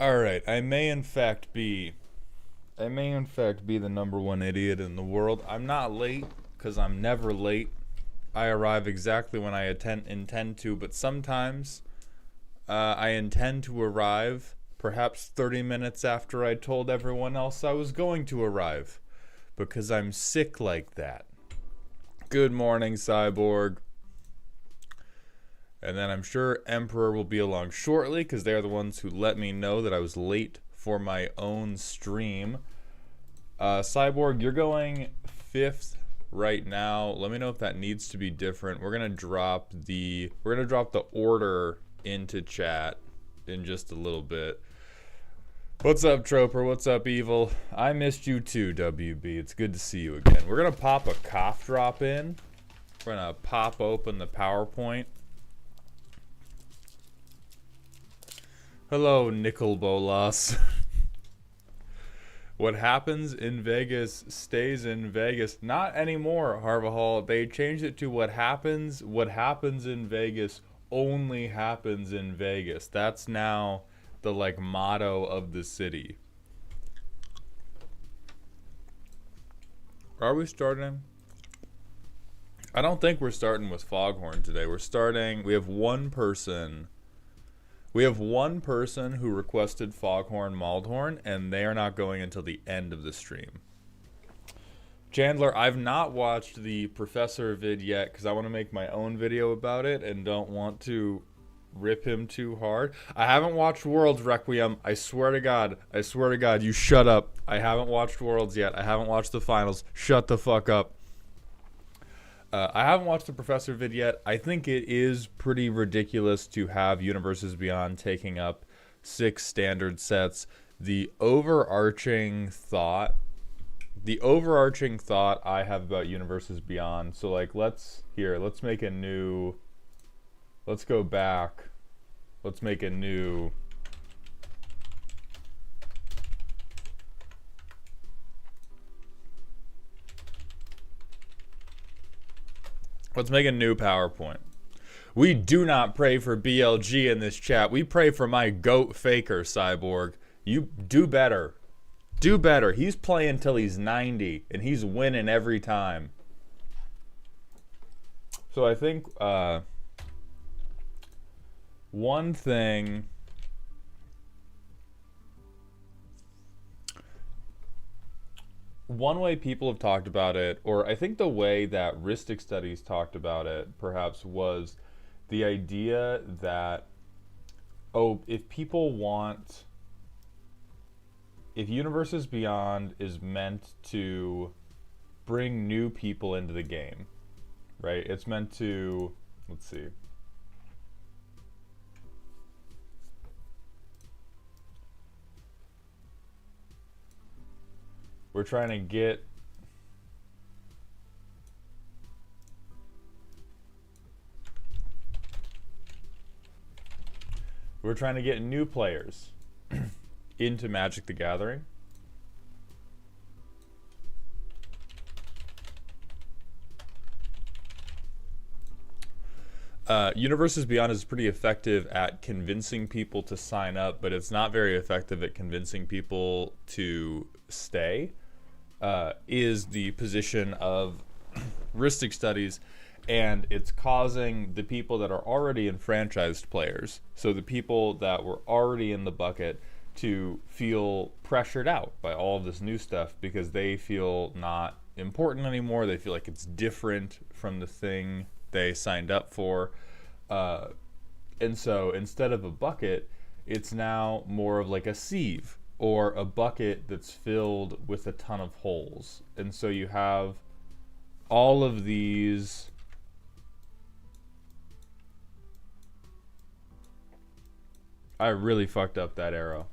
Alright, I may in fact be the number one idiot in the world. I'm not late, because I'm never late. I arrive exactly when I intend to, but sometimes I intend to arrive perhaps 30 minutes after I told everyone else I was going to arrive, because I'm sick like that. Good morning, Cyborg. And then I'm sure Emperor will be along shortly, because they're the ones who let me know that I was late for my own stream. Cyborg, you're going 5th right now. Let me know if that needs to be different. We're gonna drop the order into chat in just a little bit. What's up, Troper? What's up, Evil? I missed you too, WB. It's good to see you again. We're gonna pop a cough drop in. We're gonna pop open the PowerPoint. Hello, Nickel Bolas. What happens in Vegas stays in Vegas. Not anymore, Harva Hall. They changed it to what happens in Vegas only happens in Vegas. That's now the motto of the city. Are we starting? I don't think we're starting with Foghorn today. We have one person who requested Foghorn Maldhorn, and they are not going until the end of the stream. Chandler, I've not watched the Professor vid yet because I want to make my own video about it and don't want to rip him too hard. I haven't watched Worlds Requiem. I swear to God, you shut up. I haven't watched Worlds yet. I haven't watched the finals. Shut the fuck up. I haven't watched the Professor vid yet. I think it is pretty ridiculous to have Universes Beyond taking up 6 standard sets. The overarching thought I have about Universes Beyond. So let's make a new. Let's go back. Let's make a new. Let's make a new PowerPoint. We do not pray for BLG in this chat. We pray for my goat faker, Cyborg. You do better. Do better. He's playing till he's 90, and he's winning every time. So I think one thing... One way people have talked about it, or I think the way that Ristic Studies talked about it, perhaps, was the idea that, if Universes Beyond is meant to bring new people into the game, right? It's meant to, let's see. We're trying to get new players into Magic the Gathering. Universes Beyond is pretty effective at convincing people to sign up, but it's not very effective at convincing people to stay. Is the position of Ristic Studies, and it's causing the people that are already enfranchised players, so the people that were already in the bucket, to feel pressured out by all of this new stuff because they feel not important anymore. They feel like it's different from the thing they signed up for. And so instead of a bucket, it's now more of like a sieve, or a bucket that's filled with a ton of holes. And so you have all of these. I really fucked up that arrow.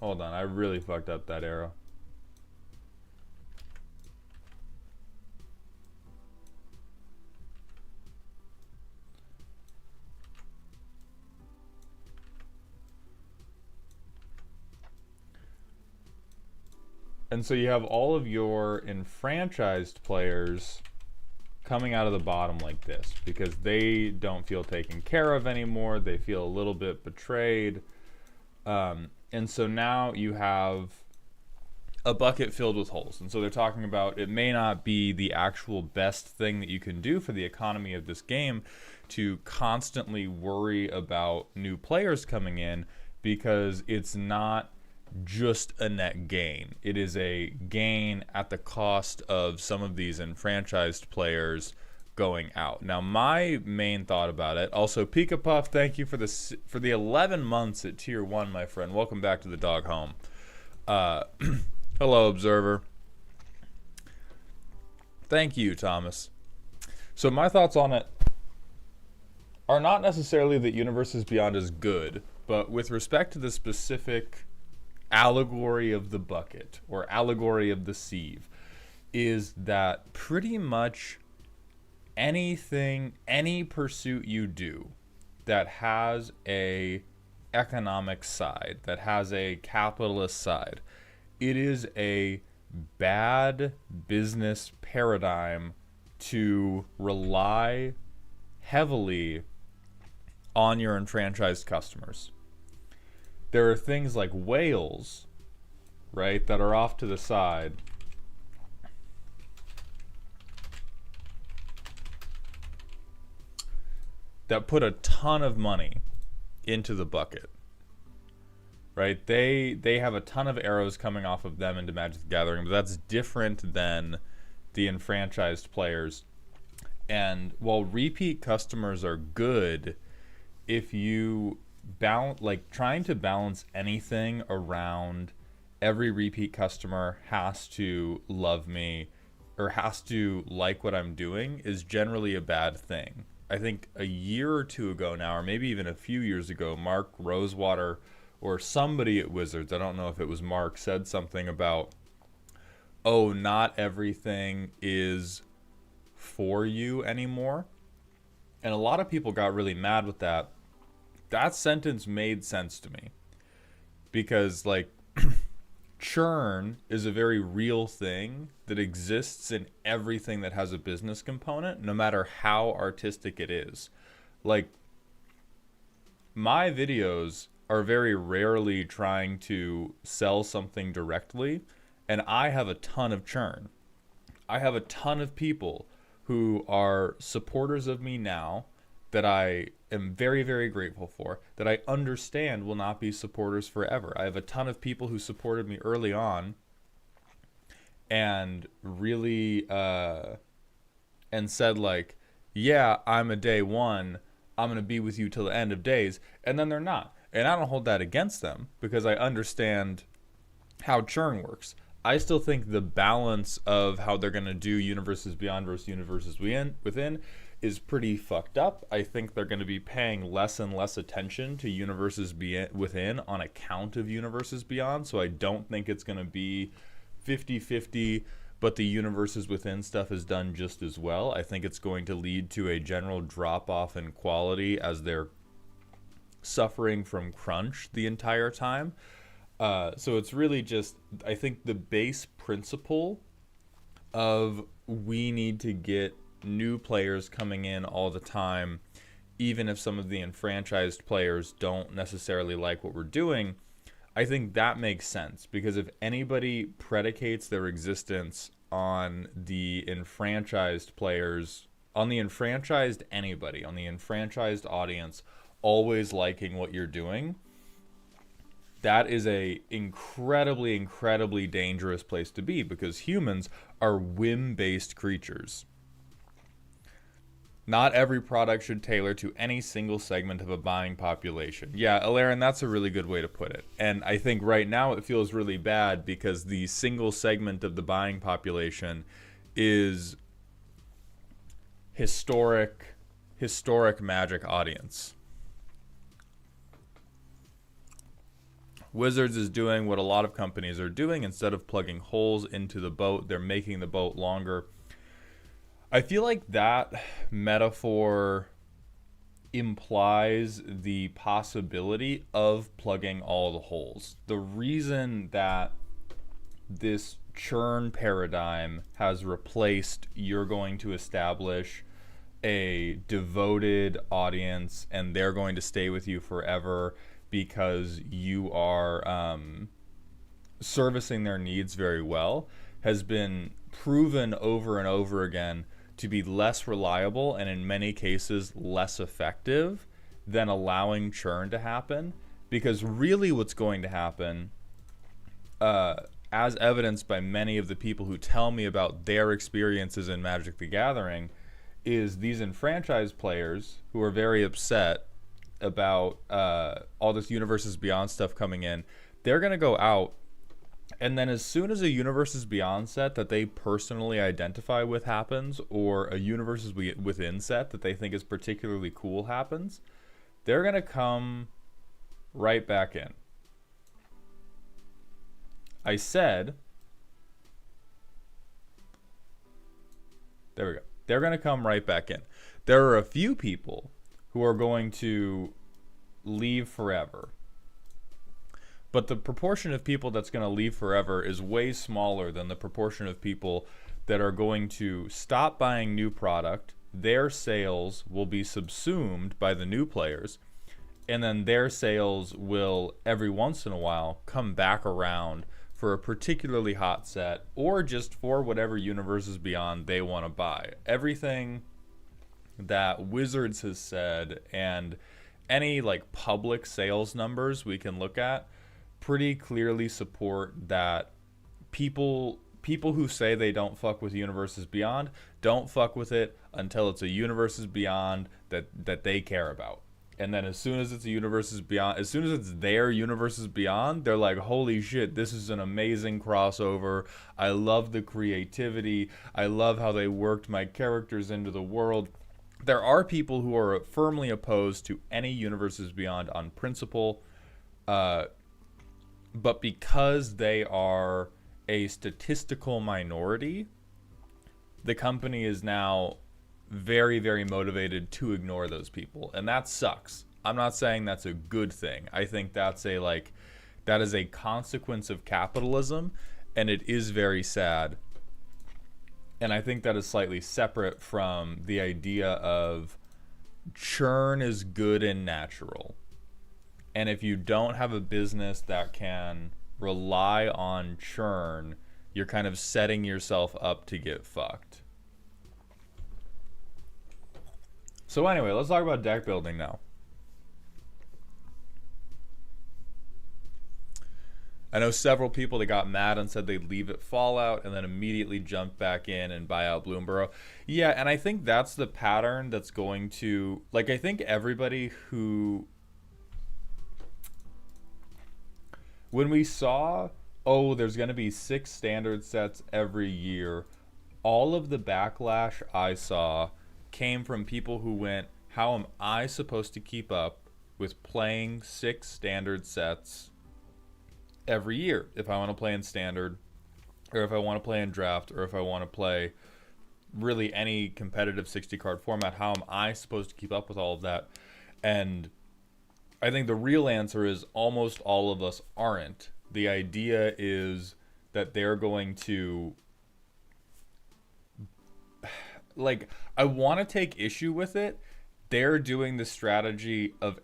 Hold on, I really fucked up that arrow. And so you have all of your enfranchised players coming out of the bottom like this because they don't feel taken care of anymore. They feel a little bit betrayed. And so now you have a bucket filled with holes. And so they're talking about it may not be the actual best thing that you can do for the economy of this game to constantly worry about new players coming in, because it's not just a net gain. It is a gain at the cost of some of these enfranchised players going out. Now, my main thought about it, also Pika Puff, thank you for the 11 months at tier 1, my friend. Welcome back to the dog home. Hello, Observer. Thank you, Thomas. So my thoughts on it are not necessarily that Universes Beyond is good, but with respect to the specific allegory of the bucket or allegory of the sieve, is that pretty much anything, any pursuit you do that has a economic side, that has a capitalist side, it is a bad business paradigm to rely heavily on your enfranchised customers. There are things like whales, right, that are off to the side that put a ton of money into the bucket. Right, they have a ton of arrows coming off of them into Magic the Gathering, but that's different than the enfranchised players. And while repeat customers are good, if you trying to balance anything around every repeat customer has to love me or has to like what I'm doing is generally a bad thing. I think a year or two ago now, or maybe even a few years ago, Mark Rosewater or somebody at Wizards, I don't know if it was Mark, said something about, oh, not everything is for you anymore. And a lot of people got really mad with that. That sentence made sense to me. Because, like, churn is a very real thing that exists in everything that has a business component, no matter how artistic it is. Like, my videos are very rarely trying to sell something directly, and I have a ton of churn. I have a ton of people who are supporters of me now that I am very, very grateful for, that I understand will not be supporters forever. I have a ton of people who supported me early on and really and said, like, yeah, I'm a day one, I'm going to be with you till the end of days, and then they're not. And I don't hold that against them because I understand how churn works. I still think the balance of how they're going to do Universes Beyond versus Universes Within is pretty fucked up. I think they're going to be paying less and less attention to Universes Within on account of Universes Beyond. So I don't think it's going to be 50-50, but the Universes Within stuff is done just as well. I think it's going to lead to a general drop-off in quality as they're suffering from crunch the entire time. So it's really just, I think the base principle of we need to get new players coming in all the time, even if some of the enfranchised players don't necessarily like what we're doing. I think that makes sense, because if anybody predicates their existence on the enfranchised players, on the enfranchised anybody, on the enfranchised audience always liking what you're doing, that is a incredibly, incredibly dangerous place to be, because humans are whim-based creatures. Not every product should tailor to any single segment of a buying population. Yeah, Alaren, that's a really good way to put it. And I think right now it feels really bad because the single segment of the buying population is historic Magic audience. Wizards is doing what a lot of companies are doing. Instead of plugging holes into the boat, they're making the boat longer. I feel like that metaphor implies the possibility of plugging all the holes. The reason that this churn paradigm has replaced you're going to establish a devoted audience and they're going to stay with you forever because you are servicing their needs very well has been proven over and over again to be less reliable and in many cases less effective than allowing churn to happen. Because really what's going to happen, as evidenced by many of the people who tell me about their experiences in Magic the Gathering, is these enfranchised players who are very upset about all this Universes Beyond stuff coming in, they're going to go out, and then as soon as a Universes Beyond set that they personally identify with happens, or a Universes Within set that they think is particularly cool happens, they're going to come right back in. I said, there we go. They're going to come right back in. There are a few people who are going to leave forever. But the proportion of people that's going to leave forever is way smaller than the proportion of people that are going to stop buying new product. Their sales will be subsumed by the new players. And then their sales will, every once in a while, come back around for a particularly hot set, or just for whatever Universes Beyond they want to buy. Everything that Wizards has said, and any like public sales numbers we can look at, pretty clearly support that people who say they don't fuck with Universes Beyond don't fuck with it until it's a Universes Beyond that they care about. And then as soon as it's a Universes Beyond, as soon as it's their Universes Beyond, they're like, holy shit, this is an amazing crossover. I love the creativity. I love how they worked my characters into the world. There are people who are firmly opposed to any Universes Beyond on principle, but because they are a statistical minority, the company is now very, very motivated to ignore those people, and that sucks. I'm not saying that's a good thing. I think that is a consequence of capitalism, and it is very sad. And I think that is slightly separate from the idea of churn is good and natural. And if you don't have a business that can rely on churn, you're kind of setting yourself up to get fucked. So anyway, let's talk about deck building now. I know several people that got mad and said they'd leave it Fallout and then immediately jump back in and buy out Bloomburrow. Yeah, and I think that's the pattern that's going to... Like, I think everybody who... When we saw, oh, there's going to be 6 standard sets every year, all of the backlash I saw came from people who went, how am I supposed to keep up with playing 6 standard sets every year? If I want to play in standard, or if I want to play in draft, or if I want to play really any competitive 60 card format, how am I supposed to keep up with all of that? And I think the real answer is almost all of us aren't. The idea is that they're going to... Like, I want to take issue with it. They're doing the strategy of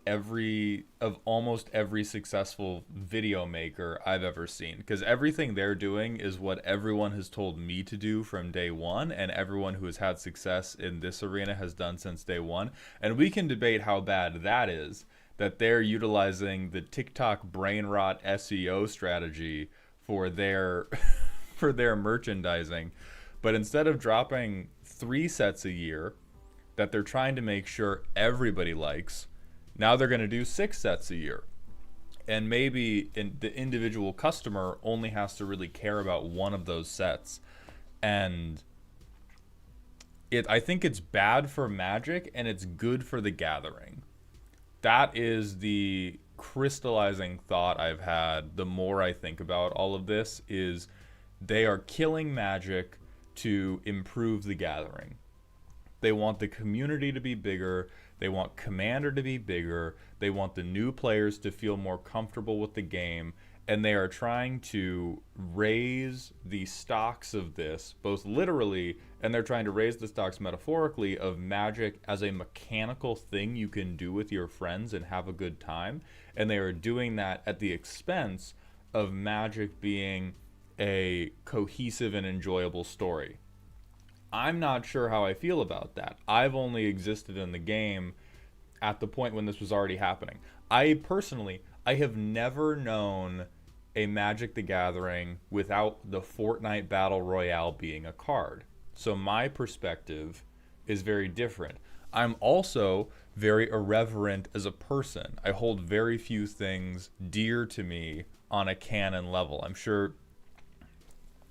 almost every successful video maker I've ever seen, because everything they're doing is what everyone has told me to do from day one, and everyone who has had success in this arena has done since day one. And we can debate how bad that is, that they're utilizing the TikTok brain rot SEO strategy for their for their merchandising. But instead of dropping 3 sets a year that they're trying to make sure everybody likes, now they're going to do 6 sets a year. And maybe the individual customer only has to really care about one of those sets. And I think it's bad for Magic and it's good for the Gathering. That is the crystallizing thought I've had the more I think about all of this, is they are killing Magic to improve the Gathering. They want the community to be bigger. They want Commander to be bigger. They want the new players to feel more comfortable with the game. and they are trying to raise the stocks of this, both literally, and they're trying to raise the stocks metaphorically of magic as a mechanical thing you can do with your friends and have a good time. And they are doing that at the expense of magic being a cohesive and enjoyable story. I'm not sure how I feel about that. I've only existed in the game at the point when this was already happening. I have never known a Magic the Gathering without the Fortnite Battle Royale being a card. So my perspective is very different. I'm also very irreverent as a person. I hold very few things dear to me on a canon level. I'm sure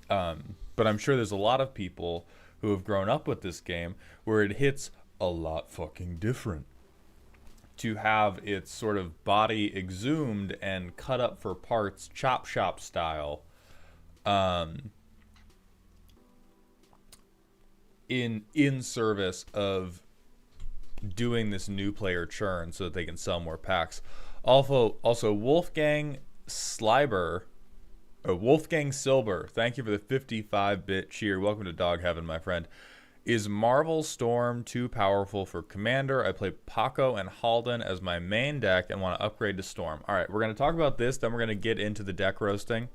there's a lot of people who have grown up with this game where it hits a lot fucking different to have its sort of body exhumed and cut up for parts, chop shop style, in service of doing this new player churn so that they can sell more packs. Also Wolfgang Silber, thank you for the 55-bit cheer. Welcome to Dog Heaven, my friend. Is Marvel Storm too powerful for Commander? I play Paco and Halden as my main deck and want to upgrade to Storm. All right, we're going to talk about this, then we're going to get into the deck roasting.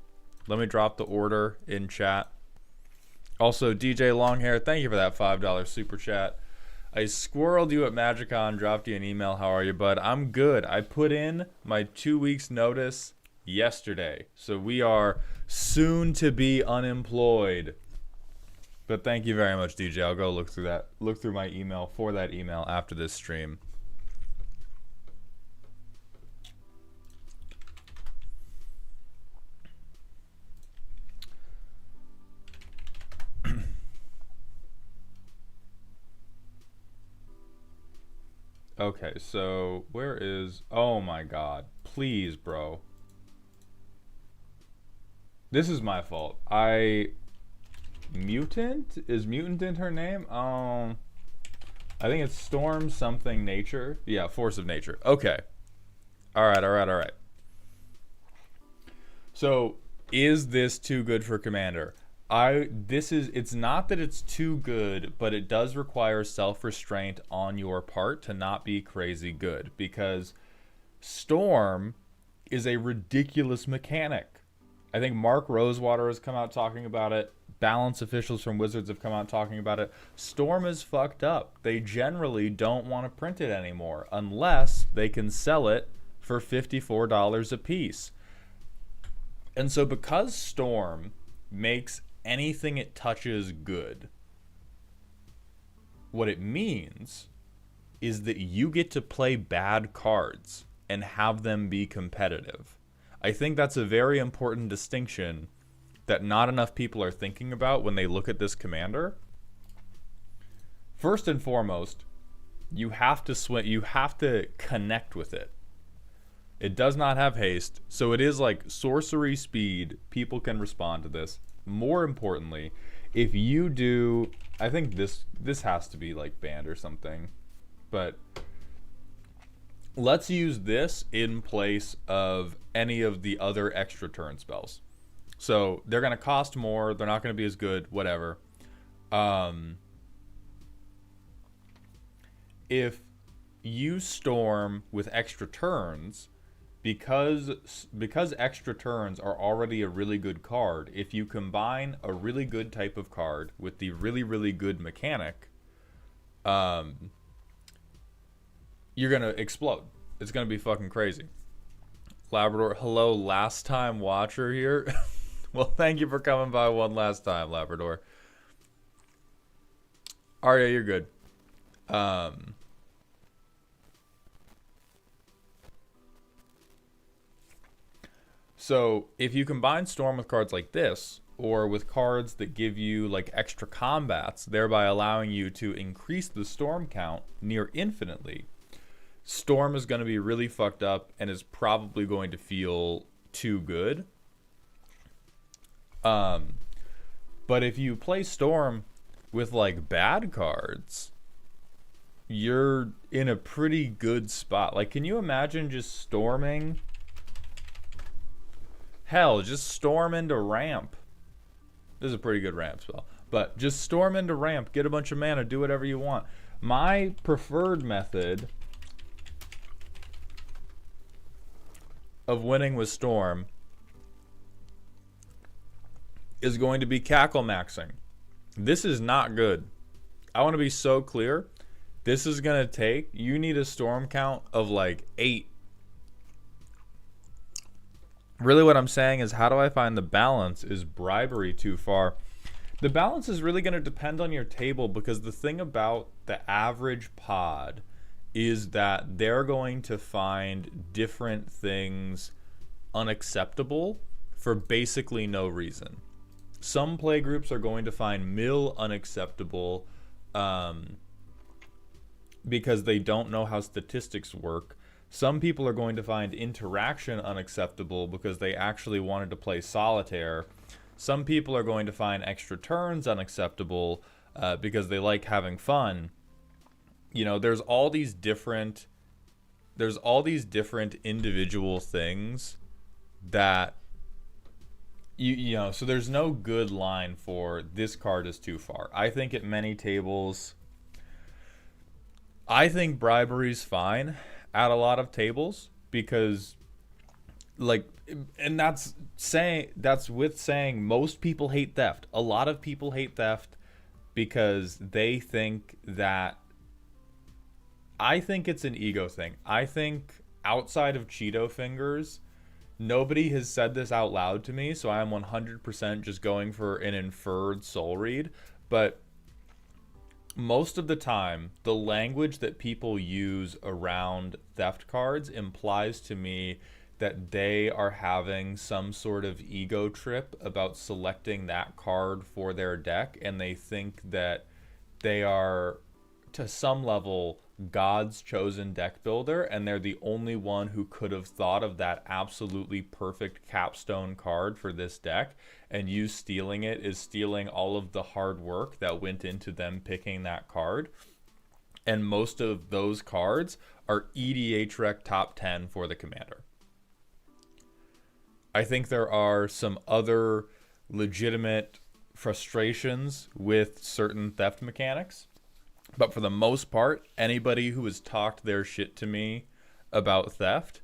Let me drop the order in chat. Also, DJ Longhair, thank you for that $5 super chat. I squirreled you at MagicCon, dropped you an email. How are you, bud? I'm good. I put in my 2 weeks notice yesterday, so we are soon to be unemployed. But thank you very much, DJ. I'll go look through my email for that email after this stream. Okay, so where is... Oh my god. Please, bro. This is my fault. Mutant? Is Mutant her name? I think it's Storm something Nature. Yeah, Force of Nature. Okay. Alright. So, is this too good for Commander? It's not that it's too good, but it does require self-restraint on your part to not be crazy good, because Storm is a ridiculous mechanic. I think Mark Rosewater has come out talking about it. Balance officials from Wizards have come out talking about it. Storm is fucked up. They generally don't want to print it anymore unless they can sell it for $54 a piece. And so because Storm makes anything it touches good, what it means is that you get to play bad cards and have them be competitive. I think that's a very important distinction that not enough people are thinking about when they look at this commander. First and foremost, you have to connect with it. It does not have haste, so it is like sorcery speed. People can respond to this. More importantly, if you do, I think this has to be like banned or something, but let's use this in place of any of the other extra turn spells. So they're going to cost more. They're not going to be as good, whatever. If you Storm with extra turns, because extra turns are already a really good card, if you combine a really good type of card with the really, really good mechanic, you're going to explode. It's going to be fucking crazy. Labrador, hello, last time watcher here. Well, thank you for coming by one last time, Labrador. Arya, you're good. So, if you combine Storm with cards like this, or with cards that give you like extra combats, thereby allowing you to increase the Storm count near infinitely, Storm is going to be really fucked up and is probably going to feel too good. But if you play Storm with like bad cards, you're in a pretty good spot. Like, can you imagine just storming, Hell, just storm into ramp. This is a pretty good ramp spell. But just storm into ramp, get a bunch of mana, do whatever you want. My preferred method of winning with storm is going to be cackle maxing. This is not good. I want to be so clear. This is going to take, you need a storm count of like 8. Really what I'm saying is, how do I find the balance? Is bribery too far? The balance is really going to depend on your table, because the thing about the average pod is that they're going to find different things unacceptable for basically no reason. Some play groups are going to find mill unacceptable because they don't know how statistics work. Some people are going to find interaction unacceptable because they actually wanted to play solitaire. Some people are going to find extra turns unacceptable because they like having fun. You know, there's all these different individual things that you know, so there's no good line for this card is too far. I think at many tables, I think bribery's fine at a lot of tables, because like, and that's with saying most people hate theft. A lot of people hate theft because they think that, I think it's an ego thing. I think outside of Cheeto fingers, nobody has said this out loud to me, so I am 100% just going for an inferred soul read. But most of the time, the language that people use around theft cards implies to me that they are having some sort of ego trip about selecting that card for their deck, and they think that they are, to some level, God's chosen deck builder, and they're the only one who could have thought of that absolutely perfect capstone card for this deck, and you stealing it is stealing all of the hard work that went into them picking that card. And most of those cards are EDH top 10 for the commander. I think there are some other legitimate frustrations with certain theft mechanics. But for the most part, anybody who has talked their shit to me about theft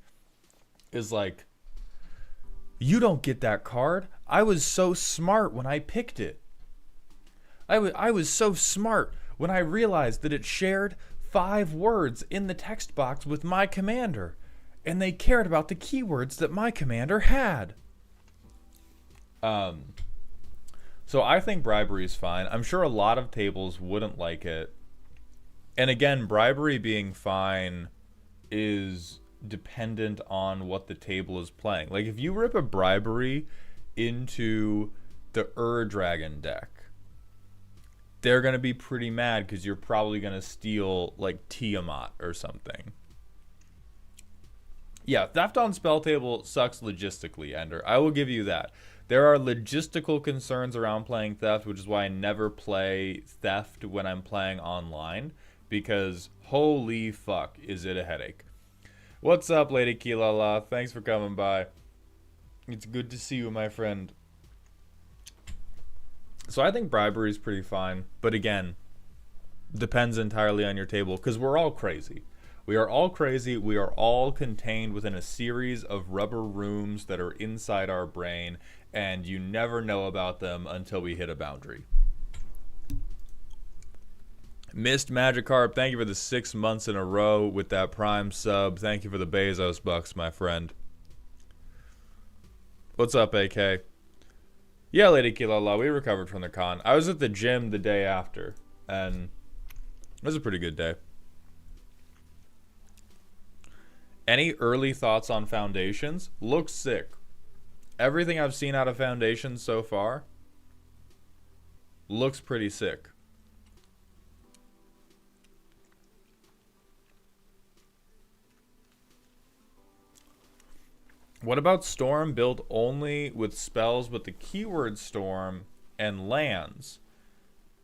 is like, you don't get that card. I was so smart when I picked it. I was so smart when I realized that it shared 5 words in the text box with my commander, and they cared about the keywords that my commander had. So I think bribery is fine. I'm sure a lot of tables wouldn't like it. And again, bribery being fine is dependent on what the table is playing. Like, if you rip a bribery into the Dragon deck, they're going to be pretty mad because you're probably going to steal, like, Tiamat or something. Yeah, theft on spell table sucks logistically, Ender. I will give you that. There are logistical concerns around playing theft, which is why I never play theft when I'm playing online. Because holy fuck, is it a headache. What's up, Lady Kilala? Thanks for coming by. It's good to see you, my friend. So I think bribery is pretty fine. But again, depends entirely on your table, because we're all crazy. We are all crazy. We are all contained within a series of rubber rooms that are inside our brain, and you never know about them until we hit a boundary. Missed Magikarp, thank you for the 6 months in a row with that Prime sub. Thank you for the Bezos bucks, my friend. What's up, AK? Yeah, Lady Kilala, we recovered from the con. I was at the gym the day after, and it was a pretty good day. Any early thoughts on Foundations? Looks sick. Everything I've seen out of Foundations so far looks pretty sick. What about Storm built only with spells with the keyword Storm and lands?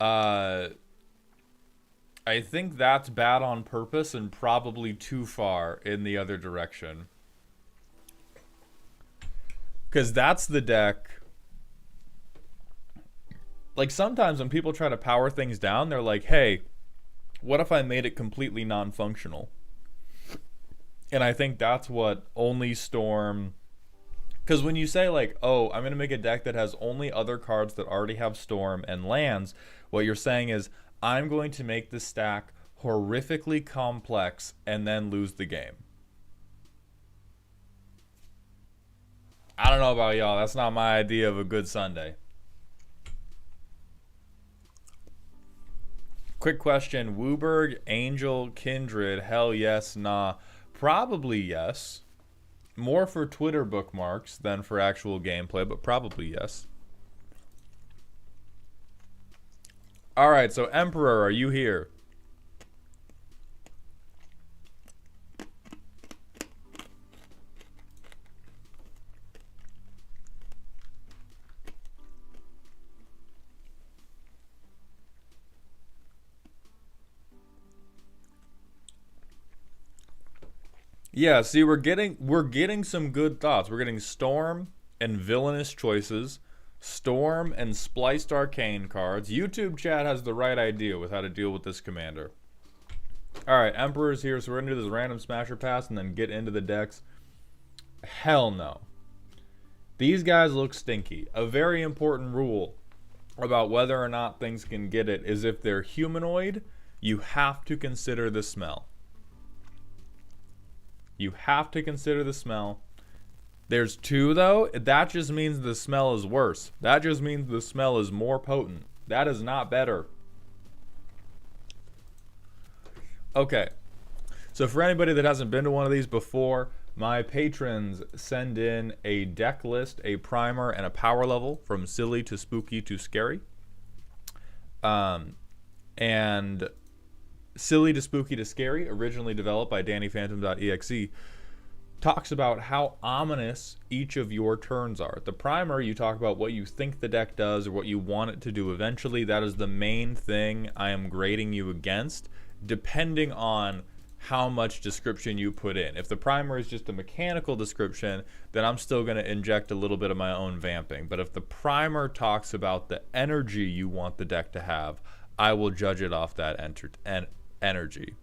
I think that's bad on purpose and probably too far in the other direction. Because that's the deck. Like, sometimes when people try to power things down, they're like, hey, what if I made it completely non-functional? And I think that's what only Storm... Because when you say, like, oh, I'm going to make a deck that has only other cards that already have Storm and lands, what you're saying is, I'm going to make the stack horrifically complex and then lose the game. I don't know about y'all. That's not my idea of a good Sunday. Quick question. Wooburg, Angel, Kindred, hell yes, nah. Probably yes. More for Twitter bookmarks than for actual gameplay, but probably yes. Alright, so Emperor, are you here? Yeah, see, we're getting some good thoughts. We're getting Storm and Villainous Choices, Storm and Spliced Arcane cards. YouTube chat has the right idea with how to deal with this commander. Alright, Emperor's here, so we're going to do this random Smasher Pass and then get into the decks. Hell no. These guys look stinky. A very important rule about whether or not things can get it is if they're humanoid, you have to consider the smell. You have to consider the smell. There's two, though. That just means the smell is worse. That just means the smell is more potent. That is not better. Okay. So for anybody that hasn't been to one of these before, my patrons send in a deck list, a primer, and a power level from silly to spooky to scary. And... Silly to Spooky to Scary, originally developed by DannyPhantom.exe, talks about how ominous each of your turns are. The primer, you talk about what you think the deck does or what you want it to do eventually. That is the main thing I am grading you against, depending on how much description you put in. If the primer is just a mechanical description, then I'm still going to inject a little bit of my own vamping. But if the primer talks about the energy you want the deck to have, I will judge it off that energy.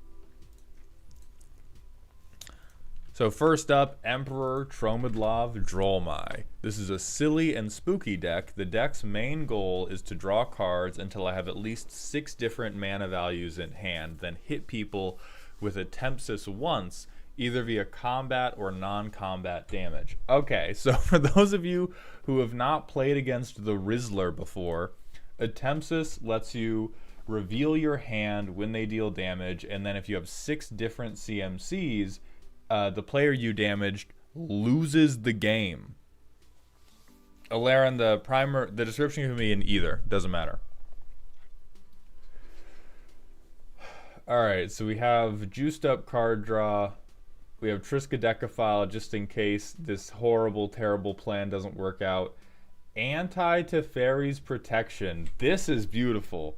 So first up, Emperor Tromidlov Drolmai. This is a silly and spooky deck. The deck's main goal is to draw cards until I have at least 6 different mana values in hand, then hit people with Atemsis once, either via combat or non-combat damage. Okay, so for those of you who have not played against the Rizzler before, Atemsis lets you reveal your hand when they deal damage, and then if you have 6 different CMCs, the player you damaged loses the game. Alarin, the description can be in either. Doesn't matter. Alright, so we have juiced up card draw. We have Triskaidekaphile just in case this horrible, terrible plan doesn't work out. Anti-Teferi's Protection. This is beautiful.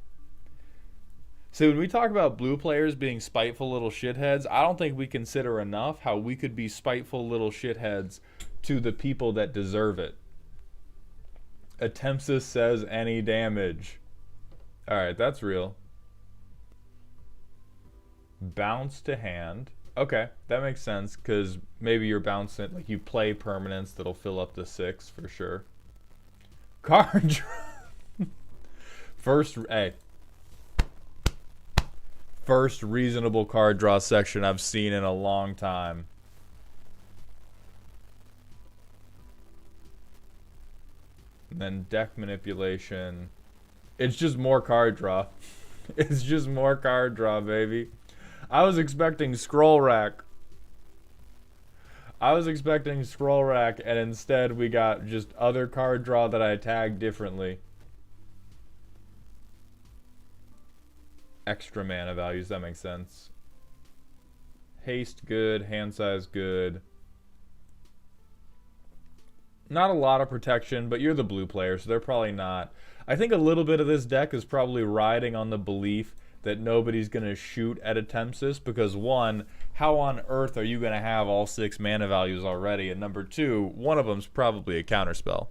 So when we talk about blue players being spiteful little shitheads, I don't think we consider enough how we could be spiteful little shitheads to the people that deserve it. Atemsis says any damage. Alright, that's real. Bounce to hand. Okay, that makes sense, because maybe you're bouncing, like you play permanents that'll fill up the 6 for sure. Card draw. First reasonable card draw section I've seen in a long time. And then deck manipulation. It's just more card draw. It's just more card draw, baby. I was expecting scroll rack. And instead we got just other card draw that I tagged differently. Extra mana values, that makes sense. Haste good, hand size good. Not a lot of protection, but you're the blue player, so they're probably not. I think a little bit of this deck is probably riding on the belief that nobody's going to shoot at Atemsis, because one, how on earth are you going to have all 6 mana values already? And number 2, one of them's probably a counterspell.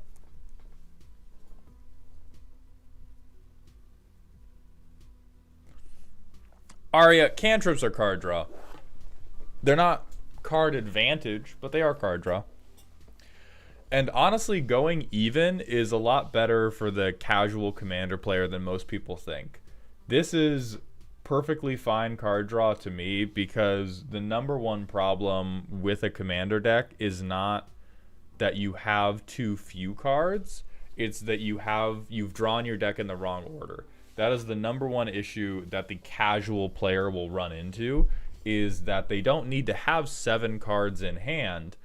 Arya, cantrips are card draw. They're not card advantage, but they are card draw. And honestly, going even is a lot better for the casual commander player than most people think. This is perfectly fine card draw to me, because the number one problem with a commander deck is not that you have too few cards, it's that you've drawn your deck in the wrong order. That is the number one issue that the casual player will run into, is that they don't need to have 7 cards in hand,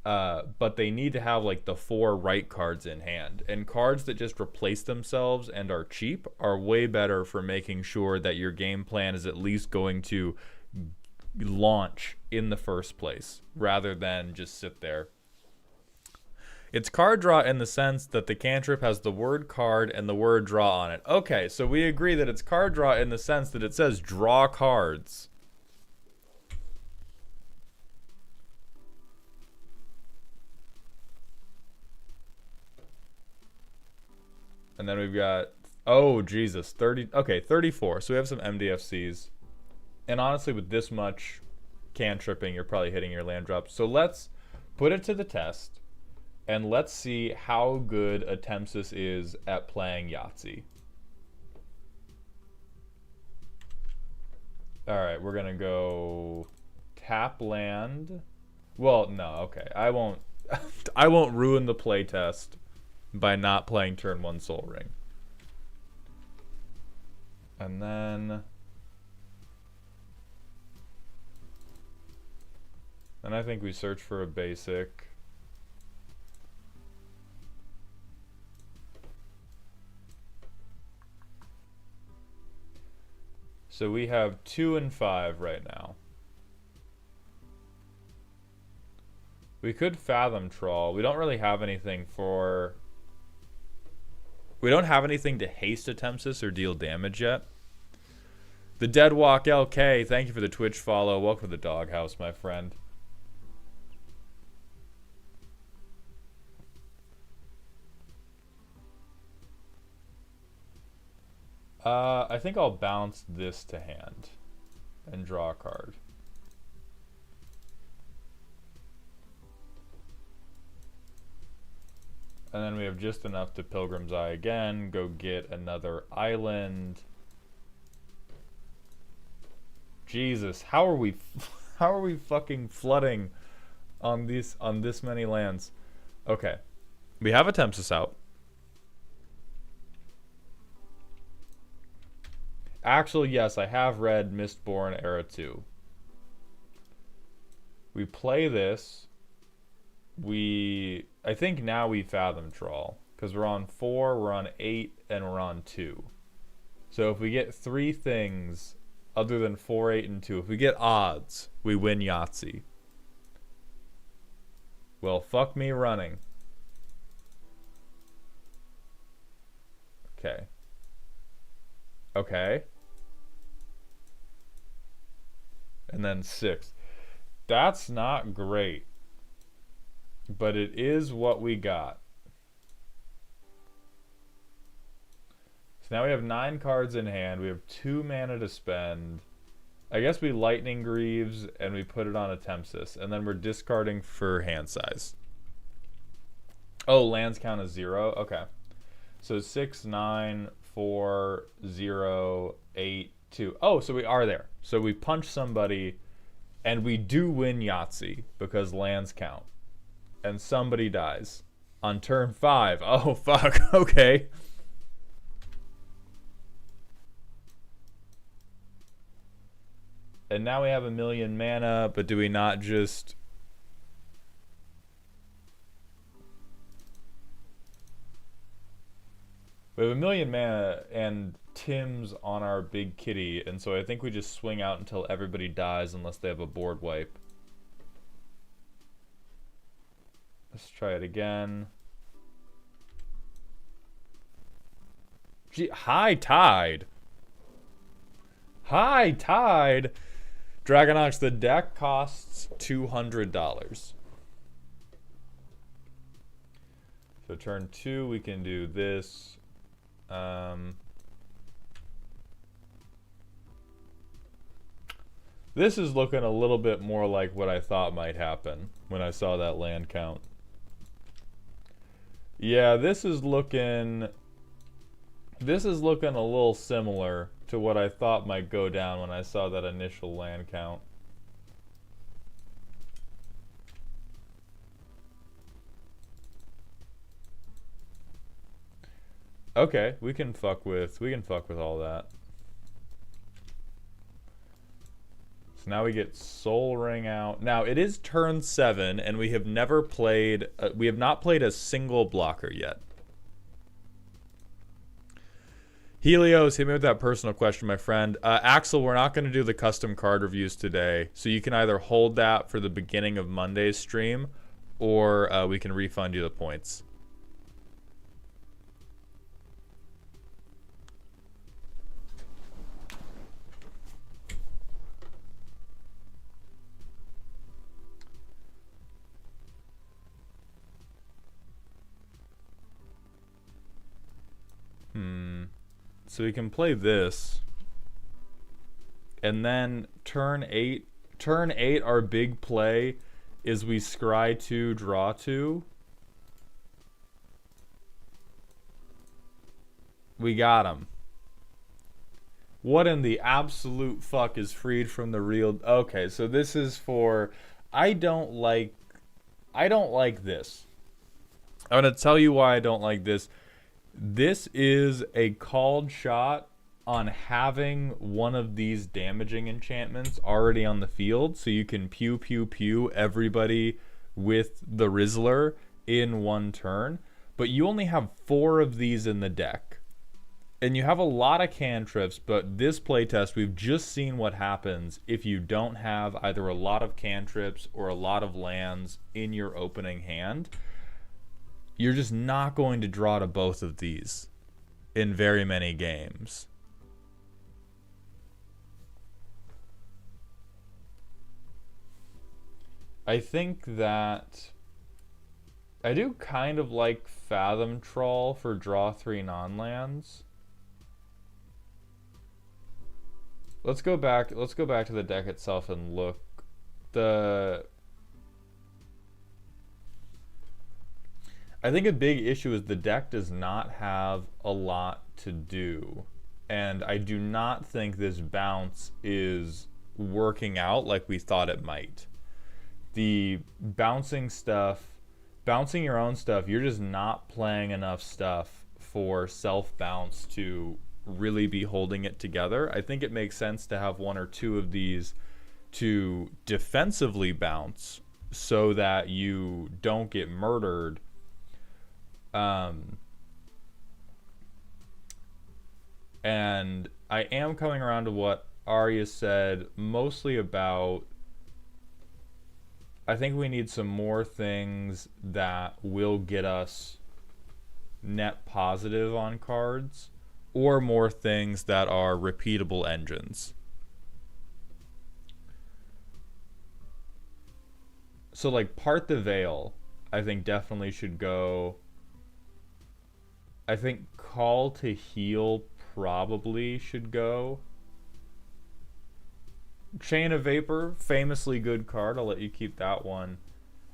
but they need to have like the 4 right cards in hand. And cards that just replace themselves and are cheap are way better for making sure that your game plan is at least going to launch in the first place, rather than just sit there. It's card draw in the sense that the cantrip has the word card and the word draw on it. Okay, so we agree that it's card draw in the sense that it says draw cards. And then we've got, oh Jesus, 30, okay, 34. So we have some MDFCs. And honestly, with this much cantripping, you're probably hitting your land drops. So let's put it to the test. And let's see how good Atemsis is at playing Yahtzee. Alright, we're gonna go tap land. Well, no, okay. I won't I won't ruin the playtest by not playing turn 1 Soul Ring. And then I think we search for a basic. So we have 2 and 5 right now. We could Fathom Trawl. We don't really have anything for... We don't have anything to haste Atemsis or deal damage yet. The Deadwalk LK, thank you for the Twitch follow. Welcome to the doghouse, my friend. I think I'll bounce this to hand and draw a card. And then we have just enough to Pilgrim's Eye again, go get another island. Jesus, how are we fucking flooding on this many lands? Okay. We have Atemsis out. Actually, yes, I have read Mistborn Era 2. We play this. I think now we Fathom Trawl, because we're on 4, we're on 8, and we're on 2. So if we get 3 things other than 4, 8, and 2, if we get odds, we win Yahtzee. Well, fuck me running. Okay. Okay. And then 6. That's not great. But it is what we got. So now we have 9 cards in hand. We have 2 mana to spend. I guess we Lightning Greaves and we put it on Atemsis. And then we're discarding for hand size. Oh, lands count as 0? Okay. So 6, 9, 4, 0, 8, 2. Oh, so we are there. So we punch somebody and we do win Yahtzee because lands count. And somebody dies on turn 5. Oh, fuck. Okay. And now we have 1,000,000 mana, but do we not just... We have 1,000,000 mana and Tim's on our big kitty, and so I think we just swing out until everybody dies unless they have a board wipe. Let's try it again. Gee, High Tide. High Tide. Dragonox, the deck costs $200. So turn 2, we can do this. This is looking a little bit more like what I thought might happen when I saw that land count. Yeah, this is looking a little similar to what I thought might go down when I saw that initial land count. Okay, we can fuck with all that. So now we get Soul Ring out. Now it is turn 7, and we have never played. We have not played a single blocker yet. Helios, hit me with that personal question, my friend. Axel, we're not going to do the custom card reviews today, so you can either hold that for the beginning of Monday's stream, or we can refund you the points. So we can play this. And then turn 8, our big play is we scry 2, draw 2. We got him. What in the absolute fuck is freed from the real? Okay, so this is for, I don't like this. I'm going to tell you why I don't like this. This is a called shot on having one of these damaging enchantments already on the field, so you can pew pew pew everybody with the Rizzler in one turn. But you only have 4 of these in the deck. And you have a lot of cantrips, but this playtest, we've just seen what happens if you don't have either a lot of cantrips or a lot of lands in your opening hand. You're just not going to draw to both of these in very many games. I think that I do kind of like Fathom Trawl for draw 3 non-lands. Let's go back to the deck itself and look. I think a big issue is the deck does not have a lot to do. And I do not think this bounce is working out like we thought it might. The bouncing your own stuff, you're just not playing enough stuff for self-bounce to really be holding it together. I think it makes sense to have 1 or 2 of these to defensively bounce so that you don't get murdered. And I am coming around to what Arya said, mostly about, I think we need some more things that will get us net positive on cards, or more things that are repeatable engines. So like Part the Veil, I think definitely should go. I think Call to Heal probably should go. Chain of Vapor, famously good card. I'll let you keep that one.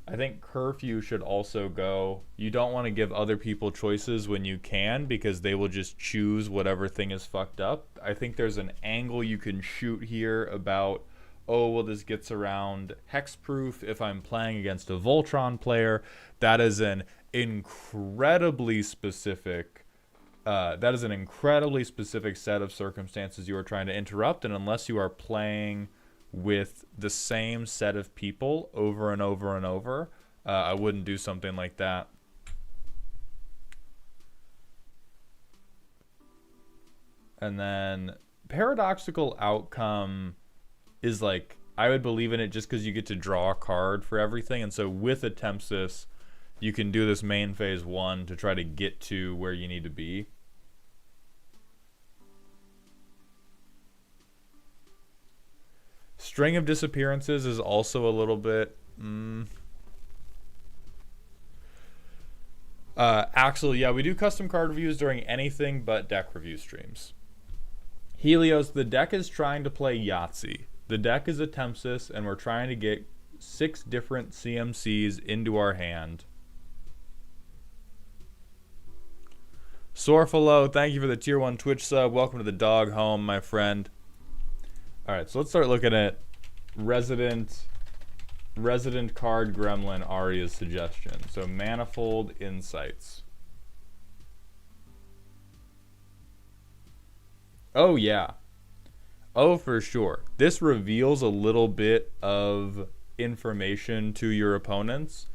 I think Curfew should also go. You don't want to give other people choices when you can, because they will just choose whatever thing is fucked up. I think there's an angle you can shoot here about, oh, well, this gets around hexproof if I'm playing against a Voltron player. That is an incredibly specific set of circumstances you are trying to interrupt, and unless you are playing with the same set of people over and over and over, I wouldn't do something like that. And then Paradoxical Outcome is like, I would believe in it just because you get to draw a card for everything, and so with Atemsis you can do this main phase 1 to try to get to where you need to be. String of Disappearances is also a little bit... Axel, yeah, we do custom card reviews during anything but deck review streams. Helios, the deck is trying to play Yahtzee. The deck is Atemsis, and we're trying to get 6 different CMCs into our hand. Sorfalo, thank you for the tier 1 Twitch sub. Welcome to the dog home, my friend. Alright, so let's start looking at Resident Card Gremlin Aria's suggestion. So Manifold Insights. Oh yeah. Oh, for sure. This reveals a little bit of information to your opponents,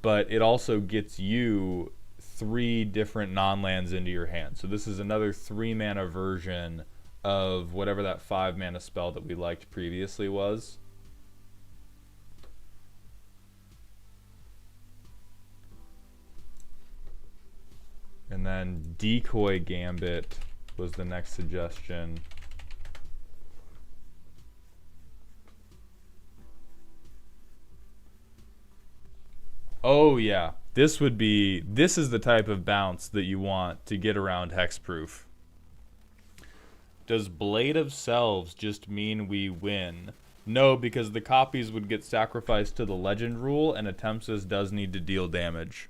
but it also gets you 3 different non-lands into your hand. So this is another 3-mana version of whatever that 5-mana spell that we liked previously was. And then Decoy Gambit was the next suggestion. Oh yeah, this is the type of bounce that you want to get around hexproof. Does Blade of Selves just mean we win? No, because the copies would get sacrificed to the legend rule, and Atemsis does need to deal damage.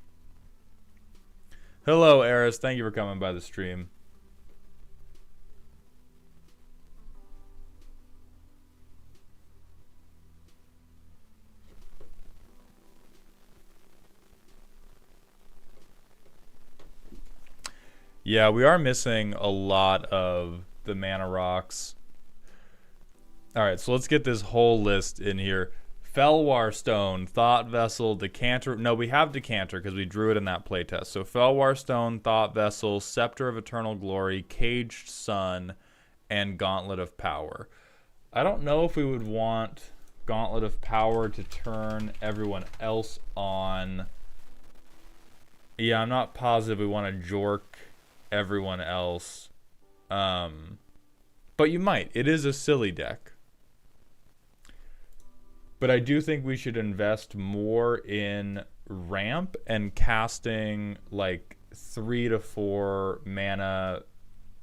Hello, Eris. Thank you for coming by the stream. Yeah, we are missing a lot of the mana rocks. Alright, so let's get this whole list in here. Felwar Stone, Thought Vessel, Decanter. No, we have Decanter because we drew it in that playtest. So Felwar Stone, Thought Vessel, Scepter of Eternal Glory, Caged Sun, and Gauntlet of Power. I don't know if we would want Gauntlet of Power to turn everyone else on. Yeah, I'm not positive we want to jork everyone else. But you might. It is a silly deck. But I do think we should invest more in ramp and casting like 3 to 4 mana,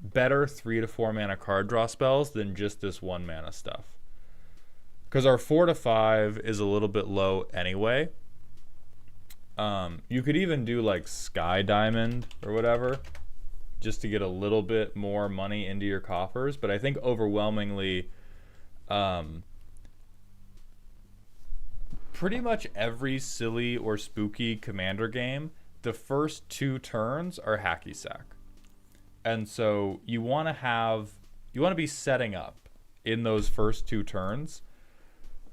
better 3 to 4 mana card draw spells than just this 1 mana stuff. Because our 4 to 5 is a little bit low anyway. You could even do like Sky Diamond or whatever, just to get a little bit more money into your coffers. But I think overwhelmingly, pretty much every silly or spooky commander game, the first 2 turns are hacky sack. And so you want to be setting up in those first 2 turns.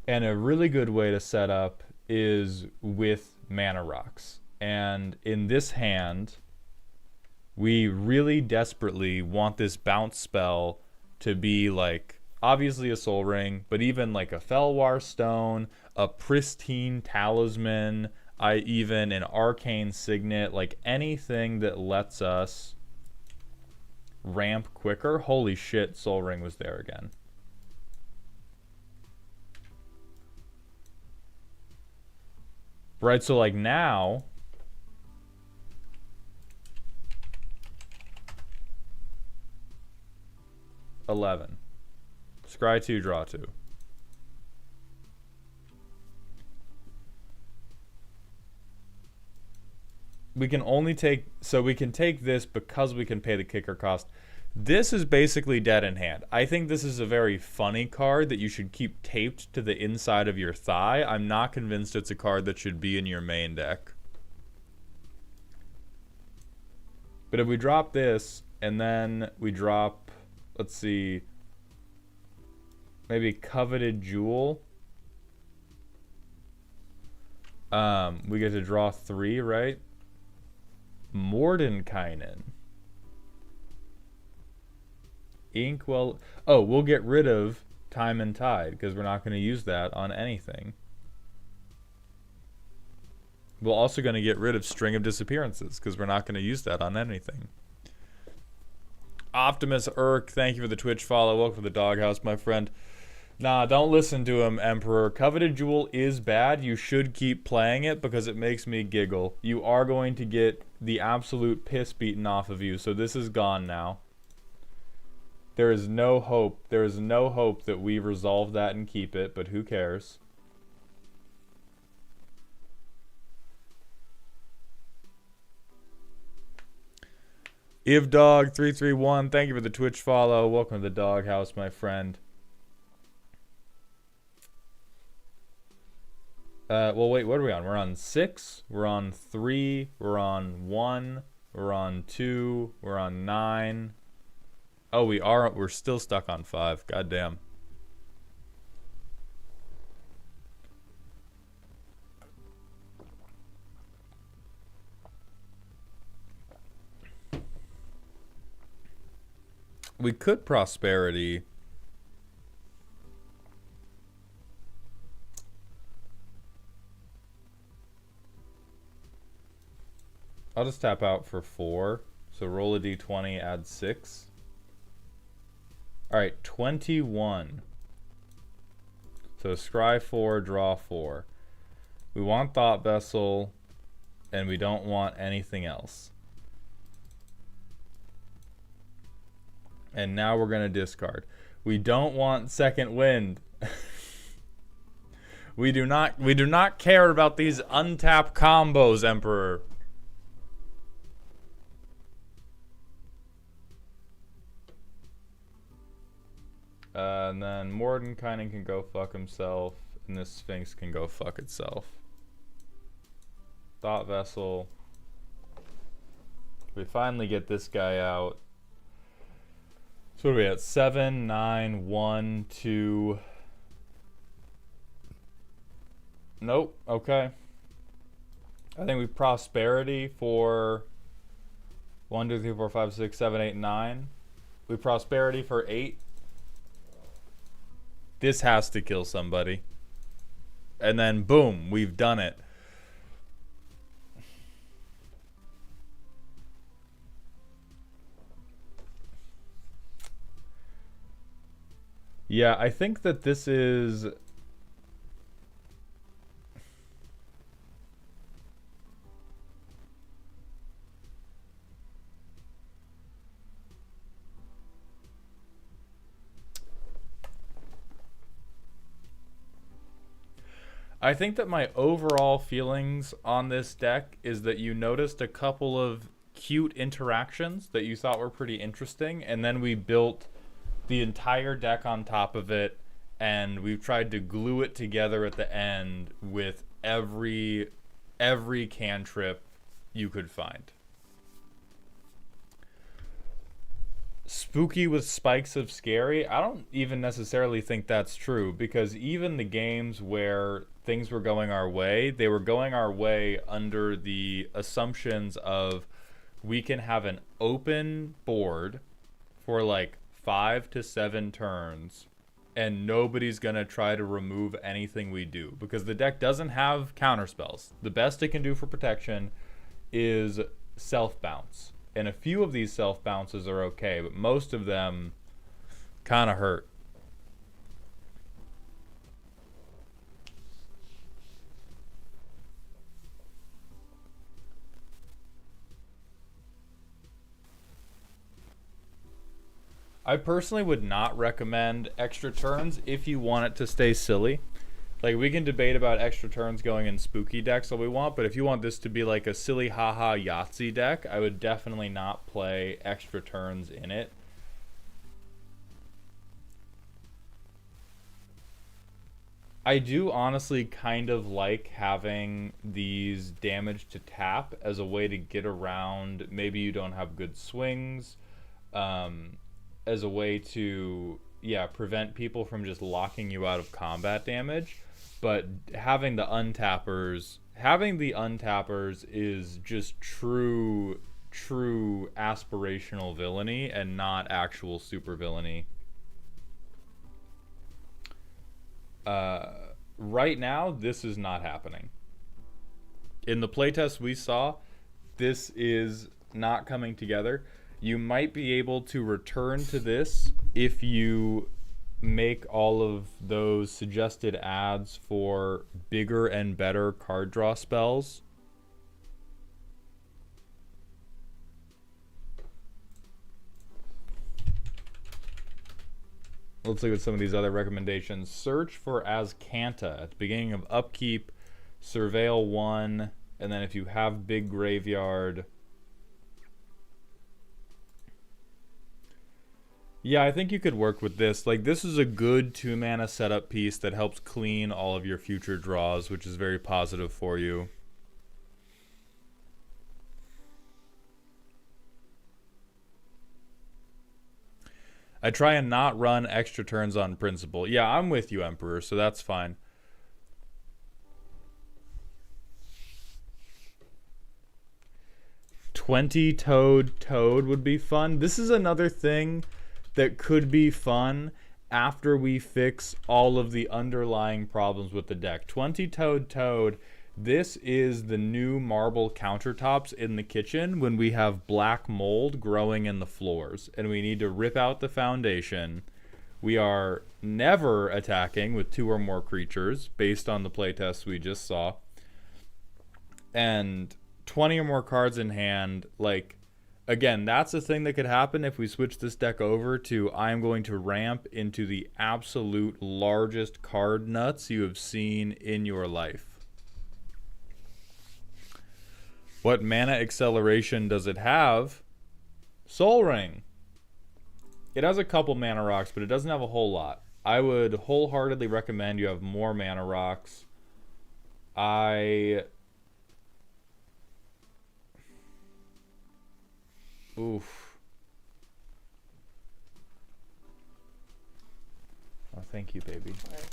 And a really good way to set up is with mana rocks. And in this hand, we really desperately want this bounce spell to be like, obviously a Soul Ring, but even like a Felwar Stone, a Pristine Talisman, even an Arcane Signet, like anything that lets us ramp quicker. Holy shit, Soul Ring was there again. Right, so like now, $11. Scry 2, draw 2. We can only take, so we can take this because we can pay the kicker cost. This is basically dead in hand. I think this is a very funny card that you should keep taped to the inside of your thigh. I'm not convinced it's a card that should be in your main deck. But if we drop this, and then we drop, let's see, maybe Coveted Jewel. We get to draw 3, right? Mordenkainen. Inkwell. Oh, we'll get rid of Time and Tide because we're not going to use that on anything. We're also going to get rid of String of Disappearances because we're not going to use that on anything. Optimus Irk, thank you for the Twitch follow. Welcome to the doghouse, my friend. Nah, don't listen to him, Emperor. Coveted Jewel is bad. You should keep playing it because it makes me giggle. You are going to get the absolute piss beaten off of you, so this is gone now. There is no hope. There is no hope that we resolve that and keep it, but who cares? IvDog331, thank you for the Twitch follow. Welcome to the doghouse, my friend. Well, wait, what are we on? We're on 6, we're on 3, we're on 1, we're on 2, we're on 9. Oh, we're still stuck on 5. Goddamn. We could prosperity. I'll just tap out for 4. So roll a d20, add 6. Alright, 21. So scry 4, draw 4. We want Thought Vessel, and we don't want anything else. And now we're going to discard. We don't want Second Wind. We do not care about these untapped combos, Emperor. And then Mordenkainen can go fuck himself, and this Sphinx can go fuck itself. Thought Vessel. We finally get this guy out. So what are we at? 7, 9, 1, 2. Nope. Okay. I think we prosperity for 1, 2, 3, 4, 5, 6, 7, 8, 9. We prosperity for 8. This has to kill somebody. And then boom, we've done it. Yeah, I think that this is... I think that my overall feelings on this deck is that you noticed a couple of cute interactions that you thought were pretty interesting, and then we built the entire deck on top of it, and we've tried to glue it together at the end with every cantrip you could find. Spooky with spikes of scary? I don't even necessarily think that's true, because even the games where things were going our way, they were going our way under the assumptions of we can have an open board for like 5 to 7 turns, and nobody's gonna try to remove anything we do, because the deck doesn't have counterspells. The best it can do for protection is self-bounce. And a few of these self-bounces are okay, but most of them kind of hurt. I personally would not recommend extra turns if you want it to stay silly. Like, we can debate about extra turns going in spooky decks all we want, but if you want this to be like a silly haha Yahtzee deck, I would definitely not play extra turns in it. I do honestly kind of like having these damage to tap as a way to get around, maybe you don't have good swings, as a way to, yeah, prevent people from just locking you out of combat damage. But having the untappers is just true aspirational villainy and not actual super villainy. Right now, this is not happening. In the playtest we saw, this is not coming together. You might be able to return to this if you make all of those suggested ads for bigger and better card draw spells. Let's look at some of these other recommendations. Search for Azcanta at the beginning of upkeep, surveil 1, and then if you have big graveyard. Yeah, I think you could work with this. Like, this is a good 2-mana setup piece that helps clean all of your future draws, which is very positive for you. I try and not run extra turns on principle. Yeah, I'm with you, Emperor, so that's fine. $20 would be fun. This is another thing that could be fun after we fix all of the underlying problems with the deck. 20 this is the new marble countertops in the kitchen when we have black mold growing in the floors and we need to rip out the foundation. We are never attacking with 2 or more creatures based on the playtests we just saw. And 20 or more cards in hand, like, again, that's a thing that could happen if we switch this deck over to I'm going to ramp into the absolute largest card nuts you have seen in your life. What mana acceleration does it have? Soul Ring. It has a couple mana rocks, but it doesn't have a whole lot. I would wholeheartedly recommend you have more mana rocks. Oof. Oh, thank you, baby. Of course.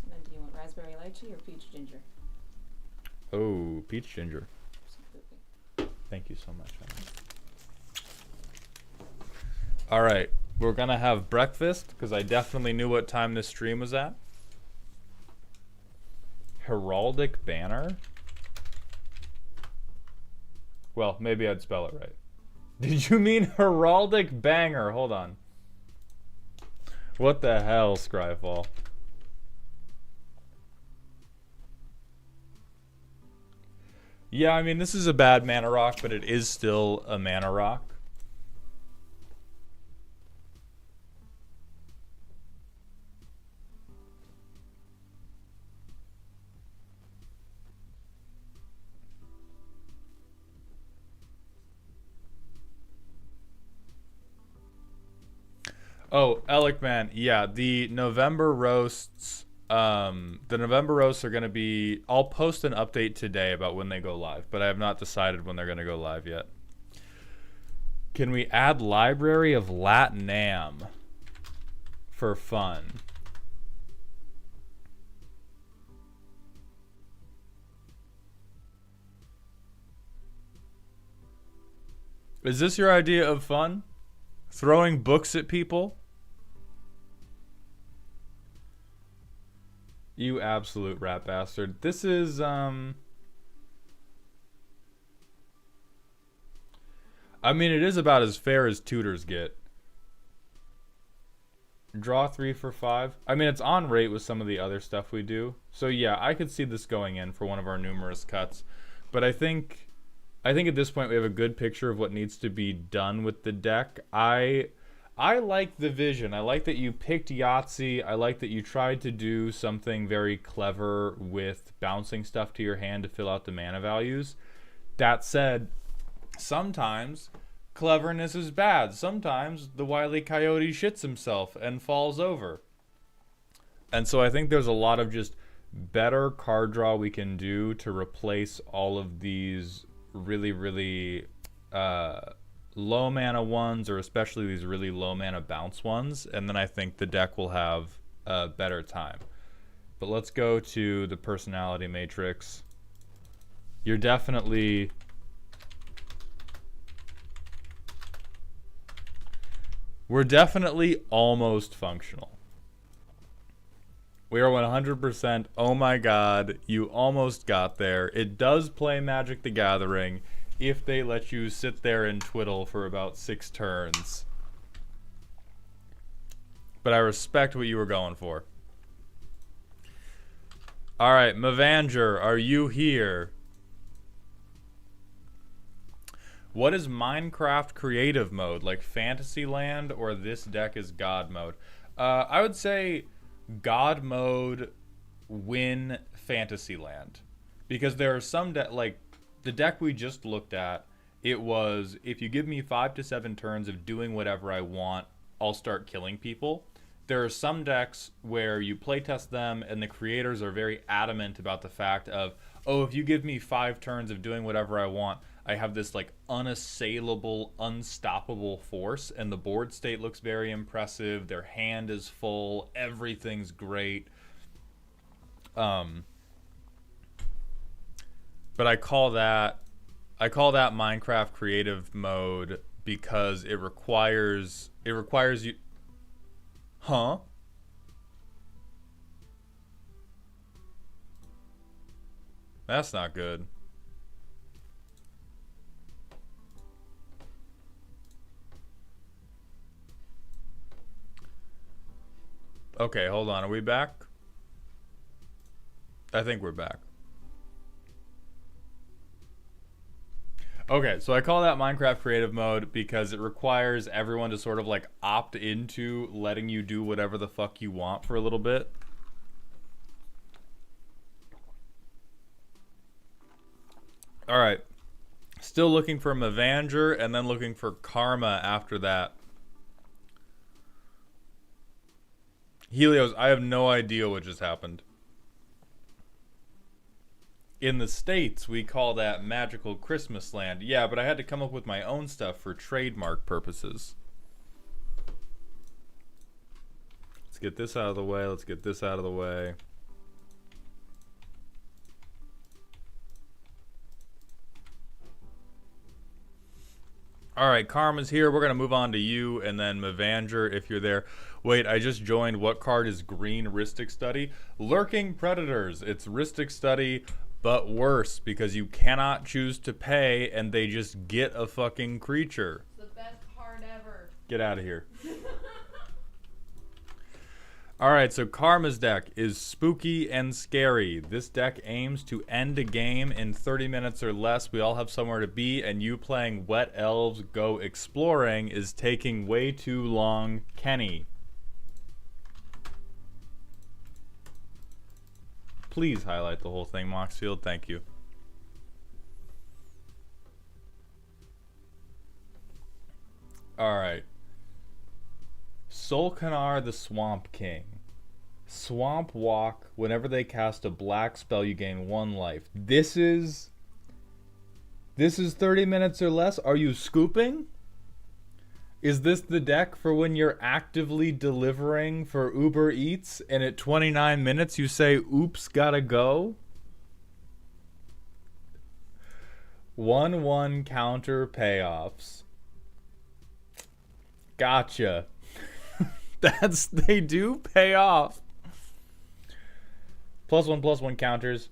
And then do you want raspberry lychee or peach ginger? Oh, peach ginger. Absolutely. Thank you so much. All right, we're gonna have breakfast because I definitely knew what time this stream was at. Heraldic banner. Well, maybe I'd spell it right. Did you mean heraldic banger? Hold on. What the hell, Scryfall? Yeah, I mean, this is a bad mana rock, but it is still a mana rock. Oh, Alec, man, yeah, the November roasts, the November roasts are going to be, I'll post an update today about when they go live, but I have not decided when they're going to go live yet. Can we add Library of Latnam for fun? Is this your idea of fun? Throwing books at people? You absolute rat bastard. This is, I mean, it is about as fair as tutors get. Draw 3 for 5. I mean, it's on rate with some of the other stuff we do. So yeah, I could see this going in for one of our numerous cuts. But I think at this point we have a good picture of what needs to be done with the deck. I like the vision. I like that you picked Yahtzee. I like that you tried to do something very clever with bouncing stuff to your hand to fill out the mana values. That said, sometimes cleverness is bad. Sometimes the Wile E. Coyote shits himself and falls over. And so I think there's a lot of just better card draw we can do to replace all of these really, really low mana ones, or especially these really low mana bounce ones, and then I think the deck will have a better time. But let's go to the personality matrix. We're definitely almost functional. We are 100%, oh my god, you almost got there. It does play Magic the Gathering if they let you sit there and twiddle for about 6 turns. But I respect what you were going for. All right, Mavanger, are you here? What is Minecraft creative mode? Like Fantasyland or this deck is God mode? I would say God mode win Fantasyland. Because there are some like the deck we just looked at, it was if you give me 5 to 7 turns of doing whatever I want, I'll start killing people. There are some decks where you playtest them and the creators are very adamant about the fact of, oh, if you give me 5 turns of doing whatever I want, I have this like unassailable, unstoppable force, and the board state looks very impressive. Their hand is full, everything's great. But I call that Minecraft creative mode because it requires you. Huh? That's not good. Okay, hold on. Are we back? I think we're back. Okay, so I call that Minecraft creative mode because it requires everyone to sort of like opt into letting you do whatever the fuck you want for a little bit. All right. Still looking for Mavanger and then looking for Karma after that. Helios, I have no idea what just happened. In the States, we call that Magical Christmas Land. Yeah, but I had to come up with my own stuff for trademark purposes. Let's get this out of the way. Let's get this out of the way. Alright, Karma's here. We're going to move on to you, and then Mavanger, if you're there. Wait, I just joined. What card is green Rhystic Study? Lurking Predators. It's Rhystic Study, but worse, because you cannot choose to pay, and they just get a fucking creature. It's the best card ever. Get out of here. Alright, so Karma's deck is spooky and scary. This deck aims to end a game in 30 minutes or less. We all have somewhere to be, and you playing Wet Elves Go Exploring is taking way too long, Kenny. Please highlight the whole thing, Moxfield. Thank you. Alright. Solkanar the Swamp King. Swamp Walk. Whenever they cast a black spell, you gain 1 life. This is 30 minutes or less? Are you scooping? Is this the deck for when you're actively delivering for Uber Eats and at 29 minutes you say, oops, gotta go? 1/1 counter payoffs. Gotcha. They do pay off. +1/+1 counters.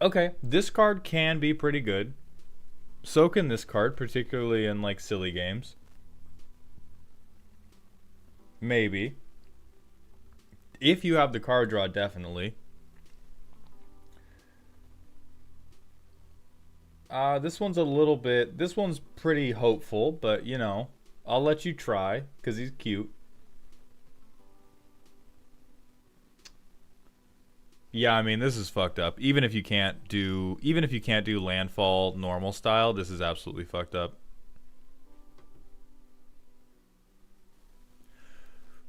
Okay, this card can be pretty good. So can this card, particularly in like silly games. Maybe. If you have the card draw, definitely. This one's a little bit... This one's pretty hopeful, but, you know, I'll let you try, because he's cute. Yeah, I mean, this is fucked up. Even if you can't do landfall normal style, this is absolutely fucked up.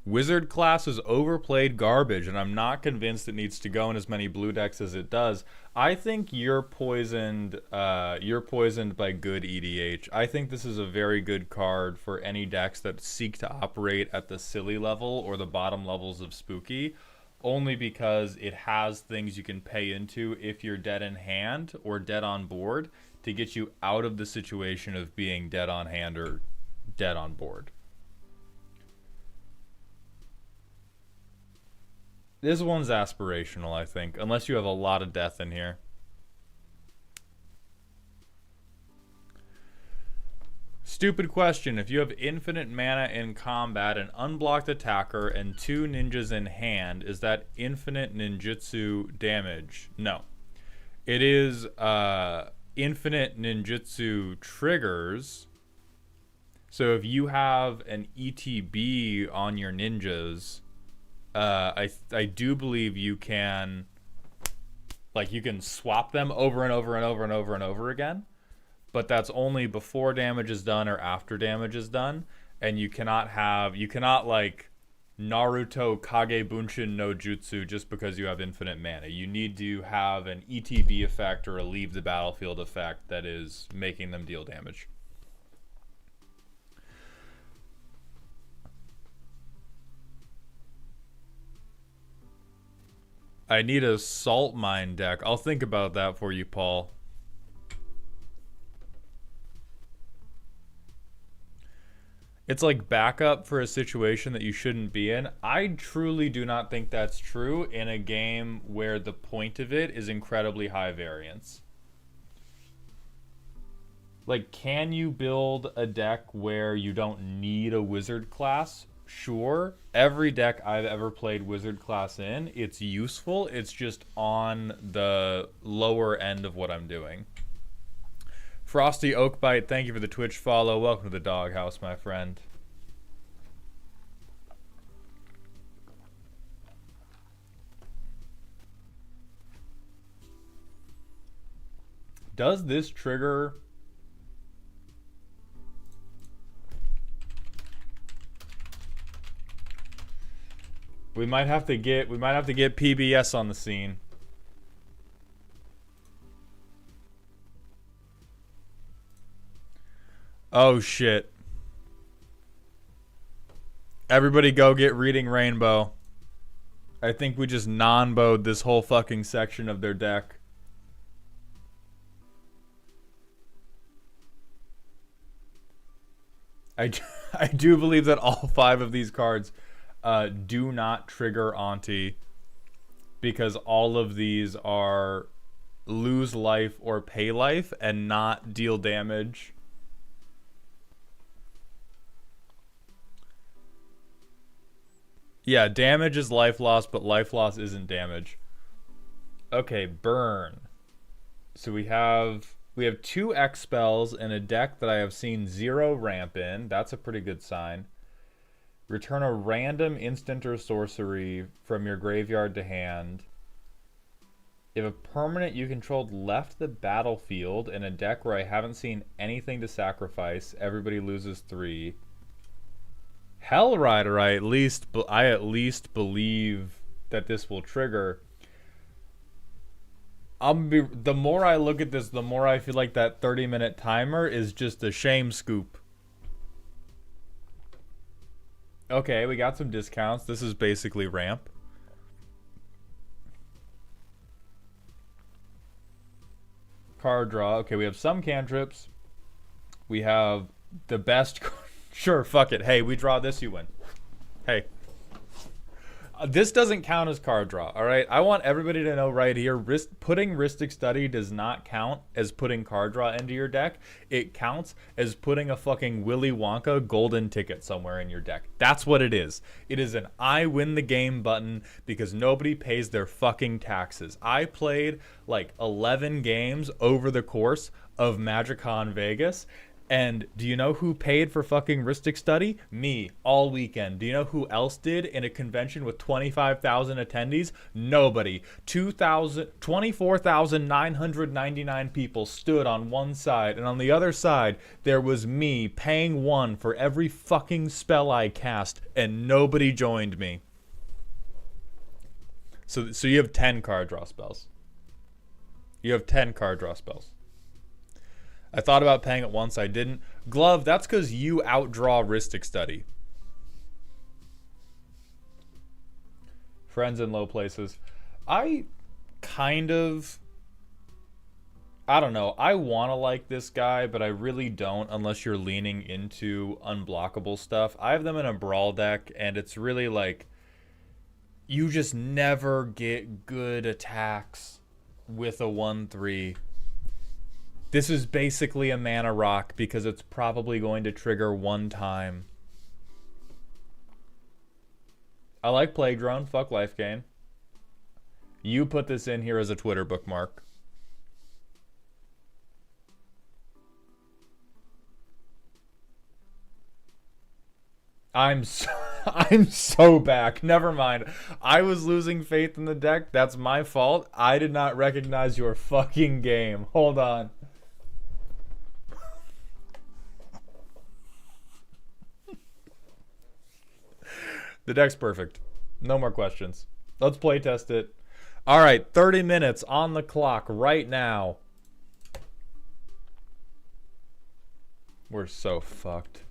Wizard class is overplayed garbage, and I'm not convinced it needs to go in as many blue decks as it does. I think you're poisoned. You're poisoned by good EDH. I think this is a very good card for any decks that seek to operate at the silly level or the bottom levels of spooky, only because it has things you can pay into if you're dead in hand or dead on board to get you out of the situation of being dead on hand or dead on board. This one's aspirational, I think, unless you have a lot of death in here. Stupid question. If you have infinite mana in combat, an unblocked attacker, and 2 ninjas in hand, is that infinite ninjutsu damage? No. It is infinite ninjutsu triggers. So if you have an ETB on your ninjas, I do believe you can, like, you can swap them over and over and over and over and over again. But that's only before damage is done or after damage is done. And you cannot like Naruto Kage Bunshin no Jutsu just because you have infinite mana. You need to have an ETB effect or a leave the battlefield effect that is making them deal damage. I need a salt mine deck. I'll think about that for you, Paul. It's like backup for a situation that you shouldn't be in. I truly do not think that's true in a game where the point of it is incredibly high variance. Like, can you build a deck where you don't need a wizard class? Sure. Every deck I've ever played wizard class in, it's useful. It's just on the lower end of what I'm doing. Frosty Oakbite, thank you for the Twitch follow. Welcome to the doghouse, my friend. Does this trigger... We might have to get PBS on the scene. Oh shit. Everybody go get Reading Rainbow. I think we just non-bowed this whole fucking section of their deck. I do believe that all 5 of these cards do not trigger Auntie, because all of these are lose life or pay life and not deal damage. Yeah, damage is life loss, but life loss isn't damage. Okay, burn. So we have 2 X spells in a deck that I have seen 0 ramp in. That's a pretty good sign. Return a random instant or sorcery from your graveyard to hand. If a permanent you controlled left the battlefield in a deck where I haven't seen anything to sacrifice, everybody loses 3. Hellrider, I at least believe that this will trigger. The more I look at this, the more I feel like that 30-minute timer is just a shame scoop. Okay, we got some discounts. This is basically ramp. Card draw. Okay, we have some cantrips. We have the best... Sure, fuck it. Hey, we draw this, you win. Hey. This doesn't count as card draw, alright? I want everybody to know right here, putting Rhystic Study does not count as putting card draw into your deck. It counts as putting a fucking Willy Wonka golden ticket somewhere in your deck. That's what it is. It is an I win the game button because nobody pays their fucking taxes. I played like 11 games over the course of MagicCon Vegas. And do you know who paid for fucking Rhystic Study? Me, all weekend. Do you know who else did in a convention with 25,000 attendees? Nobody. 24,999 people stood on one side, and on the other side, there was me paying 1 for every fucking spell I cast, and nobody joined me. So you have 10 card draw spells. You have 10 card draw spells. I thought about paying it once, I didn't. Glove, that's because you outdraw Rhystic Study. Friends in low places. I don't know. I want to like this guy, but I really don't unless you're leaning into unblockable stuff. I have them in a brawl deck, and it's really like you just never get good attacks with a 1-3. This is basically a mana rock because it's probably going to trigger one time. I like Plague Drone. Fuck Life Gain. You put this in here as a Twitter bookmark. I'm so back. Never mind. I was losing faith in the deck. That's my fault. I did not recognize your fucking game. Hold on. The deck's perfect. No more questions. Let's play test it. All right, 30 minutes on the clock right now. We're so fucked.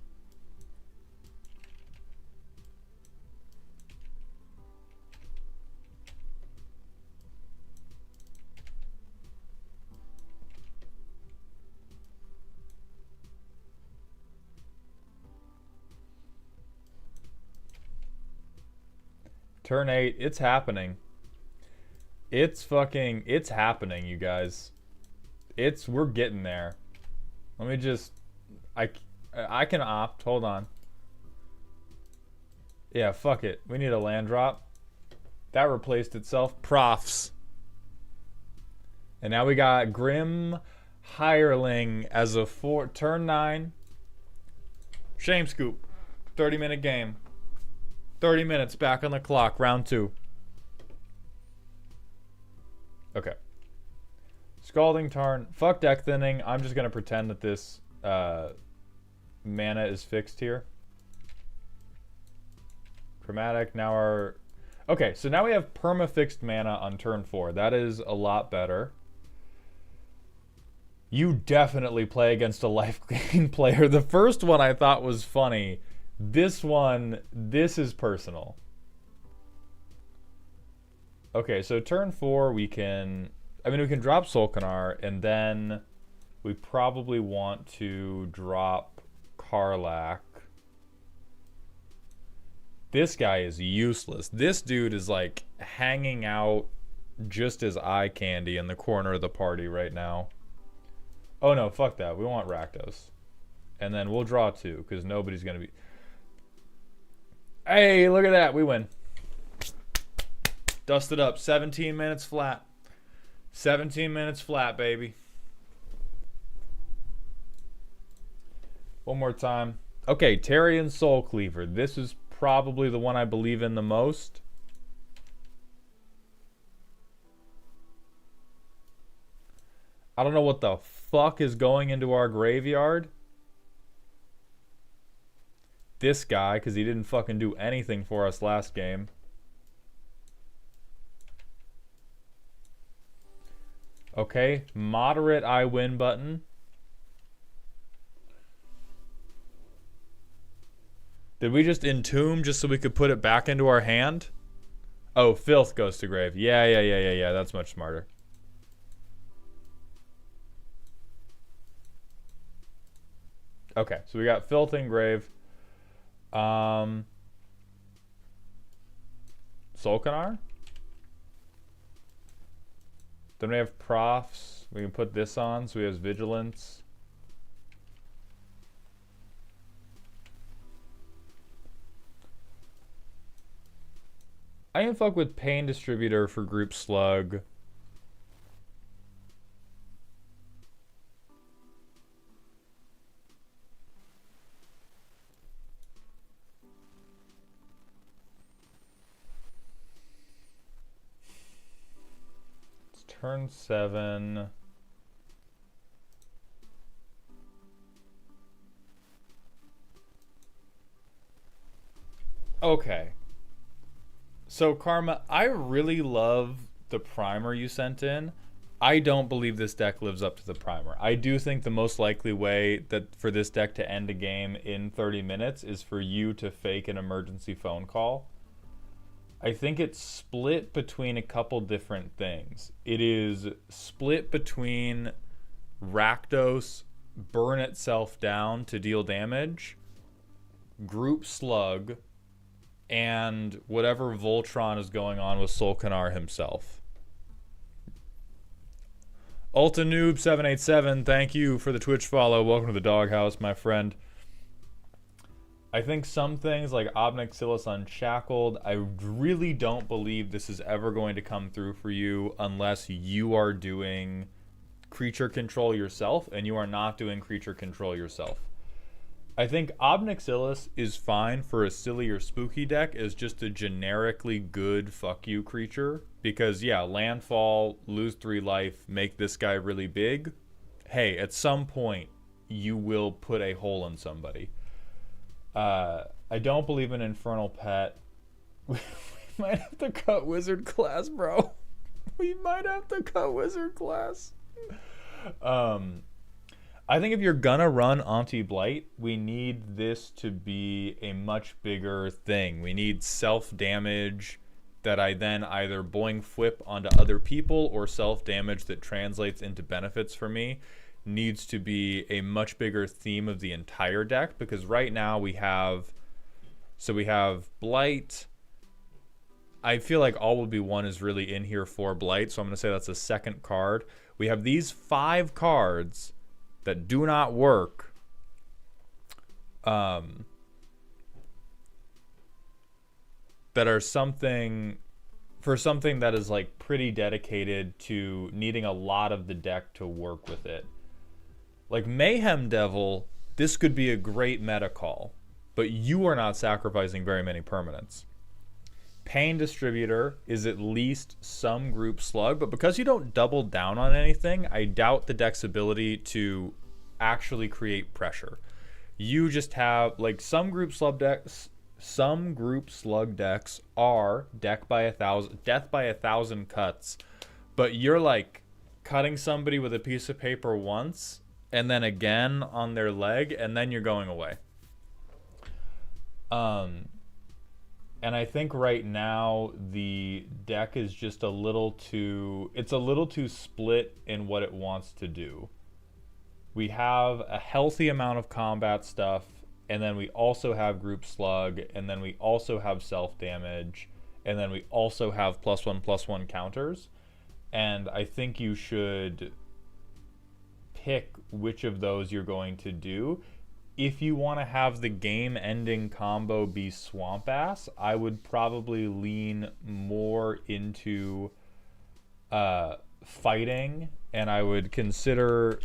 Turn 8, it's happening. It's happening, you guys. We're getting there. Let me just, I can opt, hold on. Yeah, fuck it. We need a land drop. That replaced itself. Profs. And now we got Grim Hireling as a turn 9. Shame Scoop. 30-minute game. 30 minutes back on the clock, round 2. Okay. Scalding Tarn. Fuck deck thinning. I'm just going to pretend that this mana is fixed here. Chromatic. Now our... Okay, so now we have perma-fixed mana on turn 4. That is a lot better. You definitely play against a life gain player. The first one I thought was funny. This one, this is personal. Okay, so turn 4 we can drop Solkanar, and then we probably want to drop Karlach. This guy is useless. This dude is like hanging out just as eye candy in the corner of the party right now. Oh no, fuck that. We want Rakdos. And then we'll draw 2, because nobody's going to be... Hey, look at that. We win. Dusted up. 17 minutes flat. 17 minutes flat, baby. One more time. Okay, Tarian Soul Cleaver. This is probably the one I believe in the most. I don't know what the fuck is going into our graveyard. This guy, because he didn't fucking do anything for us last game. Okay, moderate I win button. Did we just entomb just so we could put it back into our hand? Oh, filth goes to grave. Yeah, that's much smarter. Okay, so we got filth and grave. Solkanar? Then we have profs. We can put this on, so we have vigilance. I can fuck with Pain Distributor for group slug. Turn 7. Okay. So, Karma, I really love the primer you sent in. I don't believe this deck lives up to the primer. I do think the most likely way that for this deck to end a game in 30 minutes is for you to fake an emergency phone call. I think it's split between a couple different things. It is split between Rakdos burn itself down to deal damage, group slug, and whatever Voltron is going on with Solkanar himself. Ultanoob787, thank you for the Twitch follow. Welcome to the doghouse, my friend. I think some things like Obnixilis Unshackled, I really don't believe this is ever going to come through for you unless you are doing creature control yourself, and you are not doing creature control yourself. I think Obnixilis is fine for a silly or spooky deck as just a generically good fuck you creature, because yeah, landfall, lose 3 life, make this guy really big. Hey, at some point, you will put a hole in somebody. I don't believe in Infernal Pet. We might have to cut Wizard class, bro. We might have to cut Wizard class. I think if you're gonna run Anti-Blight, we need this to be a much bigger thing. We need self-damage that I then either boing flip onto other people, or self-damage that translates into benefits for me. Needs to be a much bigger theme of the entire deck, because right now we have Blight. I feel like All Will Be One is really in here for Blight, so I'm going to say that's a second card. We have these 5 cards that do not work. That are something that is like pretty dedicated to needing a lot of the deck to work with it. Like Mayhem Devil, this could be a great meta call, but you are not sacrificing very many permanents. Pain Distributor is at least some group slug, but because you don't double down on anything, I doubt the deck's ability to actually create pressure. You just have, like, some group slug decks are death by 1,000 cuts, but you're like cutting somebody with a piece of paper once and then again on their leg, and then you're going away. And I think right now the deck is just a little too split in what it wants to do. We have a healthy amount of combat stuff, and then we also have group slug, and then we also have self-damage, and then we also have +1/+1 counters. And I think you should pick which of those you're going to do. If you want to have the game-ending combo be Swamp Ass, I would probably lean more into fighting, and I would consider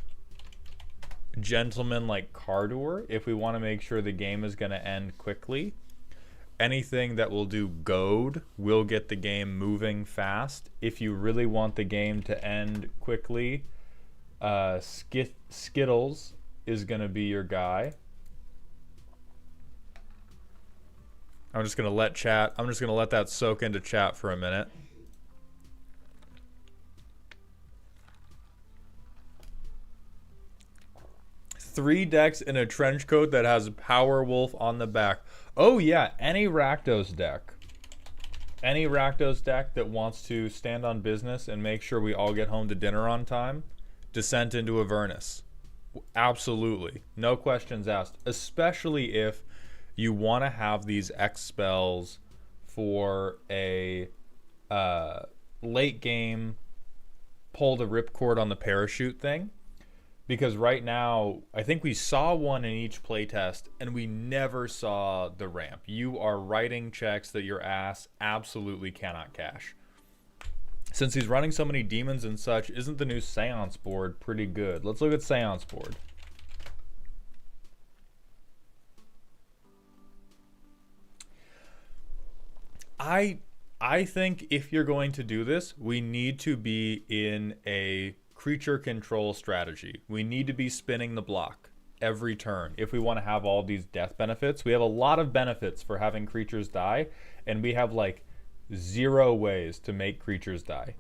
Gentlemen like Cardor if we want to make sure the game is going to end quickly. Anything that will do goad will get the game moving fast. If you really want the game to end quickly, Skittles is going to be your guy. I'm just going to let that soak into chat for a minute. Three decks in a trench coat that has Power Wolf on the back. Oh yeah, any Rakdos deck. Any Rakdos deck that wants to stand on business and make sure we all get home to dinner on time, Descent into Avernus. Absolutely. No questions asked. Especially if you want to have these X spells for a late game pull the ripcord on the parachute thing. Because right now, I think we saw one in each playtest, and we never saw the ramp. You are writing checks that your ass absolutely cannot cash. Since he's running so many demons and such, isn't the new Seance board pretty good? Let's look at Seance board. I think if you're going to do this, we need to be in a creature control strategy. We need to be spinning the block every turn if we want to have all these death benefits. We have a lot of benefits for having creatures die, and we have like 0 ways to make creatures die.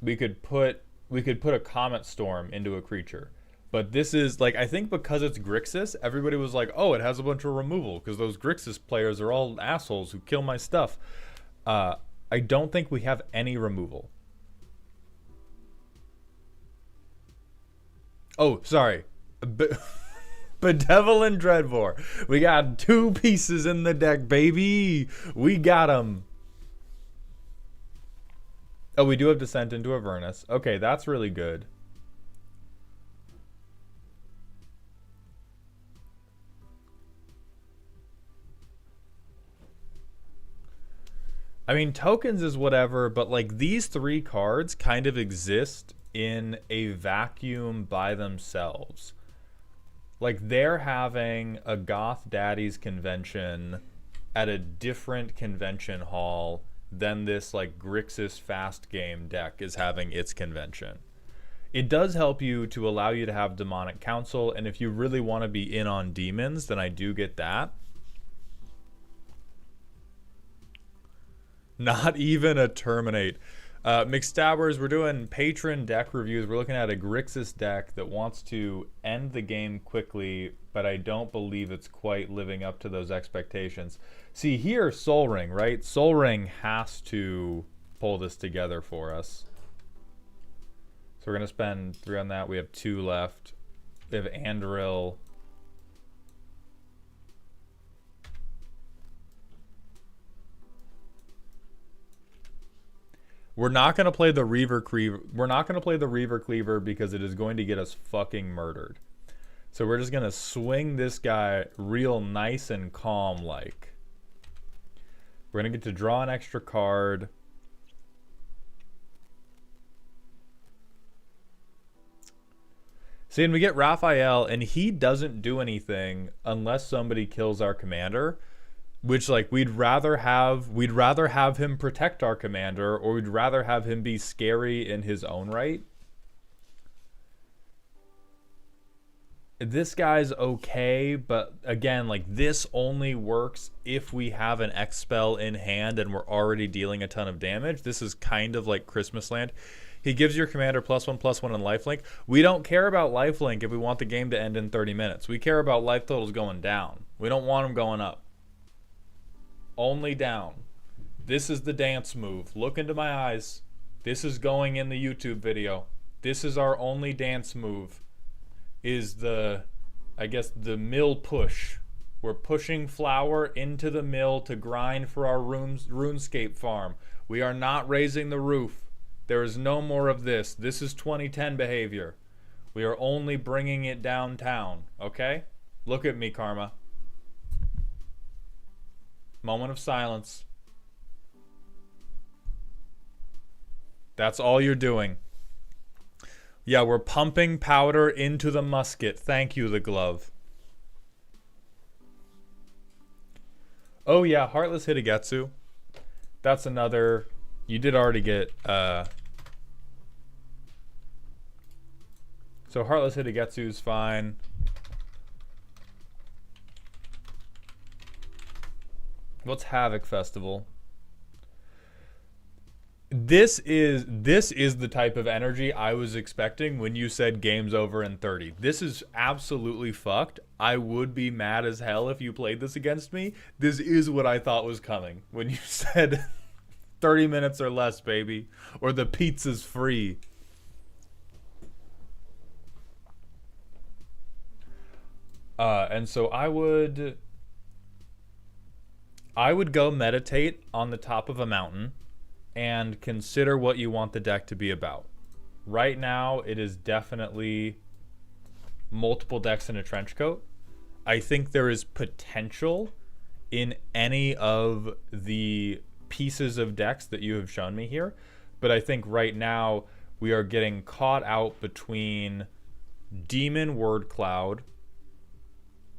We could put a Comet Storm into a creature, but this is like, I think because it's Grixis, everybody was like, oh, it has a bunch of removal because those Grixis players are all assholes who kill my stuff. I don't think we have any removal. Oh, sorry. Benevolent Dreadvor. We got 2 pieces in the deck, baby. We got them. Oh, we do have Descent into Avernus. Okay, that's really good. I mean, tokens is whatever, but like these three cards kind of exist in a vacuum by themselves. Like they're having a Goth Daddies convention at a different convention hall than this like Grixis fast game deck is having its convention. It does help you to allow you to have Demonic Council, and if you really want to be in on demons, then I do get that. Not even a Terminate. McStabbers, we're doing patron deck reviews. We're looking at a Grixis deck that wants to end the game quickly, but I don't believe it's quite living up to those expectations. See here, Sol Ring, right? Sol Ring has to pull this together for us. So we're going to spend 3 on that. We have 2 left. We have Andril. We're not going to play the Reaver Cleaver. We're not going to play the Reaver Cleaver because it is going to get us fucking murdered. So we're just going to swing this guy real nice and calm like. We're going to get to draw an extra card. See, and we get Raphael, and he doesn't do anything unless somebody kills our commander. Which, like, we'd rather have him protect our commander, or we'd rather have him be scary in his own right. This guy's okay, but again, like, this only works if we have an X spell in hand and we're already dealing a ton of damage. This is kind of like Christmas Land. He gives your commander +1/+1 in lifelink. We don't care about lifelink if we want the game to end in 30 minutes. We care about life totals going down. We don't want them going up. Only down. This is the dance move. Look into my eyes. This is going in the YouTube video. This is our only dance move. Is the, I guess, the mill push. We're pushing flour into the mill to grind for our RuneScape farm. We are not raising the roof. There is no more of this. This is 2010 behavior. We are only bringing it downtown. Okay? Look at me, Karma. Moment of silence. That's all you're doing. Yeah, we're pumping powder into the musket. Thank you, the glove. Oh yeah, Heartless Hitagetsu. That's another... You did already get... So Heartless Hitagetsu is fine. What's Havoc Festival? This is the type of energy I was expecting when you said game's over in 30. This is absolutely fucked. I would be mad as hell if you played this against me. This is what I thought was coming when you said 30 minutes or less, baby. Or the pizza's free. And so I would go meditate on the top of a mountain and consider what you want the deck to be about. Right now, it is definitely multiple decks in a trench coat. I think there is potential in any of the pieces of decks that you have shown me here, but I think right now we are getting caught out between Demon Word Cloud,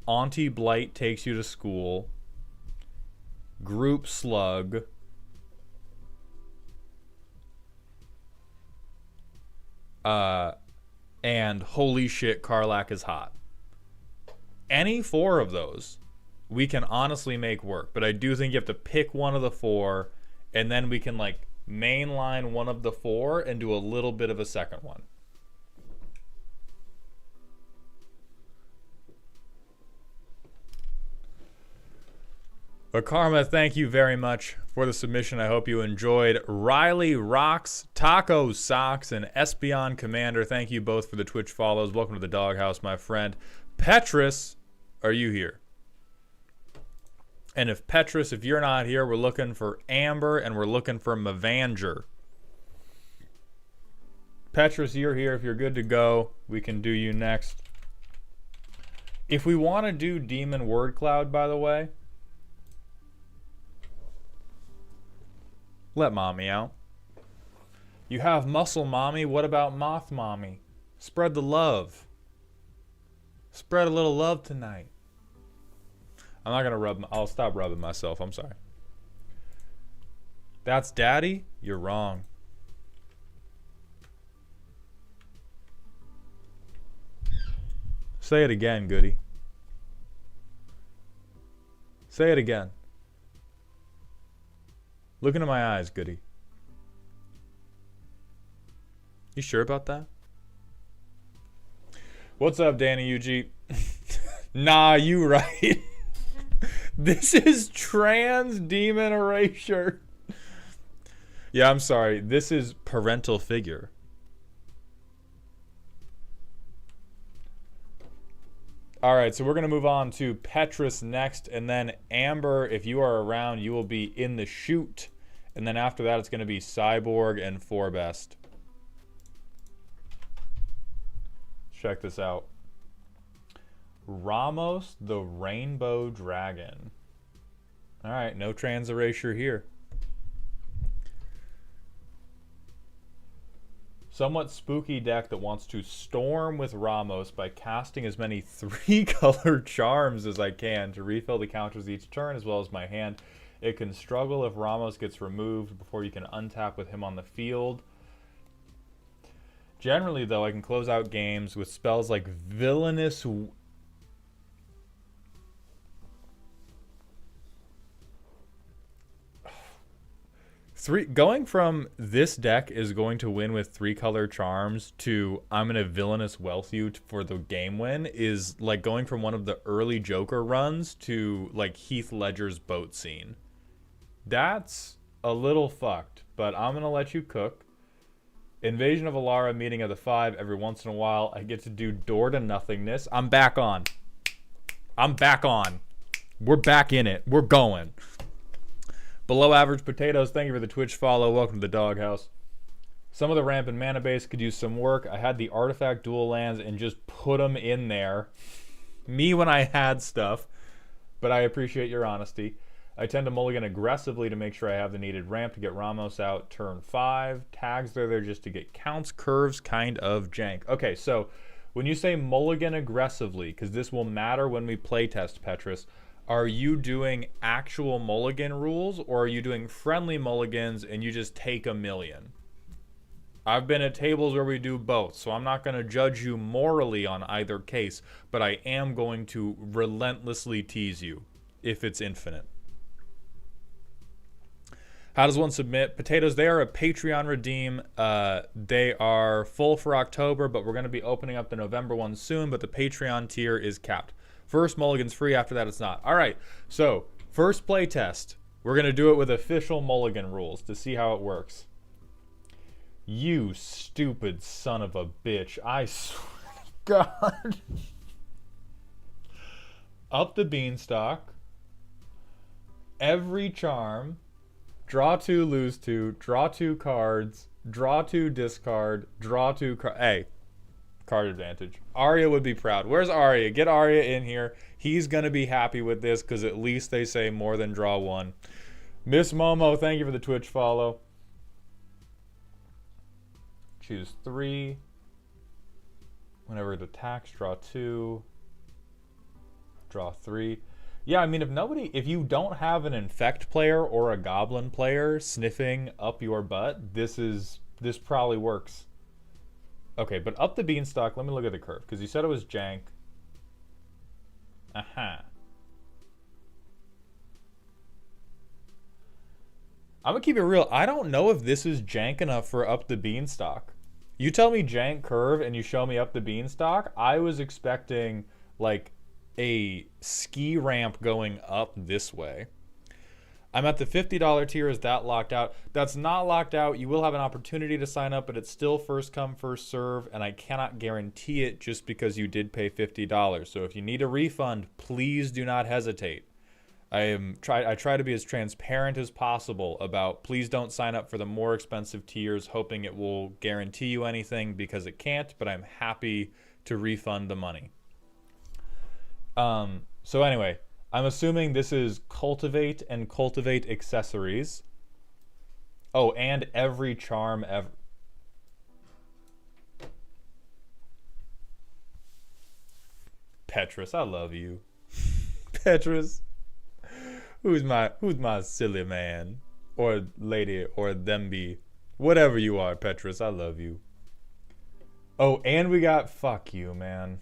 Auntie Blight Takes You to School, Group Slug, and holy shit, Karlach is hot. Any 4 of those we can honestly make work, but I do think you have to pick one of the 4, and then we can like mainline one of the 4 and do a little bit of a second one. But Karma, thank you very much for the submission. I hope you enjoyed. Riley Rocks, Taco Socks, and Espion Commander, thank you both for the Twitch follows. Welcome to the doghouse, my friend. Petrus, are you here? And if Petrus, if you're not here, we're looking for Amber and we're looking for Mavanger. Petrus, you're here. If you're good to go, we can do you next. If we want to do Demon Word Cloud, by the way, Let mommy out. You have muscle mommy. What about moth mommy? Spread the love. Spread a little love tonight. I'm not gonna rub. I'll stop rubbing myself. I'm sorry. That's daddy? You're wrong. Say it again, Goody. Say it again. Look into my eyes, Goody. You sure about that? What's up, Danny UG? Nah, you right. This is trans demon erasure. Yeah, I'm sorry. This is parental figure. All right, so we're going to move on to Petrus next, and then Amber, if you are around, you will be in the shoot. And then after that, it's going to be Cyborg and Forbest. Check this out. Ramos, the Rainbow Dragon. All right, no trans erasure here. Somewhat spooky deck that wants to storm with Ramos by casting as many 3-color charms as I can to refill the counters each turn, as well as my hand. It can struggle if Ramos gets removed before you can untap with him on the field. Generally, though, I can close out games with spells like Villainous... Going from this deck is going to win with 3-color charms to I'm going to Villainous Wealth you for the game win is like going from one of the early Joker runs to like Heath Ledger's boat scene. That's a little fucked, but I'm going to let you cook. Invasion of Alara, Meeting of the Five. Every once in a while, I get to do Door to Nothingness. I'm back on. I'm back on. We're back in it. We're going. Below Average Potatoes, thank you for the Twitch follow. Welcome to the doghouse. Some of the ramp and mana base could use some work. I had the artifact dual lands and just put them in there. Me when I had stuff, but I appreciate your honesty. I tend to mulligan aggressively to make sure I have the needed ramp to get Ramos out turn 5. Tags there just to get counts, curves, kind of jank. Okay, so when you say mulligan aggressively, because this will matter when we playtest, Petrus, are you doing actual mulligan rules, or are you doing friendly mulligans and you just take a million? I've been at tables where we do both, so I'm not going to judge you morally on either case, but I am going to relentlessly tease you if it's infinite. How does one submit? Potatoes, they are a Patreon redeem. They are full for October, but we're going to be opening up the November one soon, but the Patreon tier is capped. First mulligan's free, after that it's not. All right, so first play test. We're going to do it with official mulligan rules to see how it works. You stupid son of a bitch. I swear to God. Up the beanstalk. Every charm. Draw 2, lose 2. Draw 2 cards. Draw 2, discard. Draw 2 cards. Hey. Card advantage. Arya would be proud. Where's Arya? Get Arya in here. He's going to be happy with this because at least they say more than draw 1. Miss Momo, thank you for the Twitch follow. Choose 3. Whenever it attacks, draw 2. Draw 3. Yeah, I mean, if you don't have an infect player or a goblin player sniffing up your butt, this probably works. Okay, but up the beanstalk, let me look at the curve, because you said it was jank. Aha. I'm going to keep it real. I don't know if this is jank enough for up the beanstalk. You tell me jank curve and you show me up the beanstalk, I was expecting, like, a ski ramp going up this way. I'm at the $50 tier. Is that locked out? That's not locked out. You will have an opportunity to sign up, but it's still first come, first serve, and I cannot guarantee it just because you did pay $50. So if you need a refund, please do not hesitate. I try to be as transparent as possible about please don't sign up for the more expensive tiers hoping it will guarantee you anything, because it can't, but I'm happy to refund the money. So anyway, I'm assuming this is cultivate and cultivate accessories. Oh, and every charm ever. Petrus, I love you. Petrus. Who's my silly man? Or lady, or them be. Whatever you are, Petrus, I love you. Oh, and we got fuck you, man.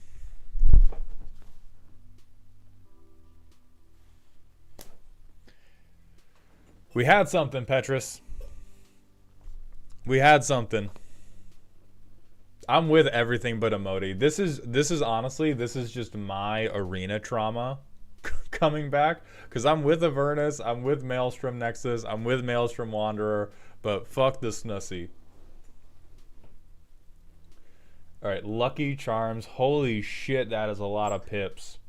We had something, Petrus. We had something. I'm with everything but emote. This is honestly, this is just my arena trauma coming back. Because I'm with Avernus, I'm with Maelstrom Nexus, I'm with Maelstrom Wanderer, but fuck the Snussy. Alright, Lucky Charms. Holy shit, that is a lot of pips.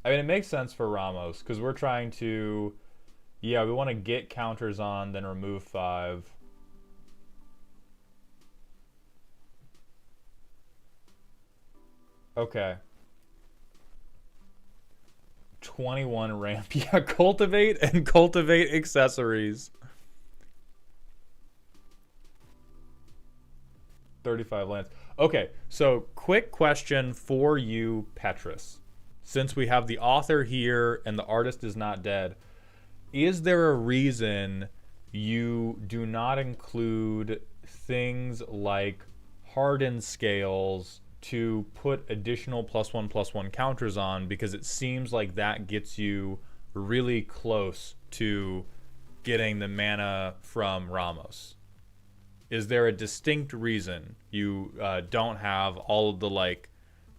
I mean, it makes sense for Ramos, because we're trying to... Yeah, we want to get counters on, then remove 5. Okay. 21 ramp. Yeah, cultivate and cultivate accessories. 35 lands. Okay, so quick question for you, Petrus. Since we have the author here and the artist is not dead, is there a reason you do not include things like hardened scales to put additional +1/+1 counters on? Because it seems like that gets you really close to getting the mana from Ramos. Is there a distinct reason you don't have all of the, like,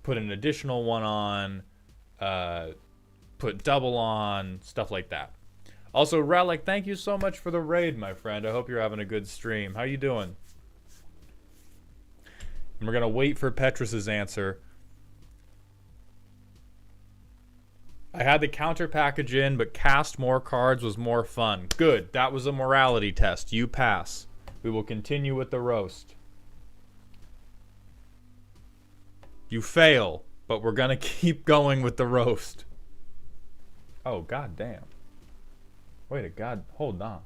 put an additional one on, put double on, stuff like that? Also, Rallic, thank you so much for the raid, my friend. I hope you're having a good stream. How you doing? And we're going to wait for Petrus's answer. I had the counter package in, but cast more cards was more fun. Good. That was a morality test. You pass. We will continue with the roast. You fail, but we're going to keep going with the roast. Oh, goddamn. Wait a god. Hold on.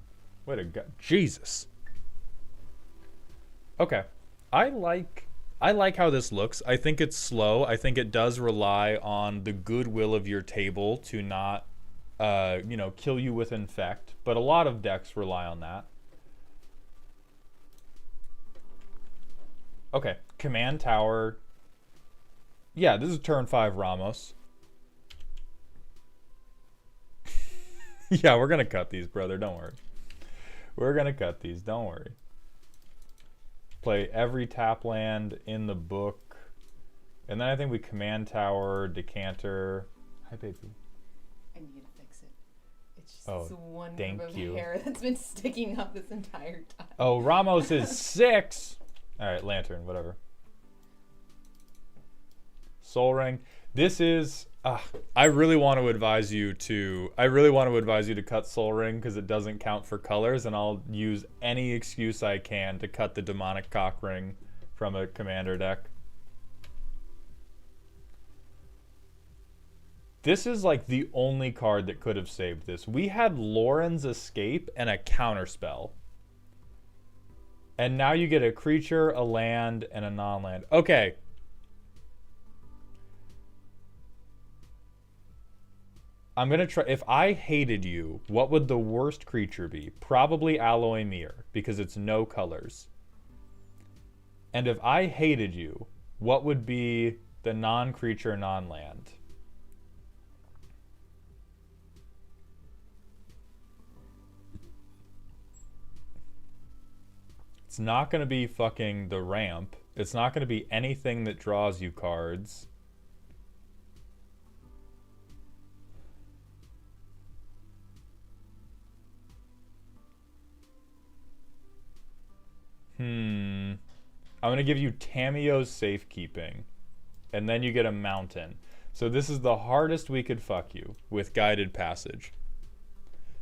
Wait a god. Jesus. Okay. I like how this looks. I think it's slow. I think it does rely on the goodwill of your table to not, kill you with infect. But a lot of decks rely on that. Okay. Command Tower. Yeah, this is turn 5 Ramos. Yeah, we're going to cut these, brother. Don't worry. We're going to cut these. Don't worry. Play every tap land in the book. And then I think we Command Tower, Decanter. Hi, baby. I need to fix it. It's just this one group of hair that's been sticking up this entire time. Oh, Ramos is 6. All right, Lantern, whatever. Soul Ring. This is... I really want to advise you to cut Soul Ring because it doesn't count for colors, and I'll use any excuse I can to cut the Demonic Cock Ring from a commander deck. This is like the only card that could have saved this. We had Lauren's Escape and a counterspell. And now you get a creature, a land, and a non-land. Okay. I'm going to try... If I hated you, what would the worst creature be? Probably Alloy Mirror, because it's no colors. And if I hated you, what would be the non-creature, non-land? It's not going to be fucking the ramp. It's not going to be anything that draws you cards. I'm going to give you Tamiyo's Safekeeping. And then you get a Mountain. So this is the hardest we could fuck you with Guided Passage.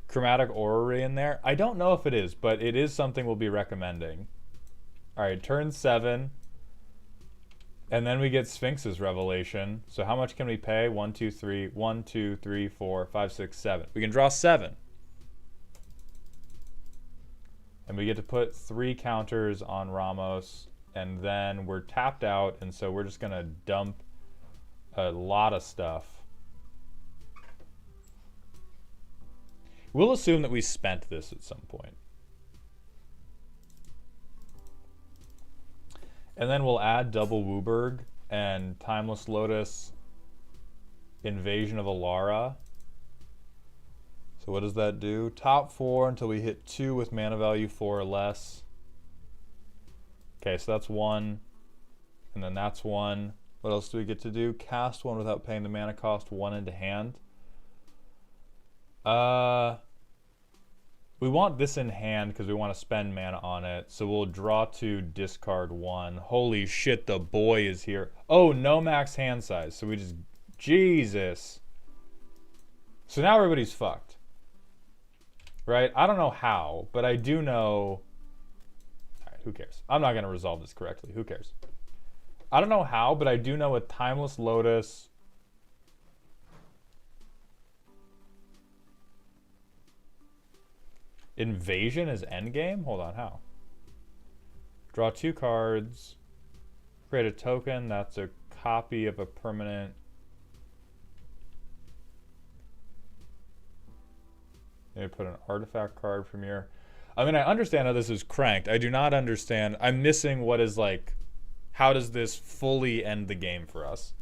Chromatic Orrery in there? I don't know if it is, but it is something we'll be recommending. Alright, turn 7. And then we get Sphinx's Revelation. So how much can we pay? 1, 2, 3. 1, 2, 3, 4, 5, 6, 7. We can draw 7. And we get to put 3 counters on Ramos, and then we're tapped out, and so we're just gonna dump a lot of stuff. We'll assume that we spent this at some point. And then we'll add double Wooburg and Timeless Lotus, Invasion of Alara. So what does that do? Top 4 until we hit 2 with mana value 4 or less. Okay, so that's 1. And then that's 1. What else do we get to do? Cast 1 without paying the mana cost, 1 into hand. We want this in hand because we want to spend mana on it. So we'll draw 2, discard 1. Holy shit, the boy is here. Oh, no max hand size. So we just... Jesus. So now everybody's fucked. Right? I don't know how, but I do know... Alright, who cares? I'm not going to resolve this correctly. Who cares? I don't know how, but I do know with Timeless Lotus... Invasion is endgame? Hold on, how? Draw 2 cards. Create a token that's a copy of a permanent. Maybe put an artifact card from here. I mean, I understand how this is cranked. I do not understand. I'm missing what is like, how does this fully end the game for us?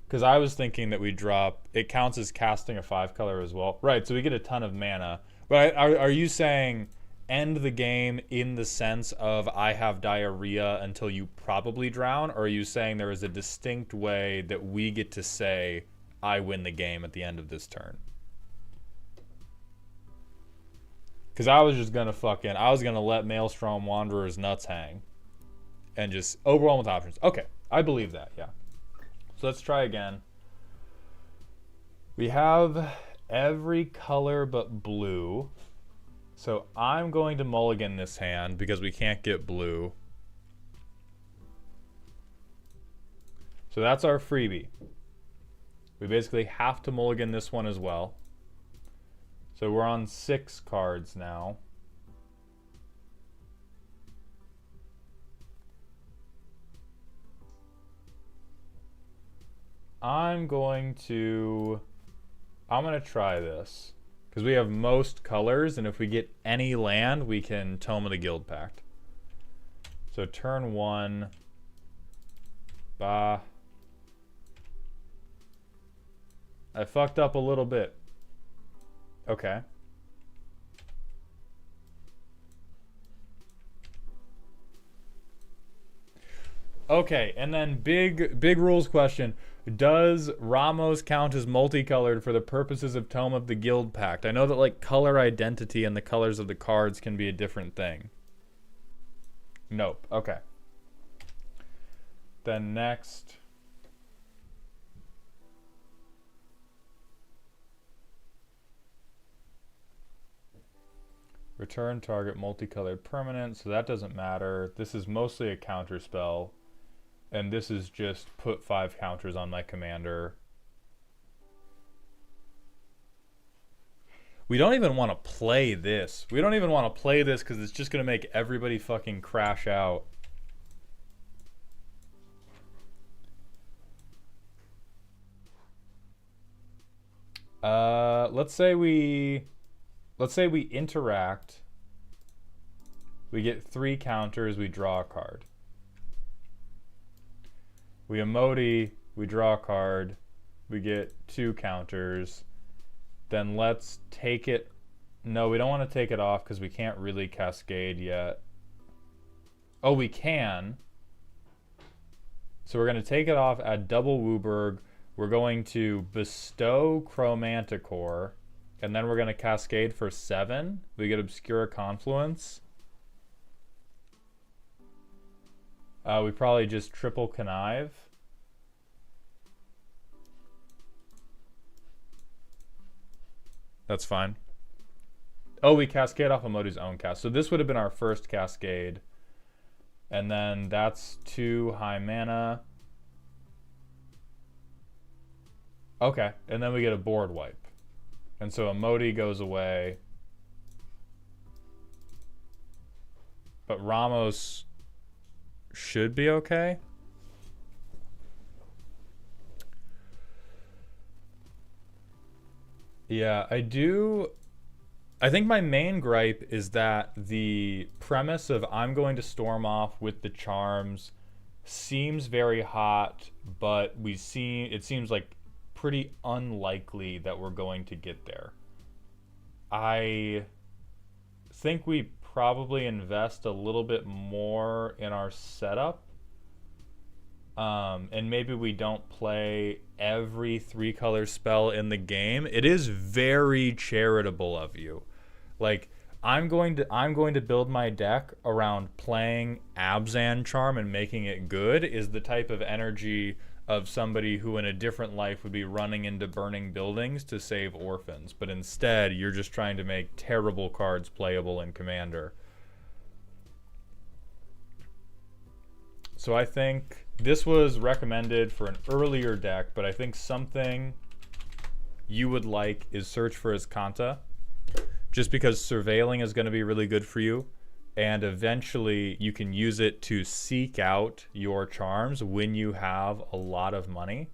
Because I was thinking that we drop, it counts as casting a 5-color as well. Right, so we get a ton of mana. But are you saying end the game in the sense of I have diarrhea until you probably drown? Or are you saying there is a distinct way that we get to say I win the game at the end of this turn? Because I was just going to I was going to let Maelstrom Wanderer's nuts hang. And just overwhelm with options. Okay, I believe that, yeah. So let's try again. We have every color but blue. So I'm going to mulligan this hand because we can't get blue. So that's our freebie. We basically have to mulligan this one as well. So we're on 6 cards now. I'm going to try this because we have most colors, and if we get any land, we can Tome of the Guild Pact. So turn 1, bah. I fucked up a little bit. Okay. Okay, and then big rules question. Does Ramos count as multicolored for the purposes of Tome of the Guild Pact? I know that like color identity and the colors of the cards can be a different thing. Nope. Okay. Then next. Return target multicolored permanent, so that doesn't matter. This is mostly a counter spell. And this is just put 5 counters on my commander. We don't even want to play this. We don't even want to play this because it's just going to make everybody fucking crash out. Let's say we interact. We get 3 counters, we draw a card. We emote, we draw a card, we get 2 counters. Then let's take it. No, we don't want to take it off because we can't really cascade yet. Oh, we can. So we're going to take it off at double Wooburg. We're going to bestow Chromanticore. And then we're going to cascade for 7. We get Obscura Confluence. We probably just triple connive. That's fine. Oh, we cascade off Emoti's own cast. So this would have been our first cascade. And then that's 2 high mana. Okay, and then we get a board wipe. And so Emoti goes away. But Ramos should be okay. Yeah, I think my main gripe is that the premise of I'm going to storm off with the charms seems very hot, but it seems like pretty unlikely that we're going to get there. I think we probably invest a little bit more in our setup. And maybe we don't play every 3-color spell in the game. It is very charitable of you. Like, I'm going to build my deck around playing Abzan Charm and making it good is the type of energy of somebody who in a different life would be running into burning buildings to save orphans. But instead, you're just trying to make terrible cards playable in Commander. So I think this was recommended for an earlier deck, but I think something you would like is Search for Azcanta, just because surveilling is going to be really good for you, and eventually you can use it to seek out your charms when you have a lot of money.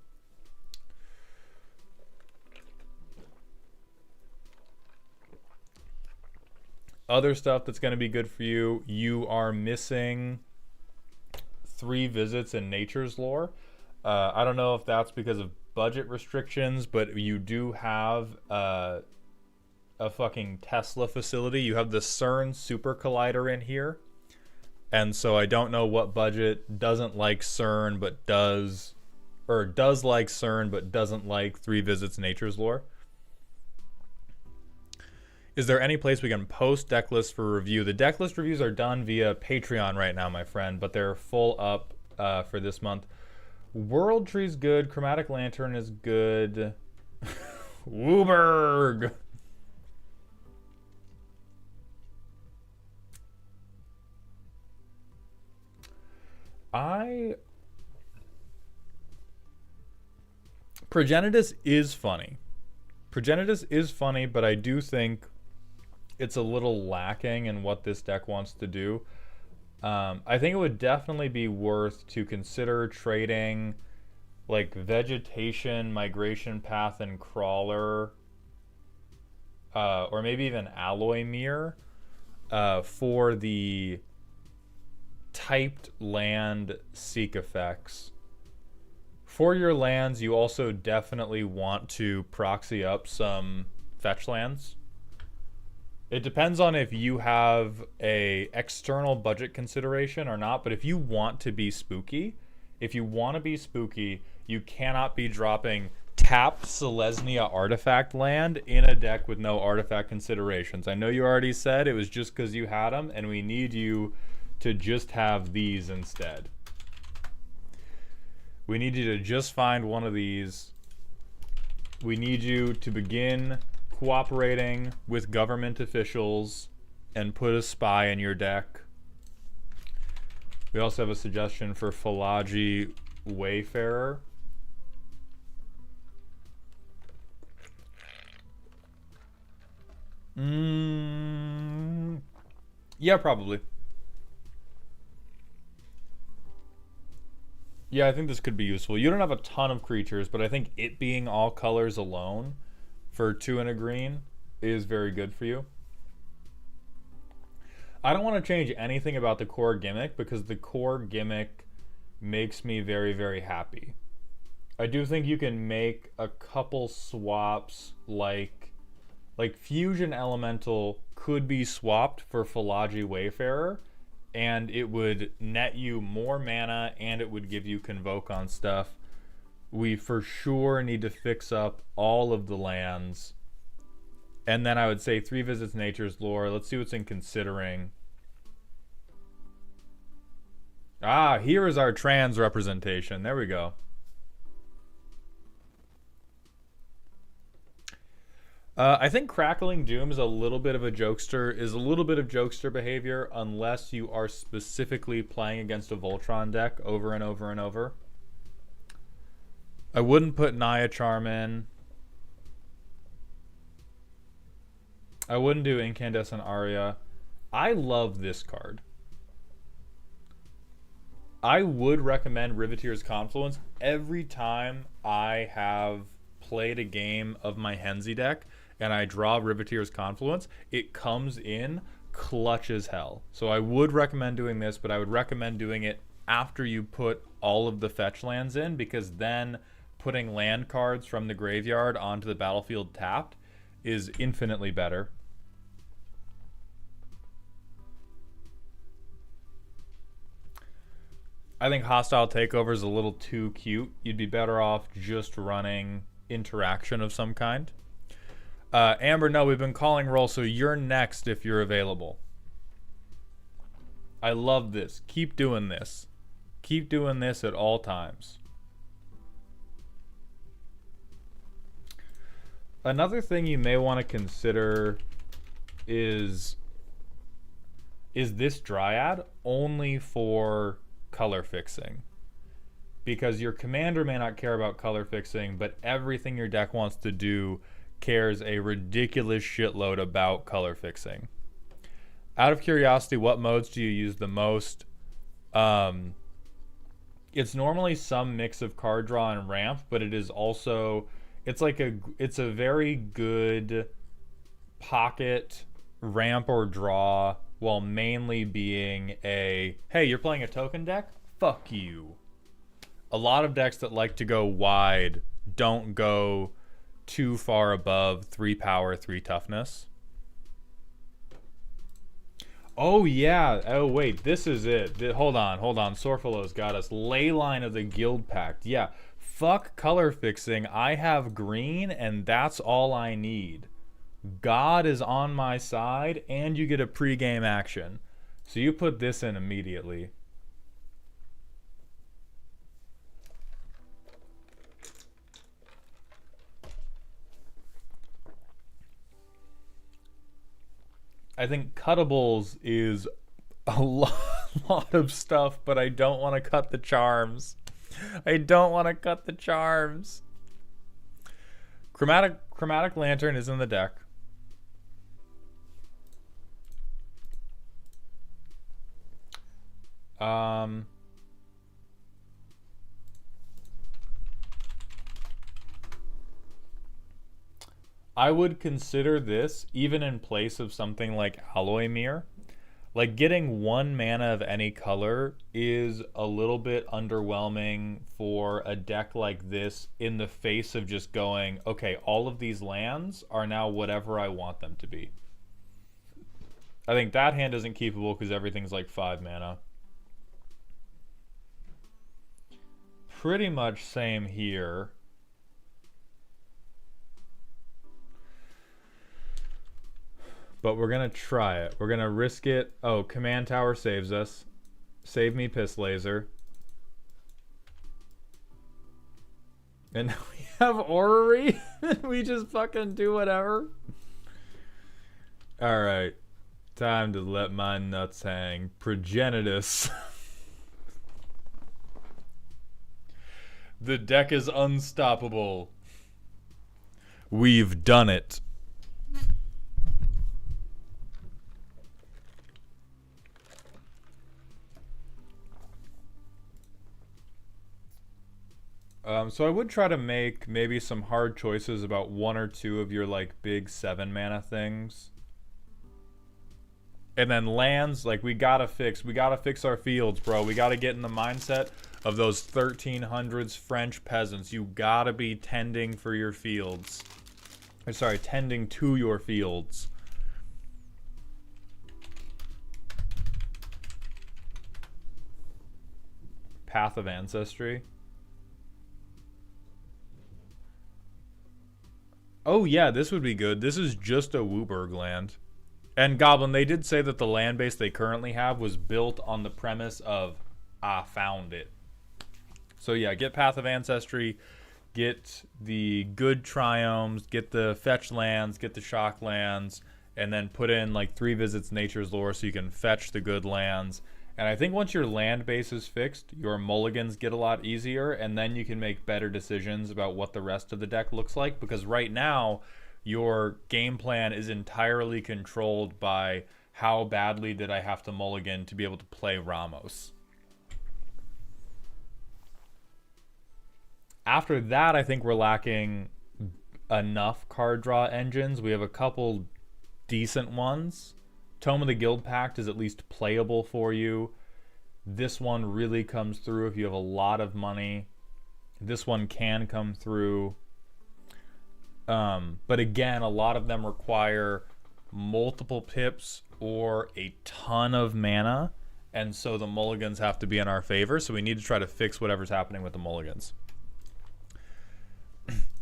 Other stuff that's going to be good for you, you are missing 3 visits in Nature's Lore. I don't know if that's because of budget restrictions, but you do have a fucking Tesla facility. You have the CERN Super Collider in here. And so I don't know what budget doesn't like CERN but does like CERN but doesn't like 3 visits Nature's Lore. Is there any place we can post deck lists for review? The deck list reviews are done via Patreon right now, my friend, but they're full up for this month. World Tree's good. Chromatic Lantern is good. Wooberg! Progenitus is funny. Progenitus is funny, but I do think it's a little lacking in what this deck wants to do. I think it would definitely be worth to consider trading like Vegetation, Migration Path, and Crawler, or maybe even Alloy Mirror, for the typed land seek effects. For your lands, you also definitely want to proxy up some fetch lands. It depends on if you have a external budget consideration or not, but if you want to be spooky, you cannot be dropping tapped Selesnya artifact land in a deck with no artifact considerations. I know you already said it was just because you had them, and we need you to just have these instead. We need you to just find one of these. We need you to begin cooperating with government officials and put a spy in your deck. We also have a suggestion for Philagi Wayfarer. Yeah, probably. Yeah, I think this could be useful. You don't have a ton of creatures, but I think it being all colors alone for 2 and a green is very good for you. I don't want to change anything about the core gimmick because the core gimmick makes me very, very happy. I do think you can make a couple swaps, like Fusion Elemental could be swapped for Philagi Wayfarer, and it would net you more mana and it would give you Convoke on stuff. We for sure need to fix up all of the lands. And then I would say 3 visits Nature's Lore. Let's see what's in considering. Ah, here is our trans representation. There we go. I think Crackling Doom is a little bit of jokester behavior unless you are specifically playing against a Voltron deck over and over and over. I wouldn't put Naya Charm in. I wouldn't do Incandescent Aria. I love this card. I would recommend Riveteer's Confluence. Every time I have played a game of my Henzi deck and I draw Riveteer's Confluence, it comes in clutch as hell. So I would recommend doing this, but I would recommend doing it after you put all of the fetch lands in, because then putting land cards from the graveyard onto the battlefield tapped is infinitely better. I think Hostile Takeover is a little too cute. You'd be better off just running interaction of some kind. Amber, no, we've been calling roll, so you're next if you're available. I love this. Keep doing this. Keep doing this at all times. Another thing you may want to consider is this Dryad only for color fixing? Because your commander may not care about color fixing, but everything your deck wants to do cares a ridiculous shitload about color fixing. Out of curiosity, what modes do you use the most? It's normally some mix of card draw and ramp, but it is also, it's a very good pocket ramp or draw, while mainly being a, hey, you're playing a token deck? Fuck you. A lot of decks that like to go wide don't go too far above 3 power, 3 toughness. Oh, yeah. Oh, wait. This is it. Hold on. Sorfalo's got us. Leyline of the Guild Pact. Yeah. Fuck color fixing. I have green, and that's all I need. God is on my side, and you get a pre-game action. So you put this in immediately. I think cuttables is a lot of stuff, but I don't want to cut the charms. I don't want to cut the charms. Chromatic Lantern is in the deck. I would consider this even in place of something like Alloy Mirror. Like, getting 1 mana of any color is a little bit underwhelming for a deck like this, in the face of just going, okay, all of these lands are now whatever I want them to be. I think that hand isn't keepable because everything's like 5 mana. Pretty much same here. But we're going to try it. We're going to risk it. Oh, Command Tower saves us. Save me, Piss Laser. And now we have Orrery. We just fucking do whatever. Alright. Time to let my nuts hang. Progenitus. The deck is unstoppable. We've done it. So I would try to make maybe some hard choices about 1 or 2 of your like big 7 mana things. And then lands, like we gotta fix our fields, bro. We gotta get in the mindset of those 1300s French peasants. You gotta be tending for your fields. Or sorry, tending to your fields. Path of Ancestry. Oh yeah, this would be good. This is just a Wooburg land. And Goblin, they did say that the land base they currently have was built on the premise of, I found it. So yeah, get Path of Ancestry, get the good Triomes, get the fetch lands, get the shock lands, and then put in like 3 visits Nature's Lore so you can fetch the good lands. And I think once your land base is fixed, your mulligans get a lot easier, and then you can make better decisions about what the rest of the deck looks like, because right now your game plan is entirely controlled by how badly did I have to mulligan to be able to play Ramos. After that, I think we're lacking enough card draw engines. We have a couple decent ones. Tome of the Guild Pact is at least playable for you. This one really comes through if you have a lot of money. This one can come through. But again, a lot of them require multiple pips or a ton of mana. And so the mulligans have to be in our favor. So we need to try to fix whatever's happening with the mulligans.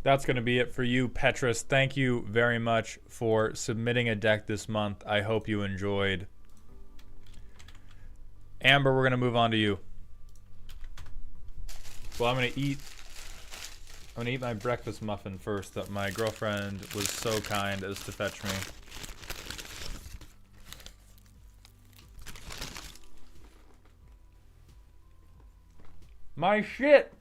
That's going to be it for you, Petrus. Thank you very much for submitting a deck this month. I hope you enjoyed. Amber, we're going to move on to you. Well, I'm going to eat my breakfast muffin first that my girlfriend was so kind as to fetch me. My shit!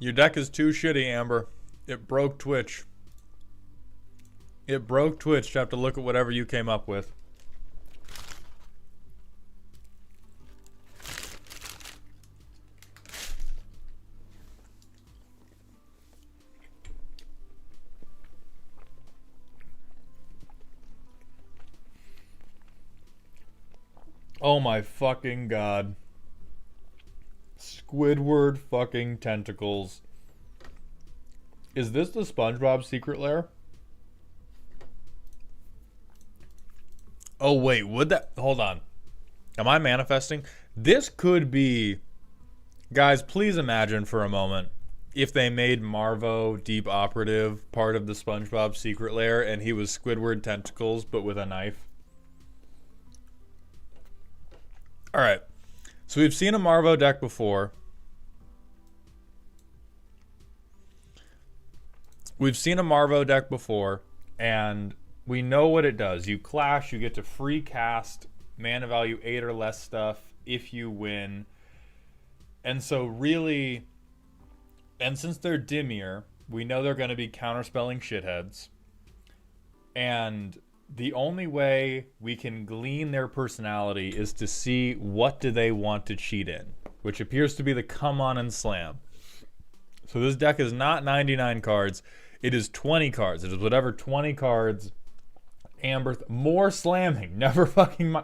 Your deck is too shitty, Amber. It broke Twitch. It broke Twitch to have to look at whatever you came up with. Oh my fucking god. Squidward fucking tentacles. Is this the SpongeBob secret lair? Oh wait, would that... Hold on. Am I manifesting? This could be... Guys, please imagine for a moment if they made Marvo Deep Operative part of the SpongeBob secret lair and he was Squidward tentacles but with a knife. Alright. So we've seen a Marvo deck before. We've seen a Marvo deck before, and we know what it does. You clash, you get to free cast mana value 8 or less stuff if you win. And so really, and since they're Dimir, we know they're going to be counterspelling shitheads. And the only way we can glean their personality is to see what do they want to cheat in, which appears to be the come on and slam. So this deck is not 99 cards. It is 20 cards. It is whatever 20 cards. Amber, more slamming. Never fucking...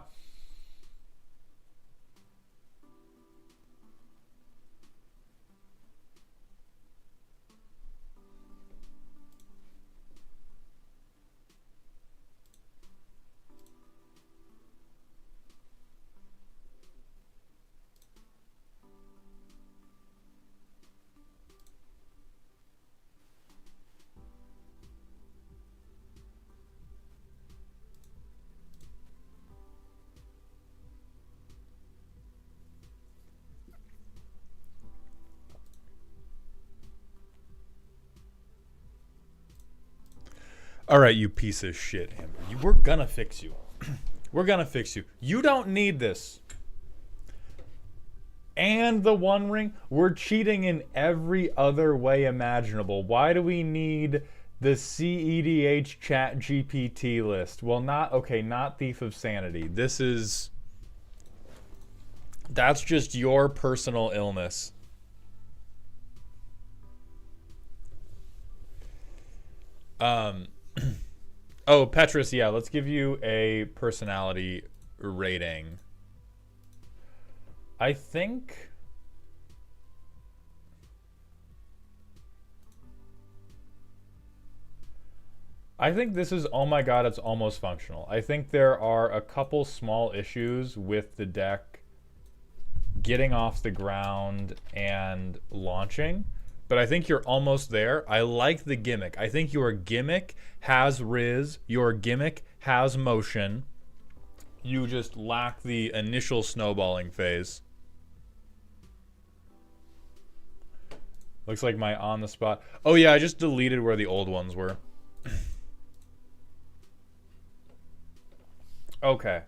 All right, you piece of shit, Amber. We're gonna fix you. We're gonna fix you. You don't need this. And the One Ring. We're cheating in every other way imaginable. Why do we need the CEDH chat GPT list? Well, not Thief of Sanity. This is... That's just your personal illness. Oh, Petrus, yeah, let's give you a personality rating. I think... this is, oh my god, it's almost functional. I think there are a couple small issues with the deck getting off the ground and launching. But I think you're almost there. I like the gimmick. I think your gimmick has Riz. Your gimmick has motion. You just lack the initial snowballing phase. Looks like my on the spot. Oh yeah, I just deleted where the old ones were. Okay.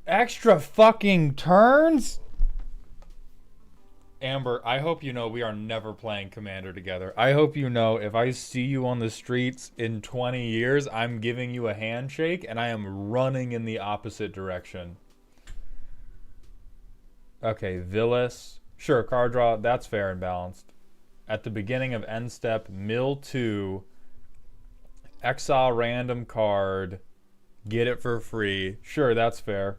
Extra fucking turns? Amber, I hope you know we are never playing Commander together. I hope you know if I see you on the streets in 20 years, I'm giving you a handshake and I am running in the opposite direction. Okay, Villas. Sure, card draw, that's fair and balanced. At the beginning of end step, mill 2, exile random card, get it for free. Sure, that's fair.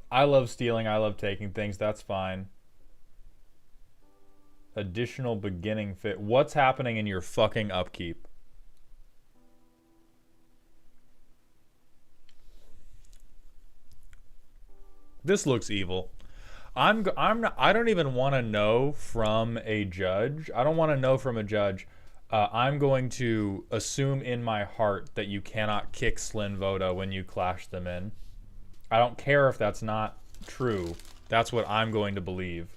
I love stealing, I love taking things, that's fine. Additional beginning fit. What's happening in your fucking upkeep? This looks evil. I don't even want to know from a judge. I don't want to know from a judge. I'm going to assume in my heart that you cannot kick Slyn Voda when you clash them in. I don't care if that's not true. That's what I'm going to believe.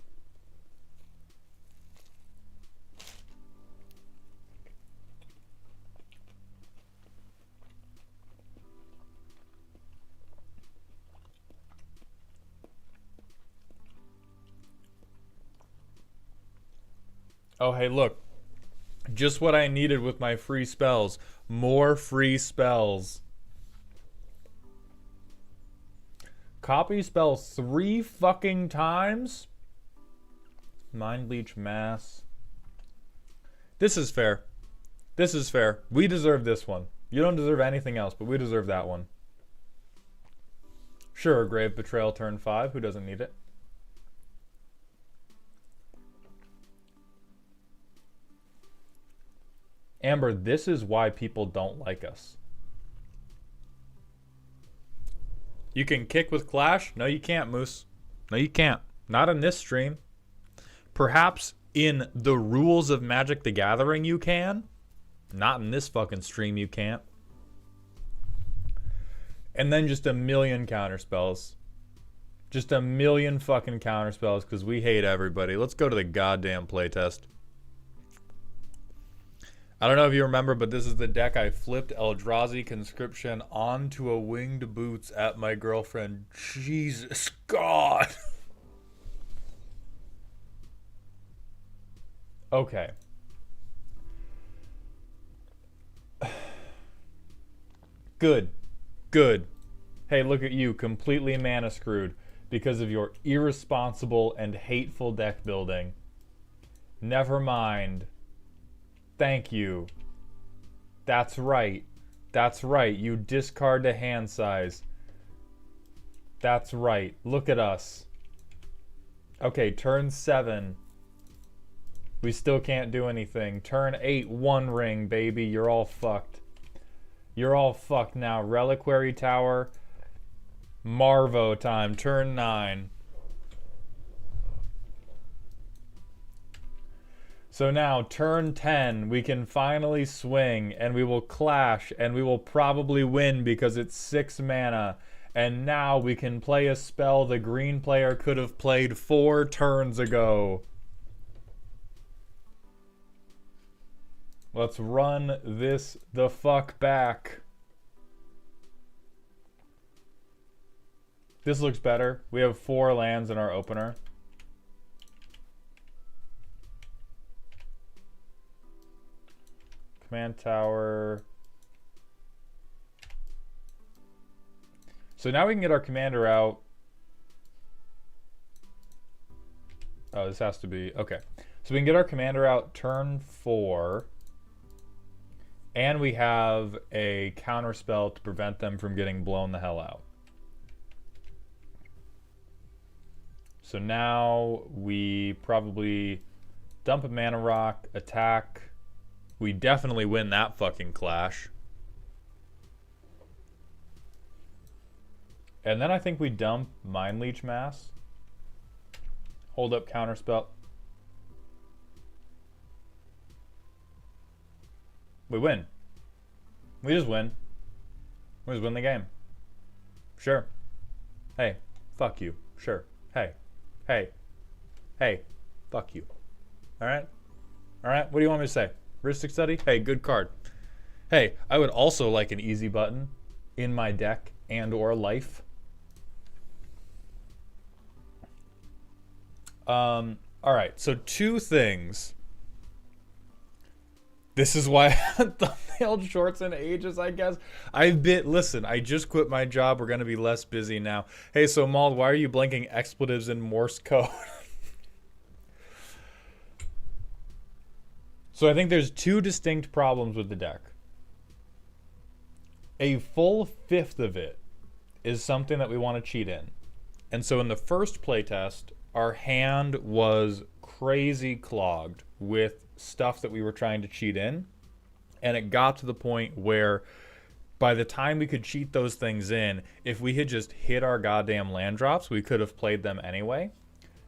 Oh, hey, look. Just what I needed with my free spells. More free spells. Copy spell 3 fucking times? Mind Leech Mass. This is fair. This is fair. We deserve this one. You don't deserve anything else, but we deserve that one. Sure, Grave Betrayal turn 5. Who doesn't need it? Amber, this is why people don't like us. You can kick with Clash? No, you can't, Moose. No, you can't. Not in this stream. Perhaps in the rules of Magic the Gathering you can. Not in this fucking stream you can't. And then just a million counterspells. Just a million fucking counterspells because we hate everybody. Let's go to the goddamn playtest. I don't know if you remember, but this is the deck I flipped Eldrazi Conscription onto a winged boots at my girlfriend. Jesus God. Okay. Good. Good. Hey, look at you, completely mana screwed because of your irresponsible and hateful deck building. Never mind. Thank you. That's right. That's right. You discard the hand size. That's right. Look at us. Okay, turn 7. We still can't do anything. Turn 8, 1 ring, baby. You're all fucked. You're all fucked now. Reliquary Tower. Marvo time. Turn 9. So now, turn 10, we can finally swing, and we will clash, and we will probably win because it's 6 mana. And now we can play a spell the green player could have played 4 turns ago. Let's run this the fuck back. This looks better. We have 4 lands in our opener. Command Tower. So now we can get our commander out. Oh, this has to be... Okay. So we can get our commander out turn 4. And we have a counter spell to prevent them from getting blown the hell out. So now we probably dump a mana rock, attack... We definitely win that fucking clash. And then I think we dump Mind Leech Mass. Hold up counterspell. We win. We just win. We just win the game. Sure. Hey, fuck you. Sure. Hey. Hey. Hey. Fuck you. Alright? Alright, what do you want me to say? Heuristic Study? Hey, good card. Hey, I would also like an easy button in my deck and or life. All right, so 2 things. This is why I haven't thumbnailed shorts in ages, I guess. Listen, I just quit my job. We're going to be less busy now. Hey, so Mauled, why are you blinking expletives in Morse code? So I think there's 2 distinct problems with the deck. A full 1/5 of it is something that we want to cheat in. And so in the first playtest, our hand was crazy clogged with stuff that we were trying to cheat in. And it got to the point where by the time we could cheat those things in, if we had just hit our goddamn land drops, we could have played them anyway.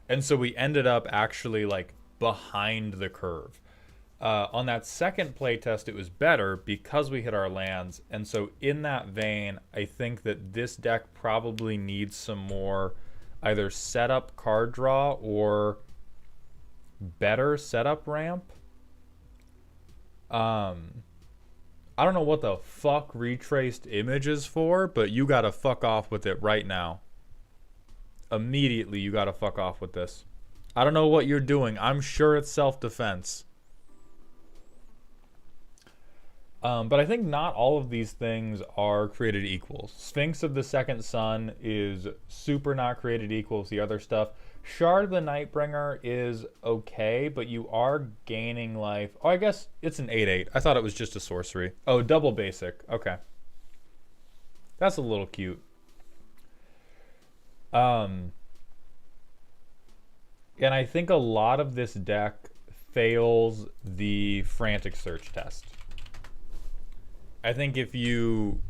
And so we ended up actually like behind the curve. On that second playtest, it was better because we hit our lands. And so in that vein, I think that this deck probably needs some more either setup card draw or better setup ramp. I don't know what the fuck retraced image is for, but you gotta fuck off with it right now. Immediately, you gotta fuck off with this. I don't know what you're doing. I'm sure it's self-defense. But I think not all of these things are created equal. Sphinx of the Second Sun is super not created equal with the other stuff. Shard of the Nightbringer is okay, but you are gaining life. Oh, I guess it's an 8/8. I thought it was just a sorcery. Oh, double basic. Okay. That's a little cute. And I think a lot of this deck fails the frantic search test. I think if you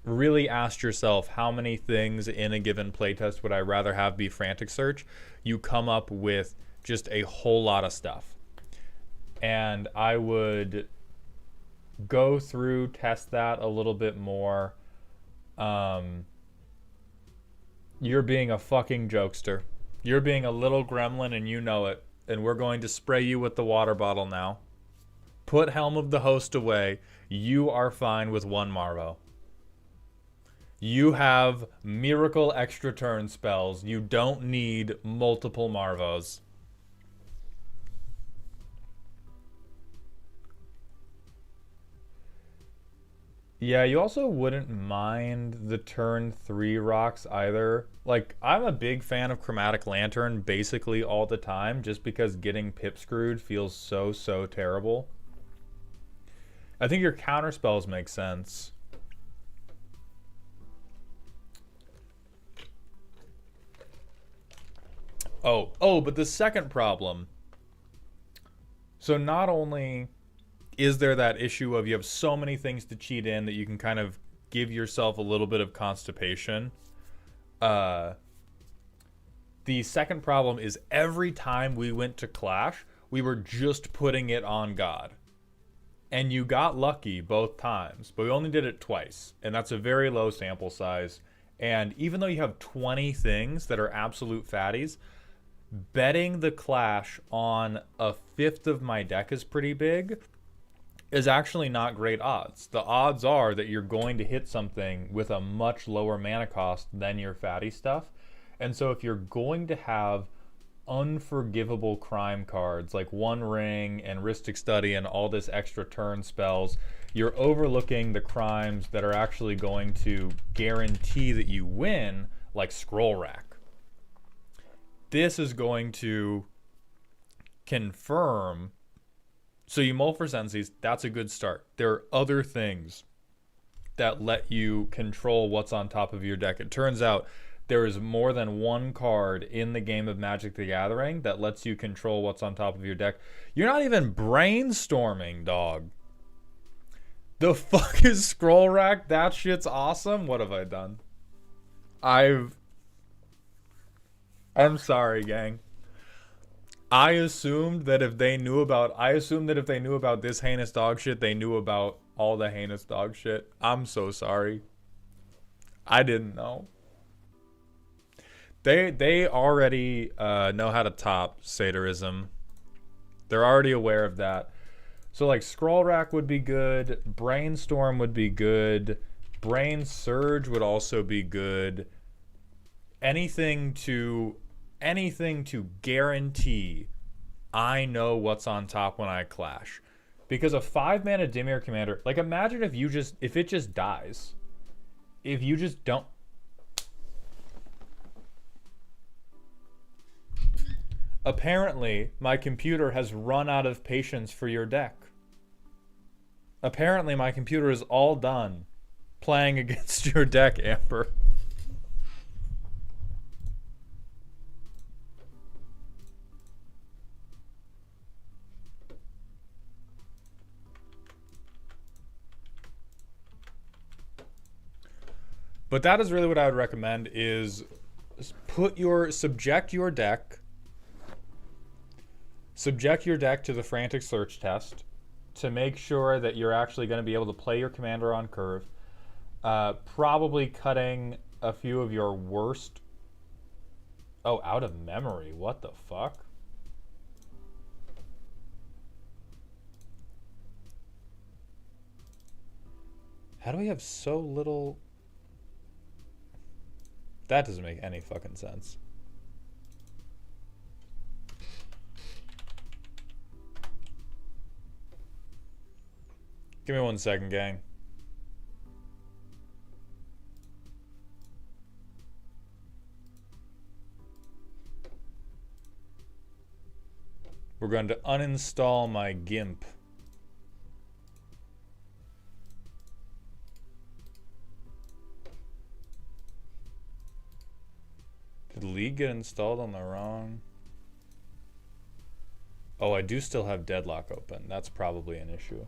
really asked yourself how many things in a given playtest would I rather have be frantic search, you come up with just a whole lot of stuff. And I would go through, test that a little bit more. You're being a fucking jokester. You're being a little gremlin and you know it. And we're going to spray you with the water bottle now. Put Helm of the Host away. You are fine with 1 Marvo. You have miracle extra turn spells. You don't need multiple Marvos. Yeah, you also wouldn't mind the turn 3 rocks either. Like, I'm a big fan of Chromatic Lantern basically all the time just because getting pip screwed feels so terrible. I think your counter spells make sense. Oh, but the second problem. So not only is there that issue of you have so many things to cheat in that you can kind of give yourself a little bit of constipation. The second problem is every time we went to Clash, we were just putting it on God. And you got lucky both times, but we only did it twice. And that's a very low sample size. And even though you have 20 things that are absolute fatties, betting the Clash on a 1/5 of my deck is pretty big is actually not great odds. The odds are that you're going to hit something with a much lower mana cost than your fatty stuff. And so if you're going to have unforgivable crime cards like One Ring and Rhystic Study and all this extra turn spells, you're overlooking the crimes that are actually going to guarantee that you win, like Scroll Rack. This is going to confirm. So you mull for Senses, that's a good start. There are other things that let you control what's on top of your deck. It turns out there is more than one card in the game of Magic the Gathering that lets you control what's on top of your deck. You're not even brainstorming, dog. The fuck is Scroll Rack? That shit's awesome. What have I done? I'm sorry, gang. I assumed that if they knew about this heinous dog shit, they knew about all the heinous dog shit. I'm so sorry. I didn't know. They already know how to top Satarism. They're already aware of that. So like Scroll Rack would be good. Brainstorm would be good. Brain Surge would also be good. Anything to anything to guarantee I know what's on top when I clash. Because a 5-mana Dimir commander, like imagine if it just dies. If you just don't. Apparently, my computer has run out of patience for your deck. Apparently, my computer is all done playing against your deck, Amber. But that is really what I would recommend is subject your deck to the frantic search test to make sure that you're actually going to be able to play your commander on curve. Probably cutting a few of your worst. Oh, out of memory. What the fuck? How do we have so little? That doesn't make any fucking sense. Give me 1 second, gang. We're going to uninstall my GIMP. Did League get installed on the wrong? Oh, I do still have Deadlock open. That's probably an issue.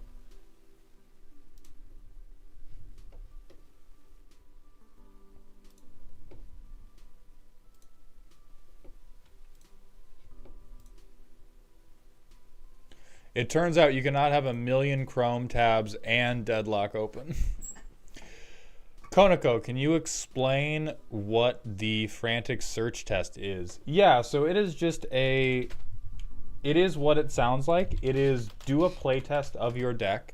It turns out you cannot have a million Chrome tabs and Deadlock open. Konako, can you explain what the frantic search test is? Yeah, so it is just it is what it sounds like. It is do a playtest of your deck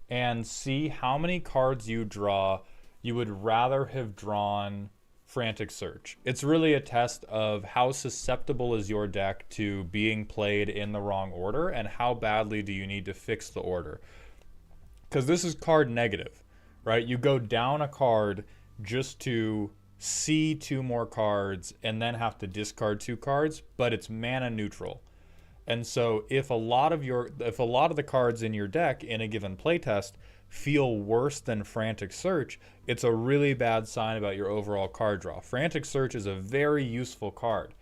and see how many cards you draw you would rather have drawn frantic search. It's really a test of how susceptible is your deck to being played in the wrong order and how badly do you need to fix the order. Because this is card negative. Right, you go down a card just to see 2 more cards and then have to discard 2 cards, but it's mana neutral. And so if a lot of the cards in your deck in a given playtest feel worse than frantic search, it's a really bad sign about your overall card draw. Frantic search is a very useful card,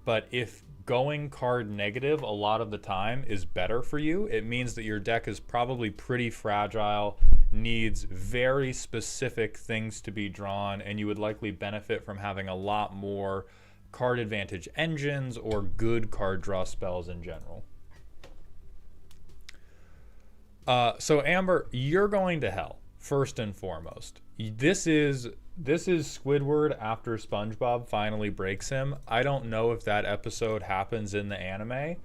but if going card negative a lot of the time is better for you, it means that your deck is probably pretty fragile, needs very specific things to be drawn, and you would likely benefit from having a lot more card advantage engines or good card draw spells in general. So Amber, you're going to hell first and foremost. This is Squidward after SpongeBob finally breaks him. I don't know if that episode happens in the anime,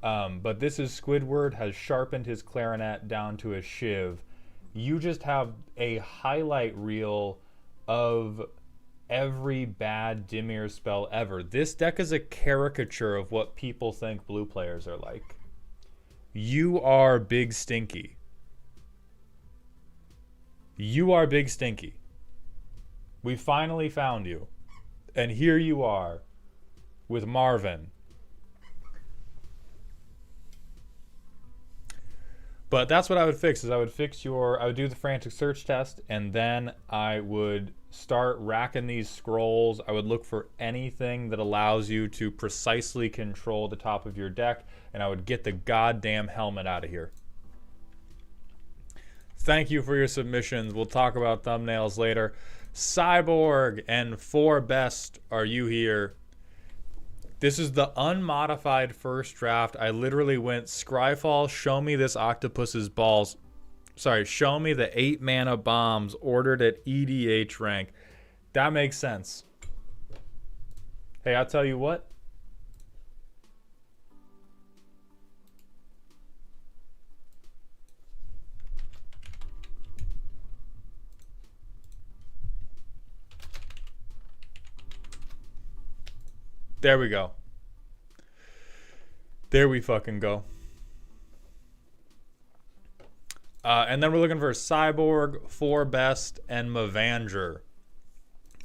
but this is Squidward has sharpened his clarinet down to a shiv. You just have a highlight reel of every bad Dimir spell ever. This deck is a caricature of what people think blue players are like. You are Big Stinky. You are Big Stinky. We finally found you. And here you are with Marvin. But that's what I would fix, is I would do the frantic search test, and then I would start racking these scrolls. I would look for anything that allows you to precisely control the top of your deck, and I would get the goddamn helmet out of here. Thank you for your submissions. We'll talk about thumbnails later. Cyborg and 4Best, are you here? This is the unmodified first draft. I literally went, Scryfall, show me this octopus's balls. Sorry, show me the 8 mana bombs ordered at EDH rank. That makes sense. Hey, I'll tell you what. There we go. There we fucking go. And then we're looking for Cyborg, 4Best, and Mavanger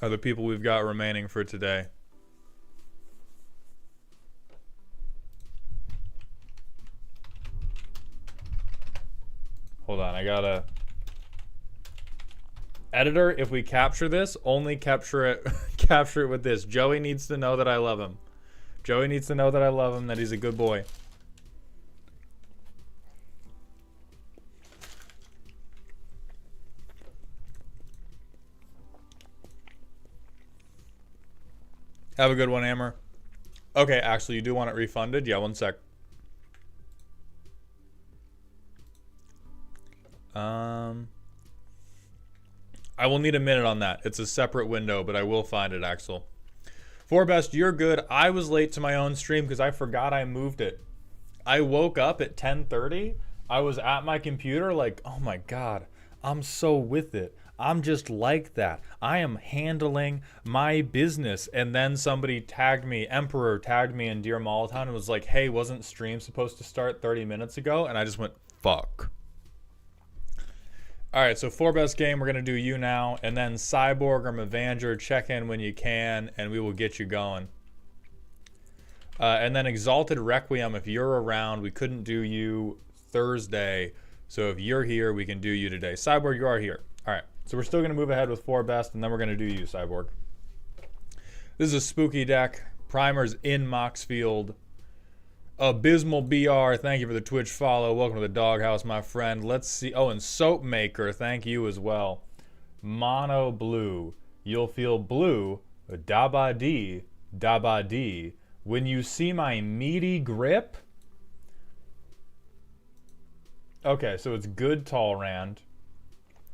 are the people we've got remaining for today. Hold on, I gotta... Editor, if we capture this, only capture it capture it with this. Joey needs to know that I love him. Joey needs to know that I love him, that he's a good boy. Have a good one, Amber. Okay, actually, you do want it refunded? Yeah, one sec. I will need a minute on that. It's a separate window, but I will find it, Axel. 4Best, you're good. I was late to my own stream because I forgot I moved it. I woke up at 10:30. I was at my computer like, oh my God, I'm so with it. I'm just like that. I am handling my business. And then somebody tagged me, Emperor tagged me in Dear Molotov and was like, hey, wasn't stream supposed to start 30 minutes ago? And I just went, fuck. All right, so 4Best game, we're going to do you now. And then Cyborg or Mavanger, check in when you can, and we will get you going. And then Exalted Requiem, if you're around, we couldn't do you Thursday. So if you're here, we can do you today. Cyborg, you are here. All right. So we're still going to move ahead with 4Best, and then we're going to do you, Cyborg. This is a spooky deck. Primers in Moxfield. Abysmal BR, thank you for the Twitch follow. Welcome to the doghouse, my friend. Let's see. Oh, and Soap Maker, thank you as well. Mono Blue. You'll feel blue. Da-ba-dee. Da-ba-dee. When you see my meaty grip. Okay, so it's good, Talrand.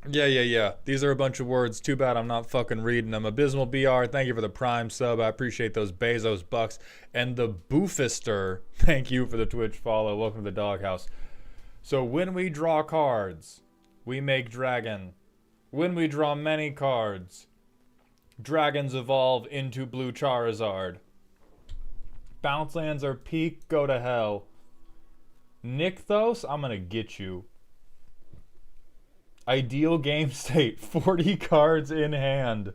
Yeah. These are a bunch of words. Too bad I'm not fucking reading them. Abysmal BR, thank you for the Prime sub. I appreciate those Bezos bucks. And the Boofister, thank you for the Twitch follow. Welcome to the doghouse. So when we draw cards, we make dragon. When we draw many cards, dragons evolve into blue Charizard. Bounce lands are peak, go to hell. Nykthos, I'm gonna get you. Ideal game state, 40 cards in hand.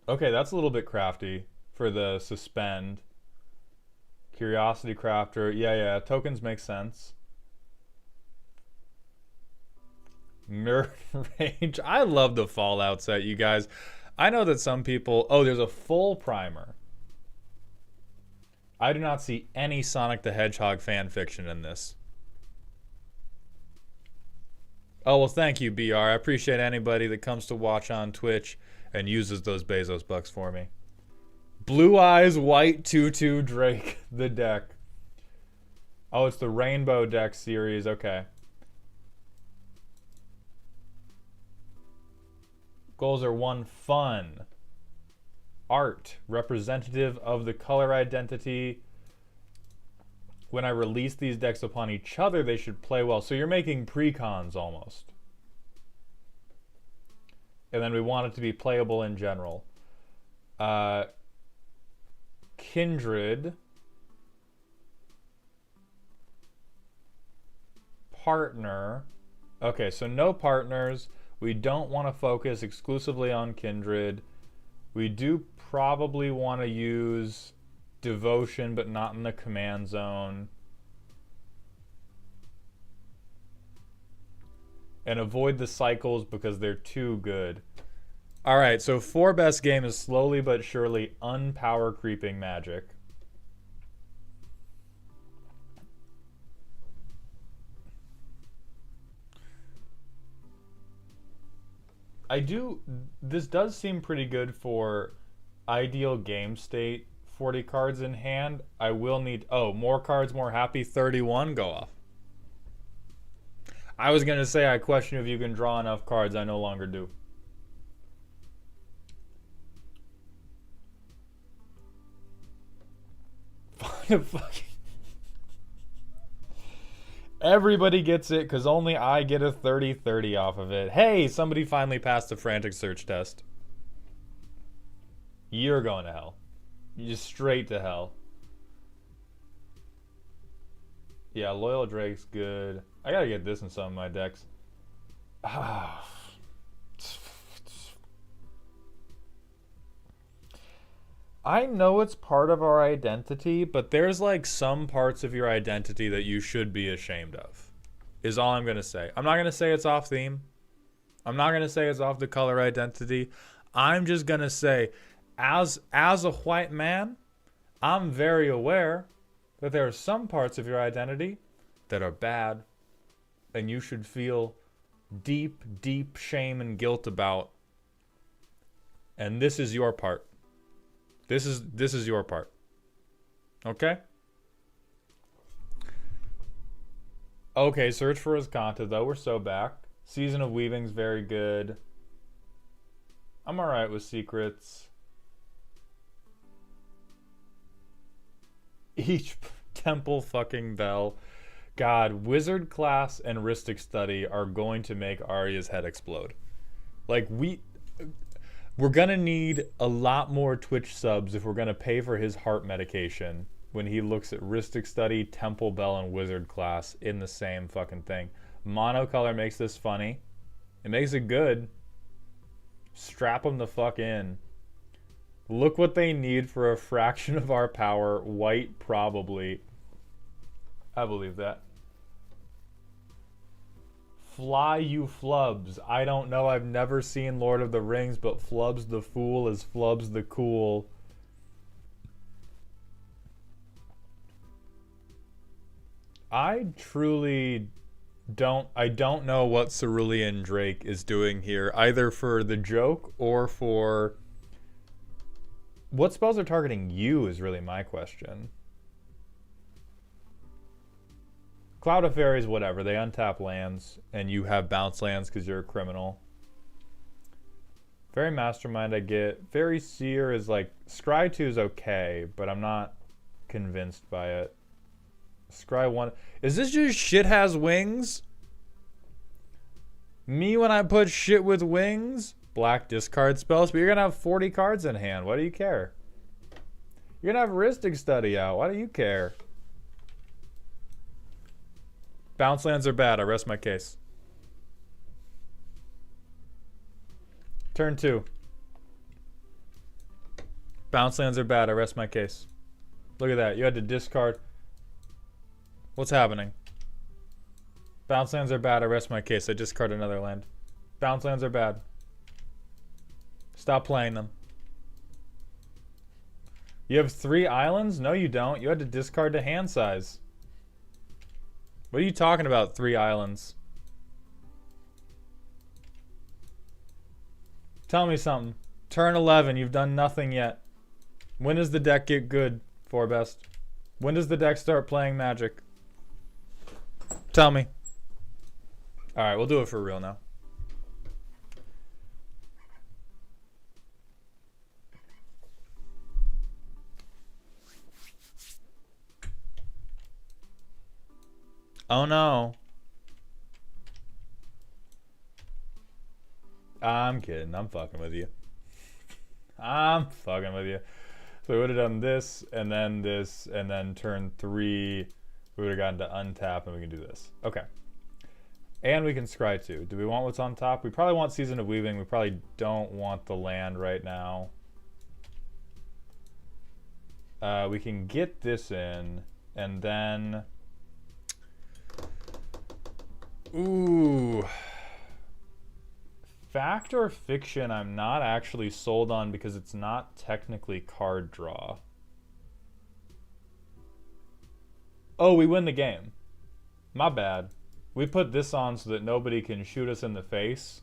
Okay, that's a little bit crafty for the suspend. Curiosity Crafter, yeah, tokens make sense. Mirror Range, I love the Fallout set, you guys. I know that some people, oh, there's a full primer. I do not see any Sonic the Hedgehog fan fiction in this. Oh, well, thank you, BR. I appreciate anybody that comes to watch on Twitch and uses those Bezos bucks for me. Blue Eyes White 2/2 Drake, the deck. Oh, it's the Rainbow Deck series. Okay. Goals are 1, fun. Art, representative of the color identity. When I release these decks upon each other, they should play well. So you're making precons almost. And then we want it to be playable in general. Kindred. Partner. Okay, so no partners. We don't want to focus exclusively on Kindred. We do probably want to use Devotion, but not in the command zone. And avoid the cycles because they're too good. Alright, so 4Best game is slowly but surely unpower creeping Magic. This does seem pretty good for ideal game state. 40 cards in hand. I will need, oh, more cards, more happy. 31, go off. I was going to say I question if you can draw enough cards. I no longer do. Everybody gets it because only I get a 30/30 off of it. Hey, somebody finally passed the frantic search test. You're going to hell. You're straight to hell. Yeah, Loyal Drake's good. I gotta get this in some of my decks. I know it's part of our identity, but there's like some parts of your identity that you should be ashamed of, is all I'm gonna say. I'm not gonna say it's off theme. I'm not gonna say it's off the color identity. I'm just gonna say, as a white man, I'm very aware that there are some parts of your identity that are bad, and you should feel deep, deep shame and guilt about. And this is your part. This is your part. Okay? Okay, Search for Azcanta, though. We're so back. Season of Weaving's very good. I'm alright with Secrets. Each temple fucking bell. God, Wizard Class and Rhystic Study are going to make Arya's head explode. Like, we're gonna need a lot more Twitch subs if we're gonna pay for his heart medication when he looks at Rhystic Study, Temple Bell, and Wizard Class in the same fucking thing. Monocolor makes this funny. It makes it good. Strap them the fuck in. Look what they need for a fraction of our power. White, probably. I believe that. Fly, you flubs. I don't know. I've never seen Lord of the Rings, but Flubs the Fool is Flubs the Cool. I truly don't know what Cerulean Drake is doing here, either for the joke or for... What spells are targeting you is really my question. Cloud of Fairies, whatever. They untap lands, and you have bounce lands because you're a criminal. Very Mastermind I get. Very Seer is like... Scry 2 is okay, but I'm not convinced by it. Scry 1... Is this just shit has wings? Me when I put shit with wings? Black discard spells, but you're gonna have 40 cards in hand. Why do you care? You're gonna have Rhystic Study out. Why do you care? Bounce lands are bad. I rest my case. Turn 2. Bounce lands are bad. I rest my case. Look at that. You had to discard. What's happening? Bounce lands are bad. I rest my case. I discard another land. Bounce lands are bad. Stop playing them. You have 3 islands? No, you don't. You had to discard to hand size. What are you talking about, 3 islands? Tell me something. Turn 11. You've done nothing yet. When does the deck get good, 4-best? When does the deck start playing Magic? Tell me. Alright, we'll do it for real now. Oh no. I'm kidding. I'm fucking with you. I'm fucking with you. So we would have done this, and then turn 3. We would have gotten to untap, and we can do this. Okay. And we can scry 2. Do we want what's on top? We probably want Season of Weaving. We probably don't want the land right now. We can get this in, and then... Ooh. Fact or fiction, I'm not actually sold on because it's not technically card draw. Oh, we win the game. My bad. We put this on so that nobody can shoot us in the face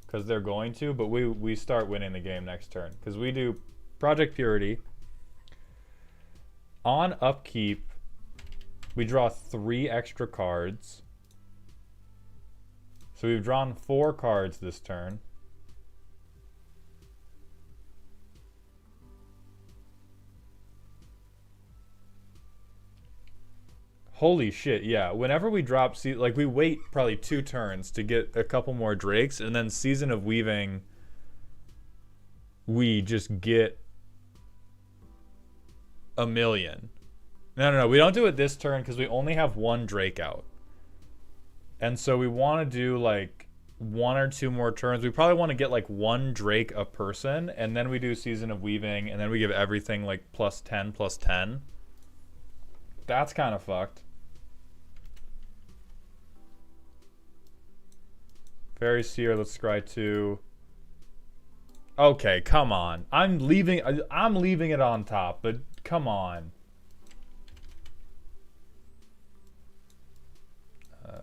because they're going to, but we start winning the game next turn because we do Project Purity. On upkeep, we draw 3 extra cards. So we've drawn 4 cards this turn. Holy shit, yeah. Whenever we drop, like we wait probably 2 turns to get a couple more Drakes, and then Season of Weaving, we just get a million. No. We don't do it this turn because we only have one Drake out. And so we want to do like 1 or 2 more turns. We probably want to get like 1 Drake a person, and then we do Season of Weaving, and then we give everything like +10/+10. That's kind of fucked. Fairy Seer, let's scry 2. Okay, come on. I'm leaving it on top, but come on.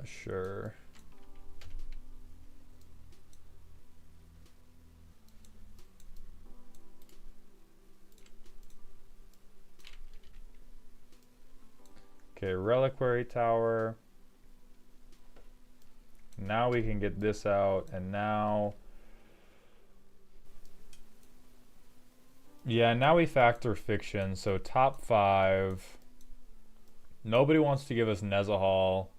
Sure. Okay, Reliquary Tower. Now we can get this out, and now... Yeah, now we factor Fiction, so top 5. Nobody wants to give us Nezahal.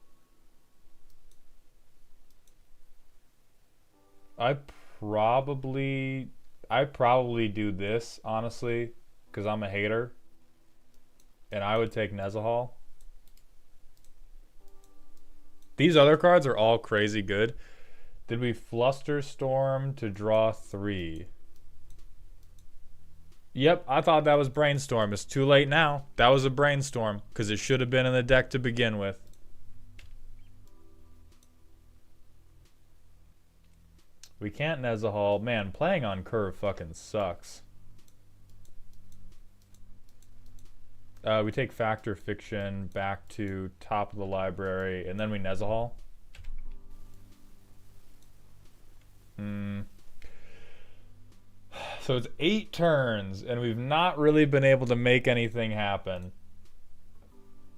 I probably do this, honestly, because I'm a hater. And I would take Nezahal. These other cards are all crazy good. Did we Flusterstorm to draw 3? Yep, I thought that was Brainstorm. It's too late now. That was a Brainstorm, because it should have been in the deck to begin with. We can't Nezahal. Man, playing on curve fucking sucks. We take Factor Fiction back to top of the library, and then we Nezahal. So it's 8 turns, and we've not really been able to make anything happen.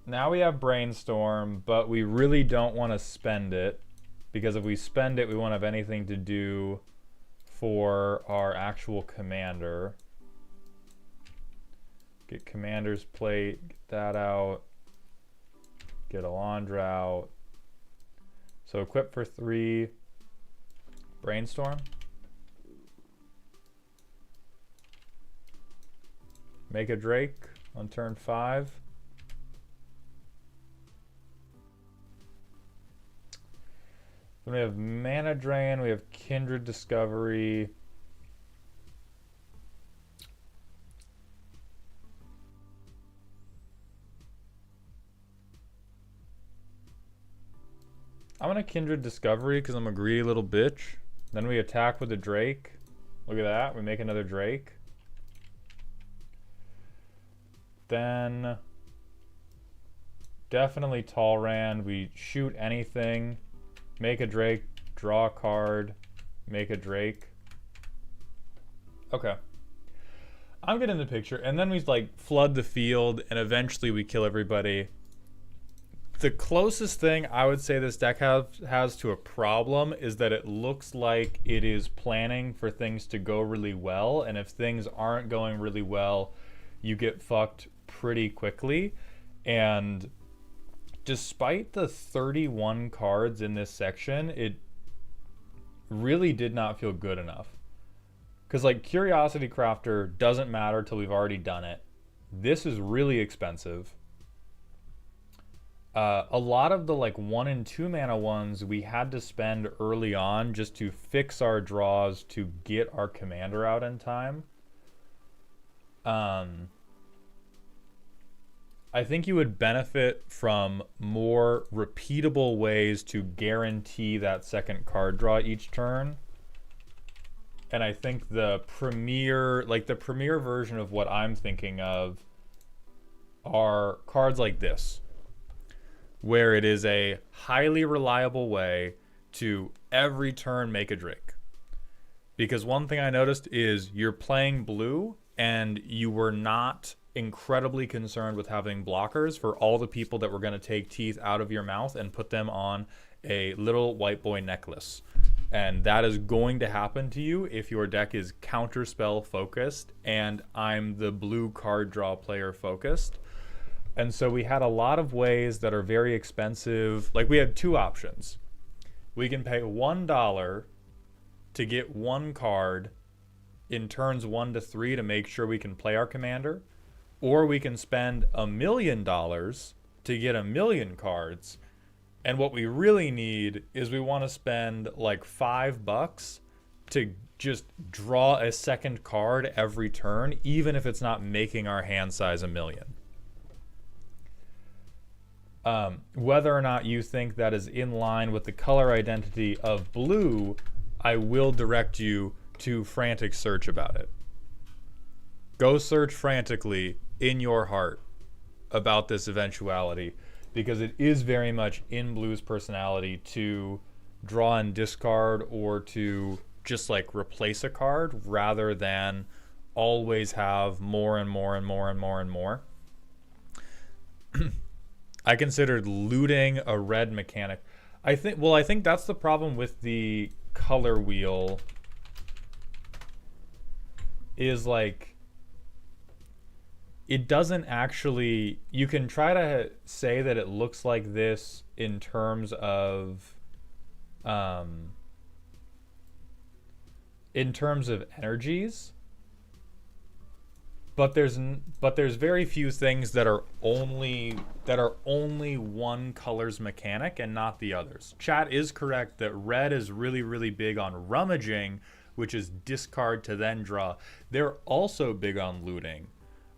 Now we have Brainstorm, but we really don't want to spend it. Because if we spend it, we won't have anything to do for our actual commander. Get Commander's Plate, get that out. Get Alondra out. So equip for 3. Brainstorm. Make a Drake on turn 5. Then we have Mana Drain, we have Kindred Discovery. I'm gonna Kindred Discovery because I'm a greedy little bitch. Then we attack with a Drake. Look at that, we make another Drake. Then definitely Talrand, we shoot anything. Make a Drake, draw a card, make a Drake. Okay. I'm getting the picture. And then we like flood the field and eventually we kill everybody. The closest thing I would say this deck has to a problem is that it looks like it is planning for things to go really well. And if things aren't going really well, you get fucked pretty quickly. And despite the 31 cards in this section, it really did not feel good enough. Because like Curiosity Crafter doesn't matter till we've already done it. This is really expensive. A lot of the like 1 and 2 mana ones we had to spend early on just to fix our draws to get our commander out in time. I think you would benefit from more repeatable ways to guarantee that second card draw each turn. And I think the premier version of what I'm thinking of are cards like this, where it is a highly reliable way to every turn make a Drake. Because one thing I noticed is you're playing blue and you were not incredibly concerned with having blockers for all the people that were going to take teeth out of your mouth and put them on a little white boy necklace. And that is going to happen to you if your deck is counterspell focused and I'm the blue card draw player focused. And so we had a lot of ways that are very expensive. Like we had 2 options. We can pay $1 to get 1 card in turns 1 to 3 to make sure we can play our commander. or we can spend $1 million to get 1 million cards. And what we really need is we want to spend like $5 to just draw a second card every turn, even if it's not making our hand size 1 million. Whether or not you think that is in line with the color identity of blue, I will direct you to frantic search about it. Go search frantically in your heart about this eventuality, because it is very much in blue's personality to draw and discard, or to just like replace a card rather than always have more and more and more and more and more. I considered looting a red mechanic. I think that's the problem with the color wheel, is like, it doesn't actually, you can try to say that it looks like this in terms of energies, but there's very few things that are only one color's mechanic and not the others. Chat is correct that red is really, really big on rummaging, which is discard to then draw. They're also big on looting.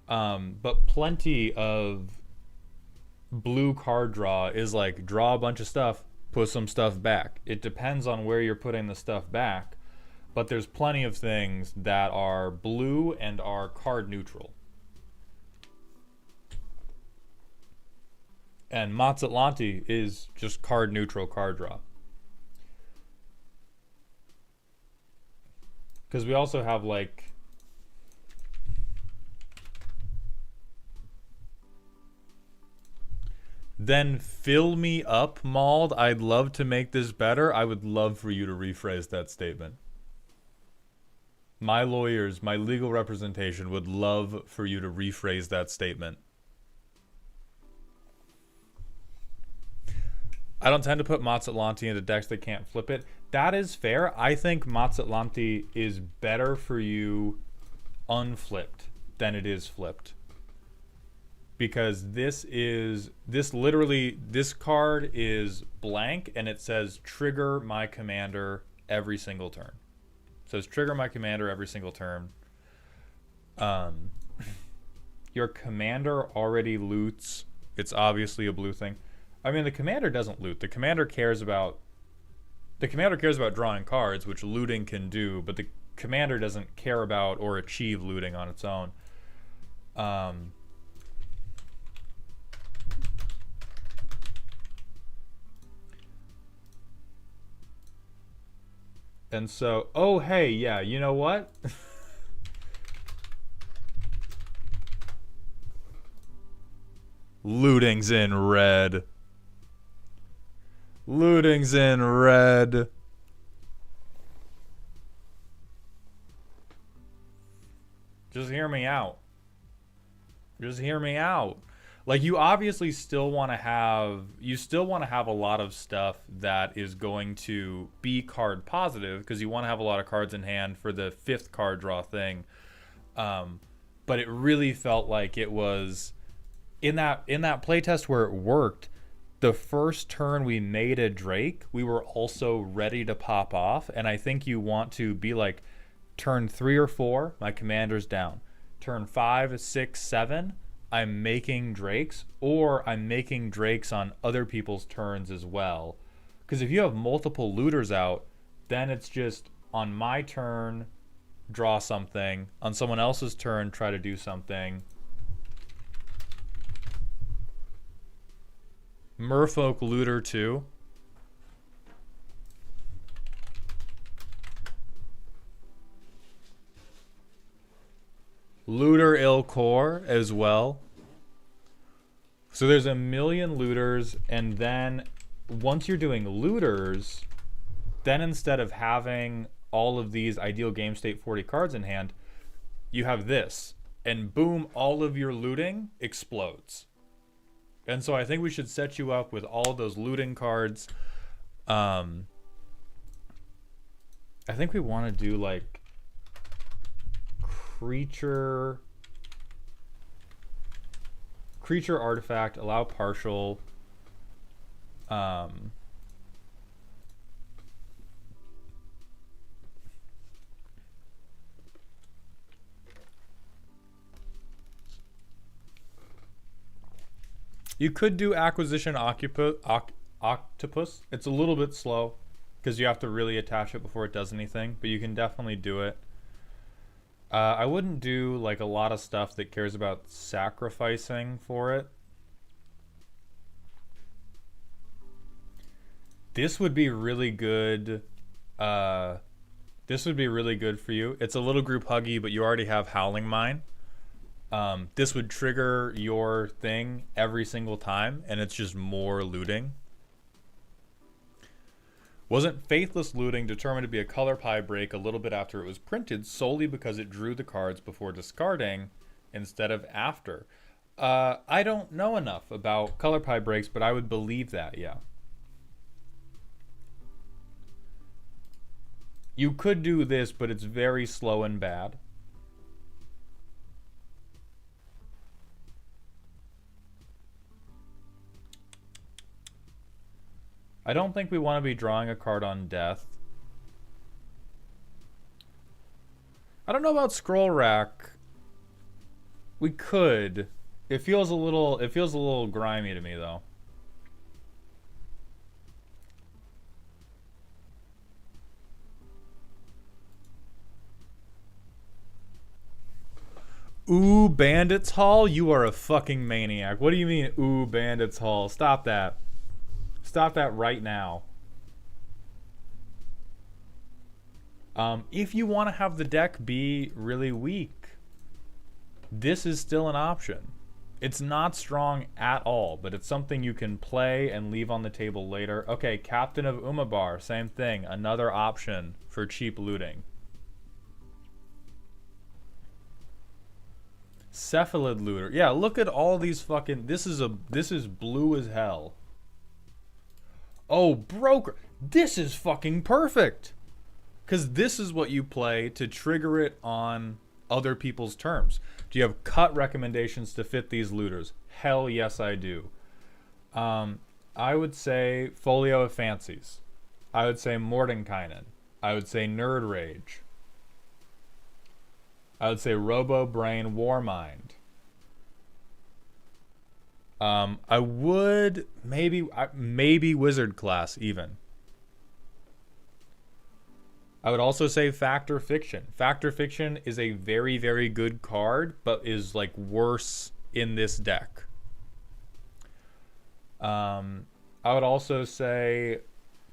But plenty of blue card draw is like, draw a bunch of stuff, put some stuff back. It depends on where you're putting the stuff back, but there's plenty of things that are blue and are card neutral. And Matsatlanti is just card neutral card draw. Because we also have like, then fill me up, Mauled. I'd love to make this better. I would love for you to rephrase that statement. My lawyers, my legal representation would love for you to rephrase that statement. I don't tend to put Matsatlanti into decks that can't flip it. That is fair. I think Matsatlanti is better for you unflipped than it is flipped. Because this card is blank and it says trigger my commander every single turn. It says trigger my commander every single turn. Your commander already loots. It's obviously a blue thing. I mean, the commander doesn't loot. The commander cares about drawing cards, which looting can do, but the commander doesn't care about or achieve looting on its own. And so, oh, hey, yeah, you know what? Looting's in red. Looting's in red. Just hear me out. Just hear me out. Like, you obviously still want to have, a lot of stuff that is going to be card positive, because you want to have a lot of cards in hand for the 5th card draw thing. But it really felt like it was in that playtest where it worked. The first turn we made a Drake, we were also ready to pop off, and I think you want to be like, turn 3 or 4, my commander's down. Turn 5, 6, 7. I'm making Drakes, or I'm making Drakes on other people's turns as well. Because if you have multiple looters out, then it's just on my turn, draw something. On someone else's turn, try to do something. Merfolk Looter 2. Looter Ilkor as well. So there's 1 million looters, and then once you're doing looters, then instead of having all of these ideal game state 40 cards in hand, you have this, and boom, all of your looting explodes. And so I think we should set you up with all of those looting cards. I think we want to do like creature. creature artifact, allow partial. You could do acquisition octopus. It's a little bit slow because you have to really attach it before it does anything, but you can definitely do it. I wouldn't do like a lot of stuff that cares about sacrificing for it. This would be really good. This would be really good for you. It's a little group huggy, but you already have Howling Mine. This would trigger your thing every single time, and it's just more looting. Wasn't Faithless Looting determined to be a color pie break a little bit after it was printed solely because it drew the cards before discarding instead of after? I don't know enough about color pie breaks, but I would believe that, yeah. You could do this, but it's very slow and bad. I don't think we want to be drawing a card on death. I don't know about Scroll Rack. We could. It feels a little grimy to me though. Ooh, Bandits Hall? You are a fucking maniac. What do you mean, ooh, Bandits Hall? Stop that. Stop that right now. If you want to have the deck be really weak, this is still an option. It's not strong at all, but it's something you can play and leave on the table later. Okay, Captain of Umabar, same thing. Another option for cheap looting. Cephalid Looter. Yeah, look at all these fucking... This is blue as hell. Oh, Broker. This is fucking perfect. Because this is what you play to trigger it on other people's terms. Do you have cut recommendations to fit these looters? Hell yes, I do. I would say Folio of Fancies. I would say Mordenkainen. I would say Nerd Rage. I would say Robo Brain Warmind. I would maybe Wizard Class even. I would also say Factor Fiction. Factor Fiction is a very, very good card, but is like worse in this deck. I would also say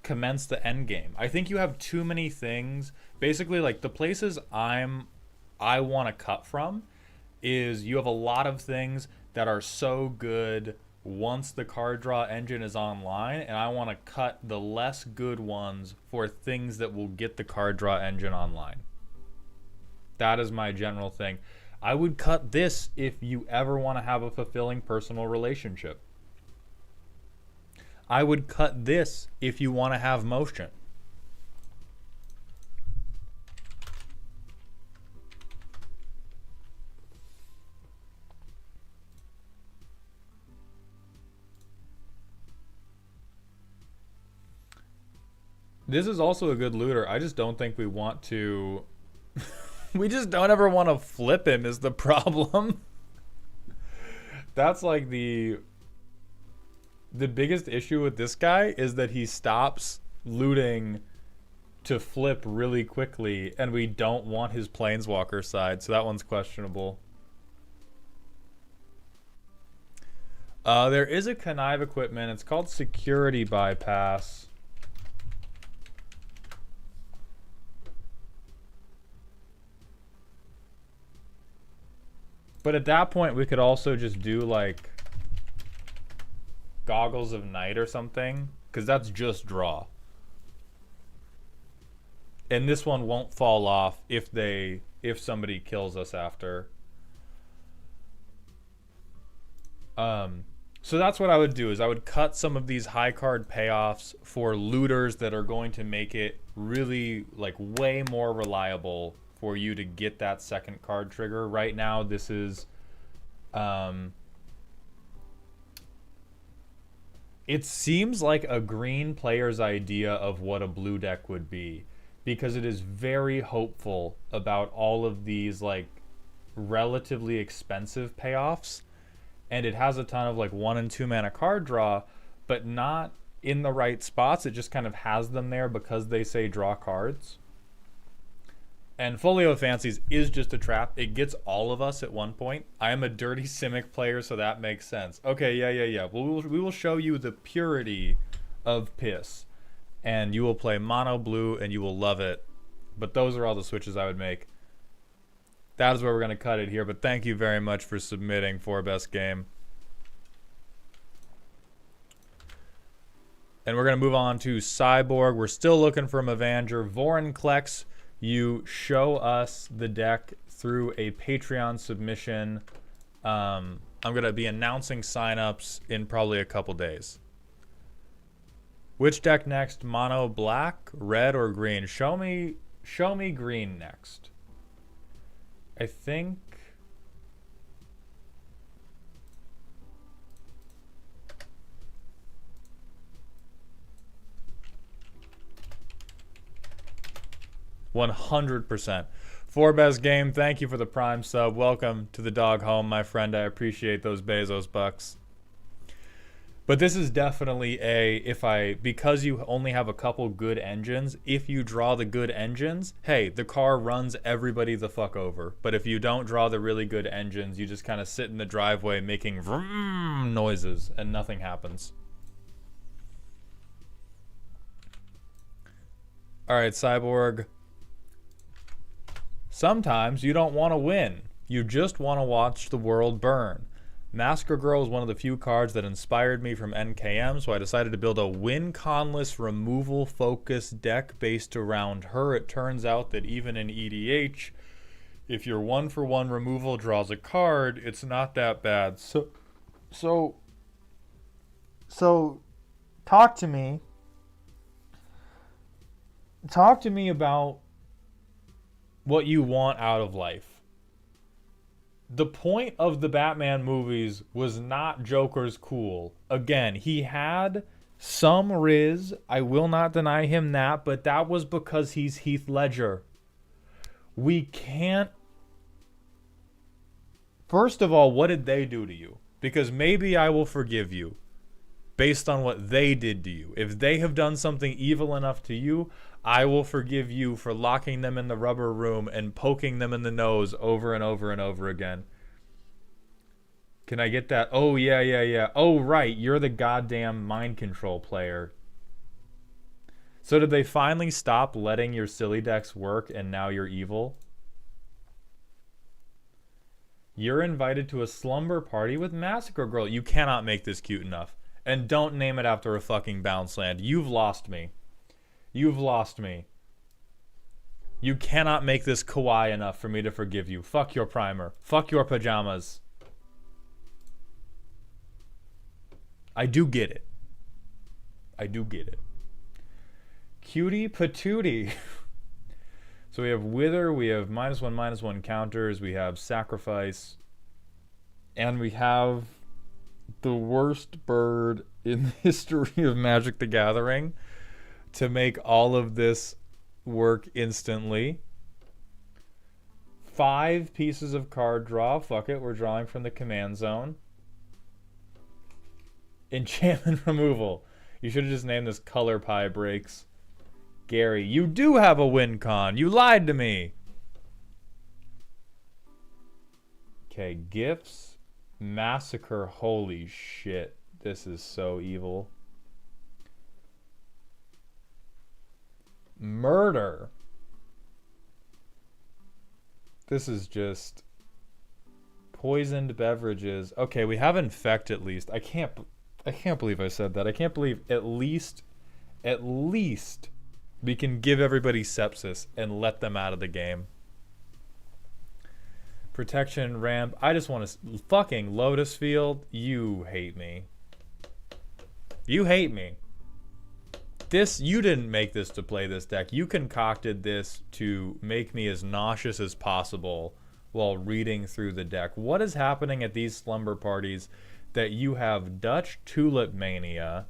Commence the Endgame. I think you have too many things. Basically, like the places I want to cut from is you have a lot of things that are so good once the card draw engine is online, and I want to cut the less good ones for things that will get the card draw engine online. That is my general thing. I would cut this if you ever want to have a fulfilling personal relationship. I would cut this if you want to have motion. This is also a good looter. I just don't think we want to... we just don't ever want to flip him is the problem. That's like the biggest issue with this guy is that he stops looting to flip really quickly, and we don't want his Planeswalker side, so that one's questionable. There is a connive equipment. It's called Security Bypass. But at that point, we could also just do like Goggles of Night or something, because that's just draw. And this one won't fall off if somebody kills us after. So that's what I would do, is I would cut some of these high card payoffs for looters that are going to make it really like way more reliable for you to get that second card trigger. Right now, this is It seems like a green player's idea of what a blue deck would be, because it is very hopeful about all of these like relatively expensive payoffs, and it has a ton of like 1 and 2 mana card draw, but not in the right spots. It just kind of has them there because they say draw cards. And Folio Fancies is just a trap. It gets all of us at one point. I am a dirty Simic player, so that makes sense. Okay, yeah. Well, we will show you the purity of piss. And you will play mono blue, and you will love it. But those are all the switches I would make. That is where we're going to cut it here. But thank you very much for submitting for best game. And we're going to move on to Cyborg. We're still looking for Mavanger. Vorinclex. You show us the deck through a Patreon submission. I'm going to be announcing signups in probably a couple days. Which deck next? Mono black, red, or green? Show me green next. I think... "100%. For best game, thank you for the Prime sub. Welcome to the dog home, my friend. I appreciate those Bezos bucks. But this is definitely because you only have a couple good engines, if you draw the good engines, hey, the car runs everybody the fuck over. But if you don't draw the really good engines, you just kind of sit in the driveway making vroom noises and nothing happens. All right, Cyborg. Sometimes you don't want to win. You just want to watch the world burn. Massacre Girl is one of the few cards that inspired me from NKM, so I decided to build a win-conless removal-focused deck based around her. It turns out that even in EDH, if your 1-for-1 removal draws a card, it's not that bad. So talk to me. Talk to me about what you want out of life. The point of the Batman movies was not Joker's cool. Again, he had some riz. I will not deny him that, but that was because he's Heath Ledger. We can't... First of all, what did they do to you? Because maybe I will forgive you based on what they did to you. If they have done something evil enough to you, I will forgive you for locking them in the rubber room and poking them in the nose over and over and over again. Can I get that? Oh, yeah. Oh, right. You're the goddamn mind control player. So did they finally stop letting your silly decks work and now you're evil? You're invited to a slumber party with Massacre Girl. You cannot make this cute enough. And don't name it after a fucking bounce land. You've lost me. You've lost me. You cannot make this kawaii enough for me to forgive you. Fuck your primer. Fuck your pajamas. I do get it. I do get it. Cutie patootie. So we have Wither, we have -1/-1 counters, we have Sacrifice, and we have the worst bird in the history of Magic the Gathering to make all of this work instantly. 5 pieces of card draw. Fuck it, we're drawing from the command zone. Enchantment removal. You should have just named this Color Pie Breaks. Gary, you do have a win con. You lied to me. Okay, gifts. Massacre. Holy shit. This is so evil. Murder. This is just poisoned beverages. Okay, we have infect at least. I can't believe I said that. I can't believe at least we can give everybody sepsis and let them out of the game. Protection ramp. I just want to fucking Lotus Field. You hate me. You hate me. You didn't make this to play this deck. You concocted this to make me as nauseous as possible while reading through the deck. What is happening at these slumber parties that you have Dutch Tulip Mania,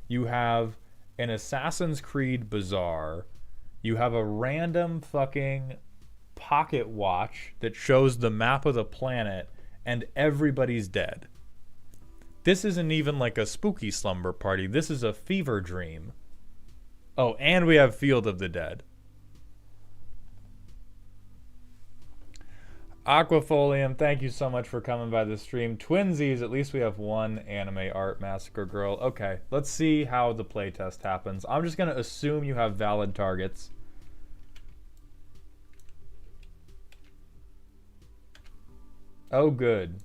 You have an Assassin's Creed Bazaar. You have a random fucking pocket watch that shows the map of the planet, and everybody's dead. This isn't even like a spooky slumber party. This is a fever dream. Oh, and we have Field of the Dead. Aquafolium, thank you so much for coming by the stream. Twinsies, at least we have one anime art massacre girl. Okay, let's see how the playtest happens. I'm just going to assume you have valid targets. Oh, good.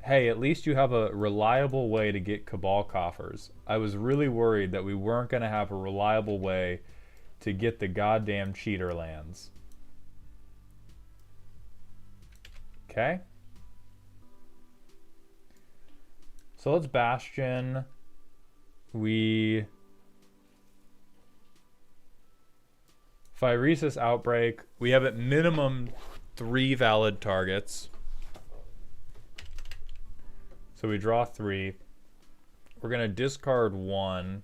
Hey, at least you have a reliable way to get Cabal coffers. I was really worried that we weren't going to have a reliable way to get the goddamn cheater lands. Okay. So let's Bastion. Phyresis Outbreak. We have at minimum 3 valid targets. So we draw 3. We're going to discard 1.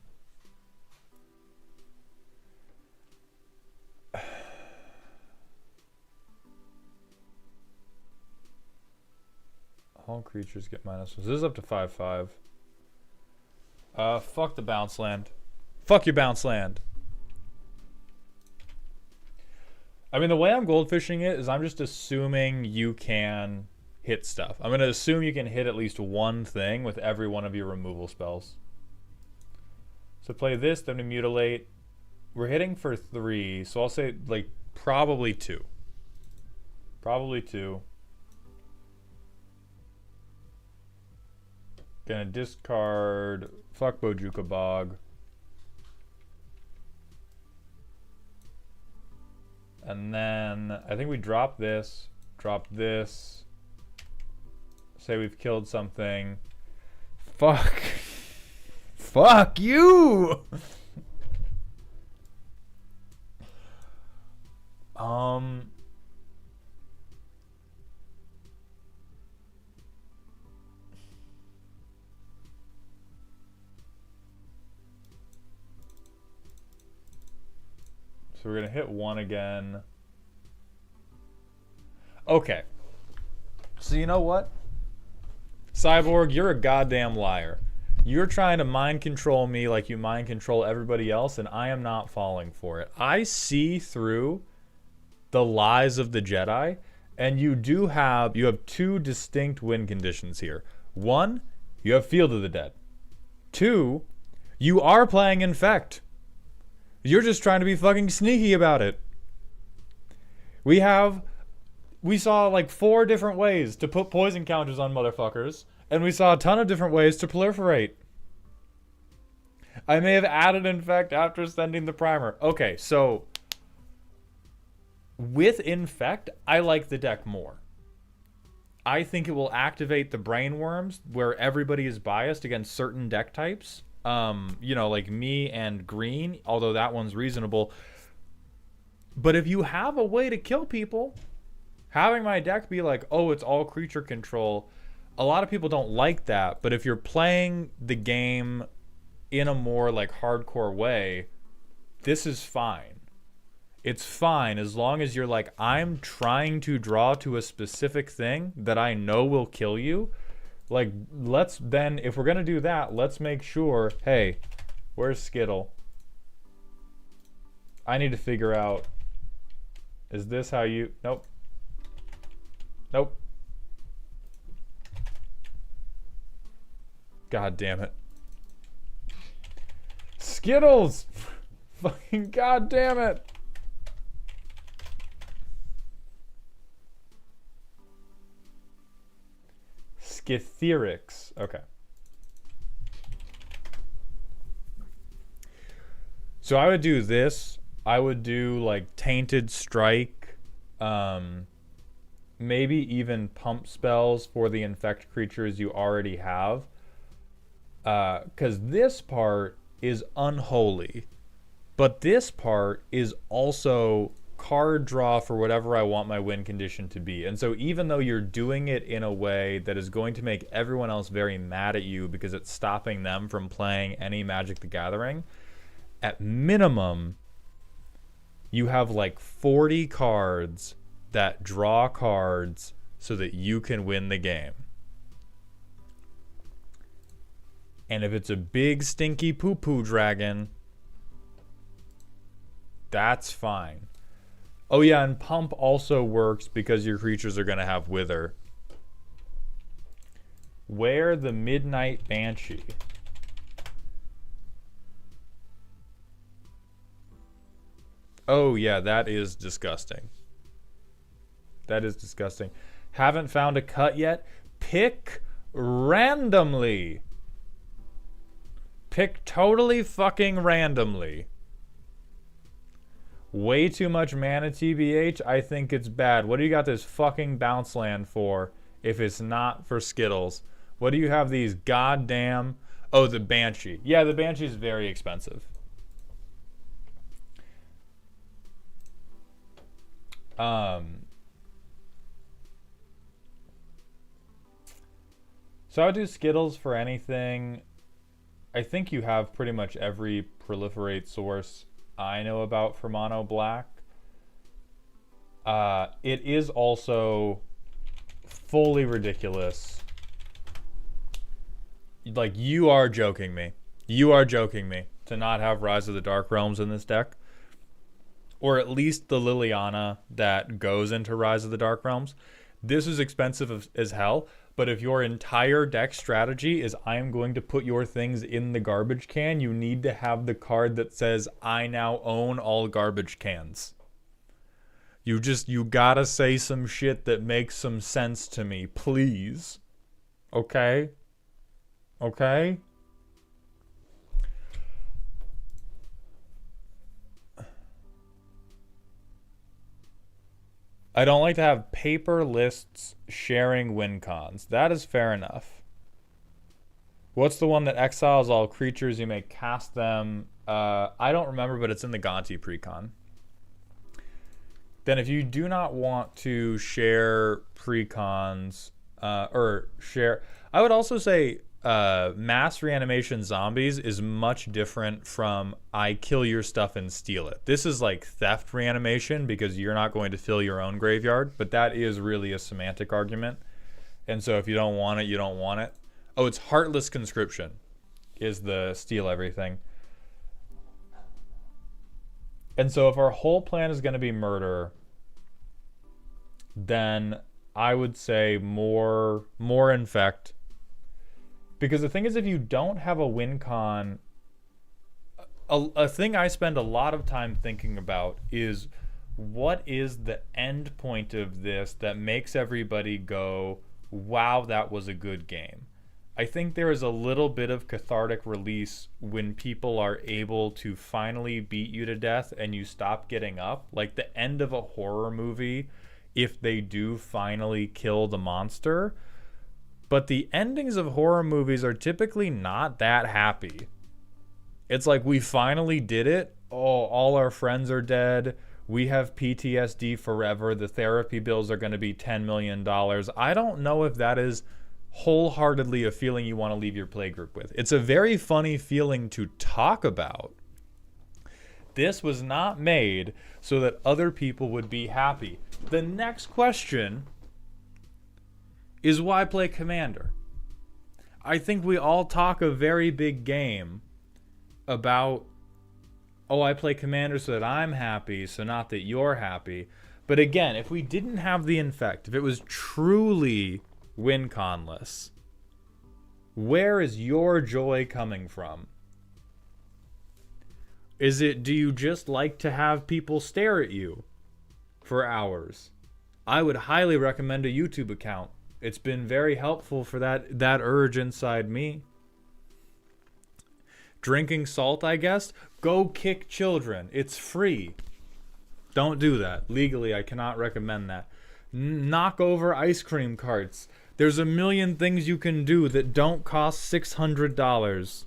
All creatures get -1. So this is up to 5/5. Fuck the bounce land. Fuck your bounce land. I mean, the way I'm goldfishing it is I'm just assuming you can hit stuff. I'm going to assume you can hit at least one thing with every one of your removal spells. So play this, then to mutilate. We're hitting for 3, so I'll say, like, probably 2. Probably 2. Gonna discard fuck Bojuka Bog. And then I think we drop this, say we've killed something. Fuck. Fuck you! So we're gonna hit 1 again. Okay. So you know what? Cyborg, you're a goddamn liar. You're trying to mind control me like you mind control everybody else, and I am not falling for it. I see through the lies of the Jedi, and you have 2 distinct win conditions here. 1, you have Field of the Dead. 2, you are playing Infect. You're just trying to be fucking sneaky about it. We saw like 4 different ways to put poison counters on motherfuckers, and we saw a ton of different ways to proliferate. I may have added Infect after sending the primer. Okay, so with Infect, I like the deck more. I think it will activate the brainworms where everybody is biased against certain deck types. You know, like me and green, although that one's reasonable. But if you have a way to kill people, having my deck be like, oh, it's all creature control, a lot of people don't like that. But if you're playing the game in a more like hardcore way, this is fine. It's fine as long as you're like, I'm trying to draw to a specific thing that I know will kill you. Like, let's then, if we're going to do that, let's make sure, hey, where's Skittle? I need to figure out, is this how you, nope. Nope. God damn it. Skittles! Fucking god damn it! Skitherics. Okay. So I would do this. I would do like Tainted Strike. Maybe even pump spells for the infect creatures you already have. Because this part is unholy. But this part is also card draw for whatever I want my win condition to be. And so even though you're doing it in a way that is going to make everyone else very mad at you because it's stopping them from playing any Magic the Gathering, at minimum, you have like 40 cards that draw cards so that you can win the game. And if it's a big stinky poo-poo dragon, that's fine. Oh yeah, and pump also works because your creatures are going to have wither. Wear the Midnight Banshee. Oh yeah, that is disgusting. That is disgusting. Haven't found a cut yet? Pick randomly. Pick totally fucking randomly. Way too much mana, TBH. I think it's bad. What do you got this fucking bounce land for if it's not for Skittles? What do you have these goddamn... Oh, the Banshee. Yeah, the Banshee is very expensive. So I would do Skittles for anything. I think you have pretty much every proliferate source I know about for mono black. It is also fully ridiculous. Like, you are joking me. You are joking me to not have Rise of the Dark Realms in this deck. Or at least the Liliana that goes into Rise of the Dark Realms. This is expensive as hell. But if your entire deck strategy is I am going to put your things in the garbage can, you need to have the card that says I now own all garbage cans. You gotta say some shit that makes some sense to me, please. Okay? Okay? I don't like to have paper lists sharing win cons. That is fair enough. What's the one that exiles all creatures? You may cast them. I don't remember, but it's in the Gonti precon. Then if you do not want to share precons, or share... I would also say mass reanimation zombies is much different from I kill your stuff and steal it. This is like theft reanimation because you're not going to fill your own graveyard, but that is really a semantic argument. And so if you don't want it, you don't want it. Oh, it's Heartless Conscription is the steal everything. And so if our whole plan is going to be murder, then I would say more infect. Because the thing is, if you don't have a win con, a thing I spend a lot of time thinking about is what is the end point of this that makes everybody go, wow, that was a good game. I think there is a little bit of cathartic release when people are able to finally beat you to death and you stop getting up. Like the end of a horror movie, if they do finally kill the monster. But the endings of horror movies are typically not that happy. It's like, we finally did it. Oh, all our friends are dead. We have PTSD forever. The therapy bills are going to be $10 million. I don't know if that is wholeheartedly a feeling you want to leave your playgroup with. It's a very funny feeling to talk about. This was not made so that other people would be happy. The next question is why play Commander? I think we all talk a very big game about, oh, I play Commander so that I'm happy, so not that you're happy. But again, if we didn't have the infect, if it was truly win conless, where is your joy coming from? Is it, do you just like to have people stare at you for hours? I would highly recommend a YouTube account. It's been very helpful for that urge inside me. Drinking salt, I guess? Go kick children. It's free. Don't do that. Legally, I cannot recommend that. Knock over ice cream carts. There's a million things you can do that don't cost $600.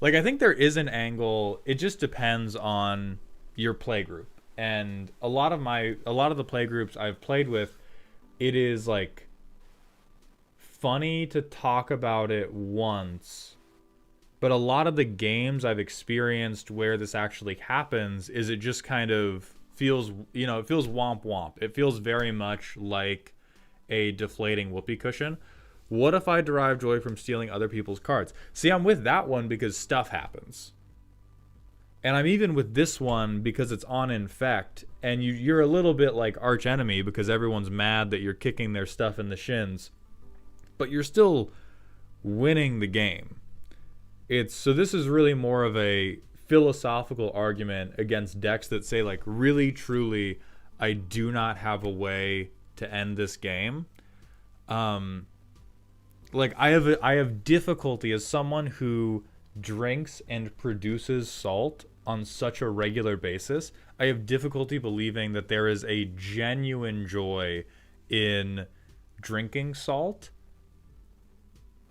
Like, I think there is an angle. It just depends on, your play group. And a lot of the play groups I've played with, it is like funny to talk about it once, but a lot of the games I've experienced where this actually happens is it just kind of feels, it feels womp womp. It feels very much like a deflating whoopee cushion. What if I derive joy from stealing other people's cards? See, I'm with that one because stuff happens. And I'm even with this one because it's on infect, and you're a little bit like arch enemy because everyone's mad that you're kicking their stuff in the shins, but you're still winning the game. So this is really more of a philosophical argument against decks that say, like, really, truly, I do not have a way to end this game. Like, I have difficulty as someone who drinks and produces salt on such a regular basis. I have difficulty believing that there is a genuine joy in drinking salt.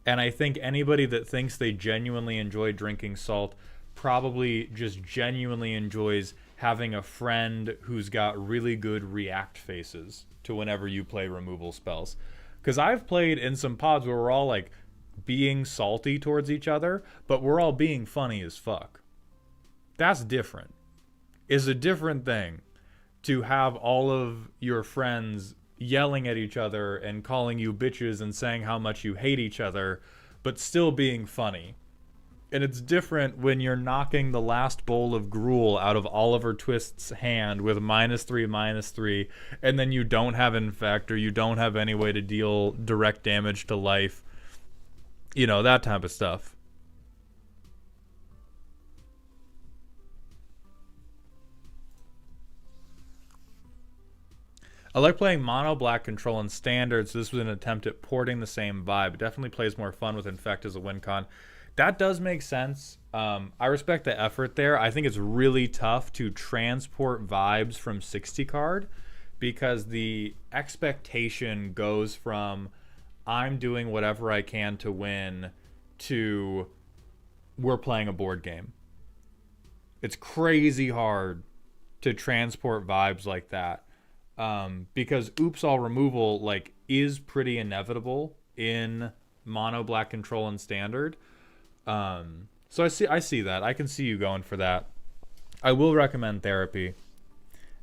And I think anybody that thinks they genuinely enjoy drinking salt probably just genuinely enjoys having a friend who's got really good react faces to whenever you play removal spells. Because I've played in some pods where we're all like being salty towards each other, but we're all being funny as fuck. That's different. It's a different thing to have all of your friends yelling at each other and calling you bitches and saying how much you hate each other, but still being funny. And it's different when you're knocking the last bowl of gruel out of Oliver Twist's hand with -3/-3, and then you don't have infect or you don't have any way to deal direct damage to life. That type of stuff. I like playing mono black control in standard, so this was an attempt at porting the same vibe. It definitely plays more fun with infect as a win con. That does make sense. I respect the effort there. I think it's really tough to transport vibes from 60 card because the expectation goes from I'm doing whatever I can to win to we're playing a board game. It's crazy hard to transport vibes like that. Because oops all removal like is pretty inevitable in mono black control and standard. So I see that. I can see you going for that. I will recommend therapy.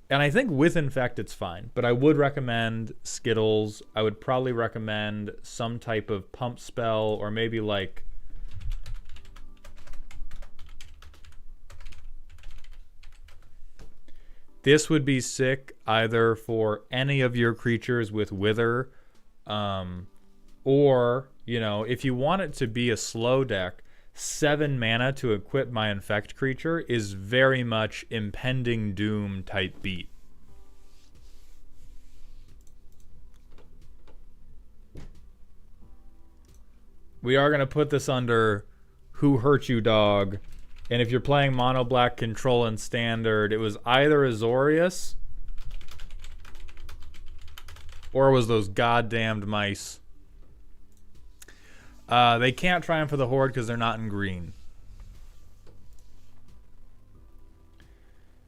And I think with infect it's fine, but I would recommend Skittles. I would probably recommend some type of pump spell, or maybe like this would be sick either for any of your creatures with Wither, or, if you want it to be a slow deck, 7 mana to equip my infect creature is very much impending doom type beat. We are going to put this under Who Hurt You Dog. And if you're playing mono black control and standard, it was either Azorius or it was those goddamned mice. They can't triumph for the Horde because they're not in green.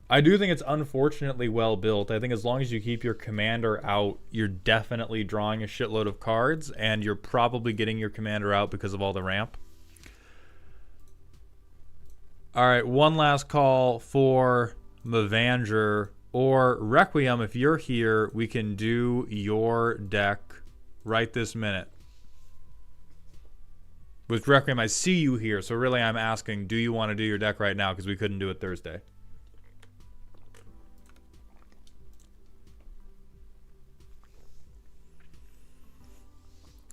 I do think it's unfortunately well built. I think as long as you keep your commander out, you're definitely drawing a shitload of cards, and you're probably getting your commander out because of all the ramp. All right, one last call for Mavanger or Requiem. If you're here, we can do your deck right this minute. With Requiem, I see you here, so really I'm asking, do you want to do your deck right now? Because we couldn't do it Thursday.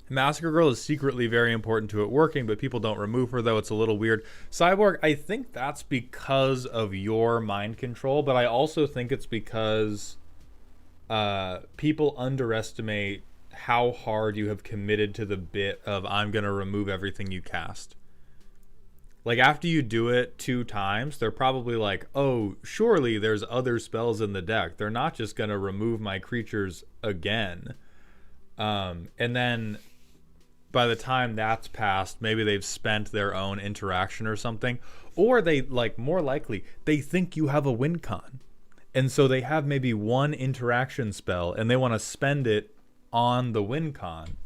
Massacre Girl is secretly very important to it working, but people don't remove her, though. It's a little weird. Cyborg, I think that's because of your mind control, but I also think it's because people underestimate how hard you have committed to the bit of I'm going to remove everything you cast. Like, after you do it 2 times, they're probably like, oh, surely there's other spells in the deck. They're not just going to remove my creatures again. And then by the time that's passed, maybe they've spent their own interaction or something. Or they, like, more likely, they think you have a win con. And so they have maybe one interaction spell, and they want to spend it on the win con.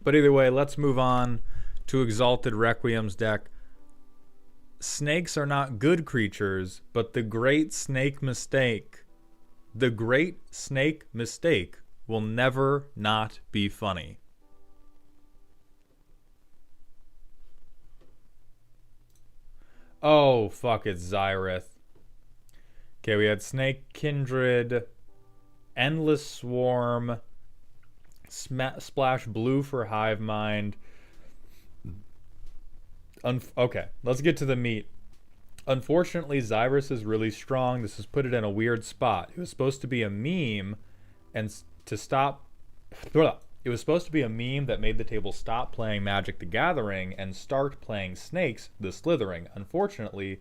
But either way, let's move on to Exalted Requiem's deck. Snakes are not good creatures, but the great snake mistake will never not be funny. Oh, fuck, it's Zyth. Okay, we had Snake, Kindred, Endless Swarm, Splash Blue for Hive Mind. Okay, let's get to the meat. Unfortunately, Zyth is really strong. This has put it in a weird spot. It was supposed to be a meme, and to stop... It was supposed to be a meme that made the table stop playing Magic the Gathering and start playing Snakes the Slithering. Unfortunately...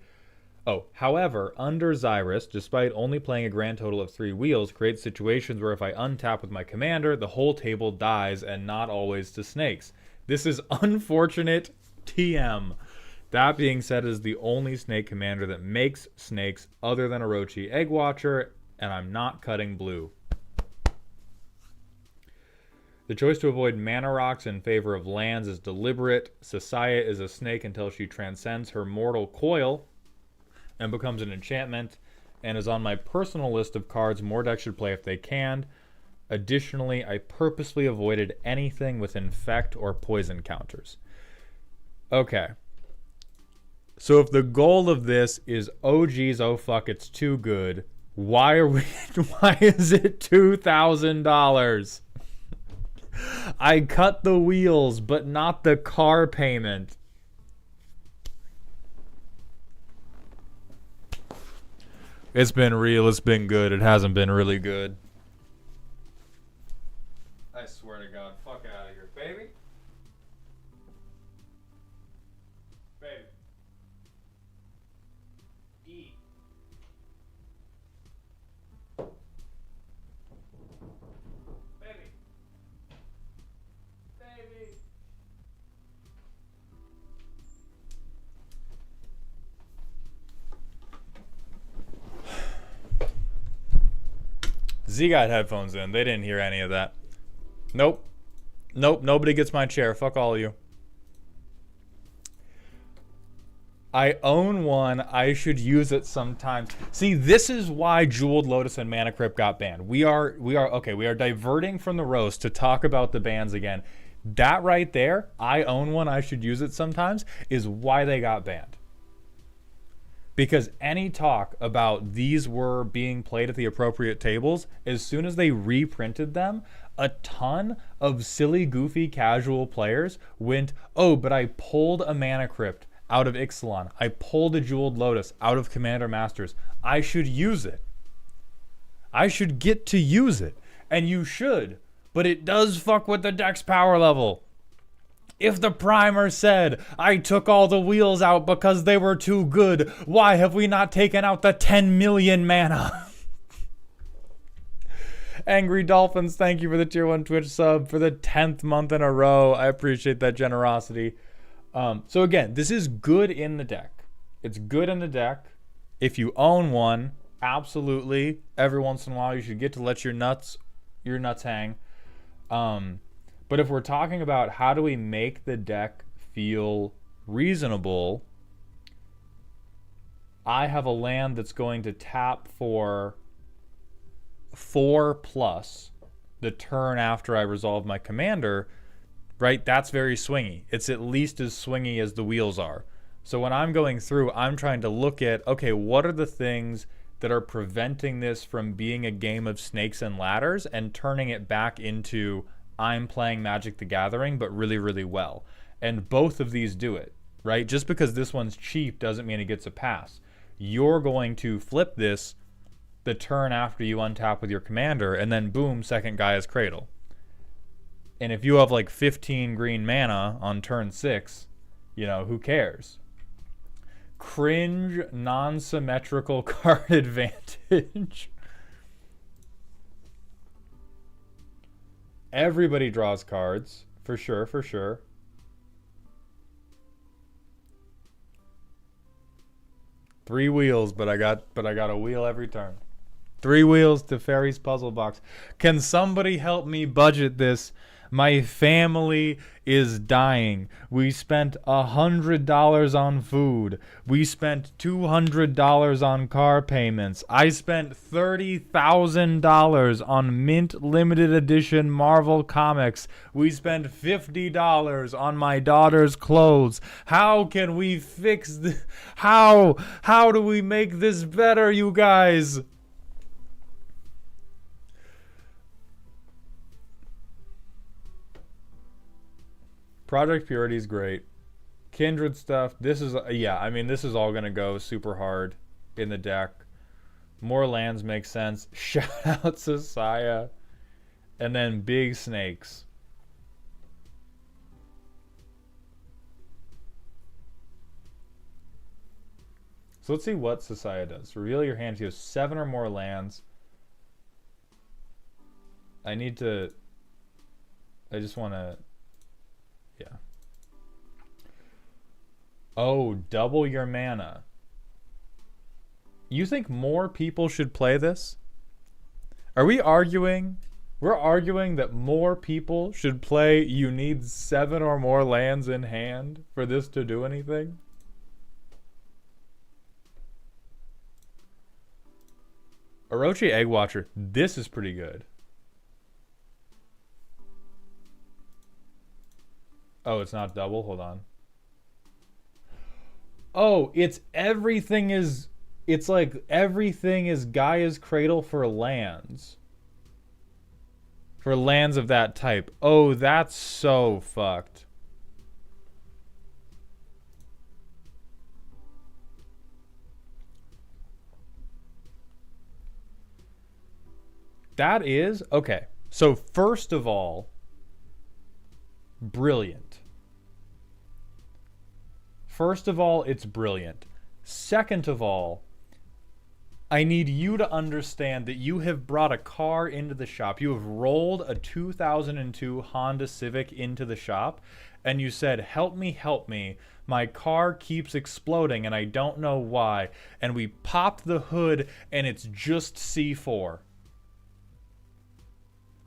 however, under Zyth, despite only playing a grand total of 3 wheels, creates situations where if I untap with my commander, the whole table dies, and not always to Snakes. This is unfortunate TM. That being said, is the only Snake commander that makes Snakes other than Orochi Eggwatcher, and I'm not cutting blue. The choice to avoid mana rocks in favor of lands is deliberate. Sasaya is a snake until she transcends her mortal coil and becomes an enchantment, and is on my personal list of cards more decks should play if they can. Additionally, I purposely avoided anything with infect or poison counters. Okay. So if the goal of this is, oh geez, oh fuck, it's too good, why is it $2,000? I cut the wheels, but not the car payment. It's been real, it's been good, it hasn't been really good. I swear to God, fuck out of here, baby. Baby. Eat. Baby. Baby. Z got headphones in. They didn't hear any of that. Nope. Nope. Nobody gets my chair. Fuck all of you. I own one. I should use it sometimes. See, this is why Jeweled Lotus and Mana Crypt got banned. We are diverting from the roast to talk about the bans again. That right there, I own one. I should use it sometimes, is why they got banned. Because any talk about these were being played at the appropriate tables, as soon as they reprinted them, a ton of silly, goofy, casual players went, oh, but I pulled a Mana Crypt out of Ixalan. I pulled a Jeweled Lotus out of Commander Masters. I should use it. I should get to use it. And you should. But it does fuck with the deck's power level. If the primer said, I took all the wheels out because they were too good, why have we not taken out the 10 million mana? Angry Dolphins, thank you for the tier 1 Twitch sub for the 10th month in a row. I appreciate that generosity. So again, this is good in the deck. It's good in the deck. If you own one, absolutely. Every once in a while, you should get to let your nuts hang. But if we're talking about how do we make the deck feel reasonable, I have a land that's going to tap for 4+ the turn after I resolve my commander, right? That's very swingy. It's at least as swingy as the wheels are. So when I'm going through, I'm trying to look at, okay, what are the things that are preventing this from being a game of snakes and ladders and turning it back into I'm playing Magic the Gathering, but really, really well. And both of these do it, right? Just because this one's cheap doesn't mean it gets a pass. You're going to flip this the turn after you untap with your commander, and then boom, second Gaia's Cradle. And if you have like 15 green mana on turn 6, who cares? Cringe non-symmetrical card advantage. Everybody draws cards, for sure. 3 wheels, but I got a wheel every turn. 3 wheels to Fairy's puzzle box. Can somebody help me budget this? My family is dying. We spent $100 on food. We spent $200 on car payments. I spent $30,000 on Mint limited edition Marvel comics. We spent $50 on my daughter's clothes. How can we fix this? How do we make this better, you guys? Project Purity is great. Kindred stuff. This is, yeah, I mean, this is all going to go super hard in the deck. More lands make sense. Shout out to Saya. And then big snakes. So let's see what Saya does. Reveal your hand if you have 7 or more lands. I just want to... Yeah. Oh, double your mana. You think more people should play this? Are we arguing? We're arguing that more people should play you need 7 or more lands in hand for this to do anything? Orochi Egg Watcher. This is pretty good. Oh, it's not double? Hold on. Oh, it's everything is... It's like everything is Gaia's Cradle for lands. For lands of that type. Oh, that's so fucked. That is... Okay. So first of all... Brilliant. First of all, it's brilliant. Second of all, I need you to understand that you have brought a car into the shop. You have rolled a 2002 Honda Civic into the shop, and you said, help me, help me. My car keeps exploding, and I don't know why. And we popped the hood, and it's just C4.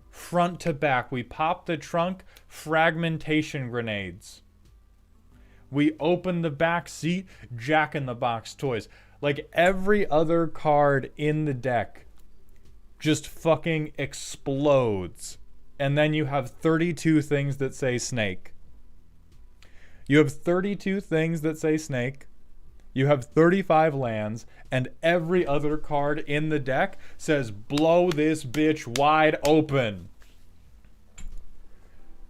Front to back. We popped the trunk, fragmentation grenades. We open the back seat, Jack in the Box toys. Like every other card in the deck just fucking explodes. And then you have 32 things that say snake. You have 32 things that say snake. You have 35 lands. And every other card in the deck says blow this bitch wide open.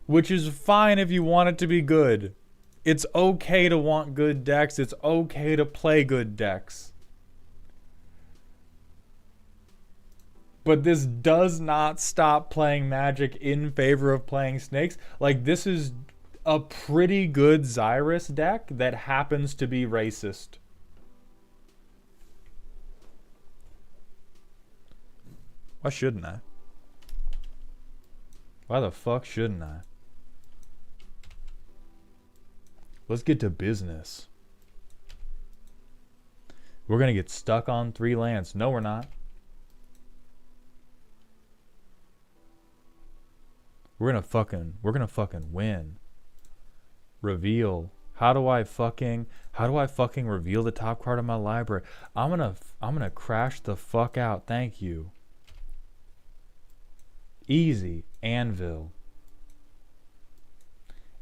Which is fine if you want it to be good. It's okay to want good decks. It's okay to play good decks. But this does not stop playing Magic in favor of playing snakes. Like, this is a pretty good Xyrus deck that happens to be racist. Why shouldn't I? Why the fuck shouldn't I? Let's get to business. We're gonna get stuck on 3 lands. No, we're not. We're gonna fucking win. Reveal. How do I fucking reveal the top card of my library? I'm gonna crash the fuck out. Thank you. Easy. Anvil.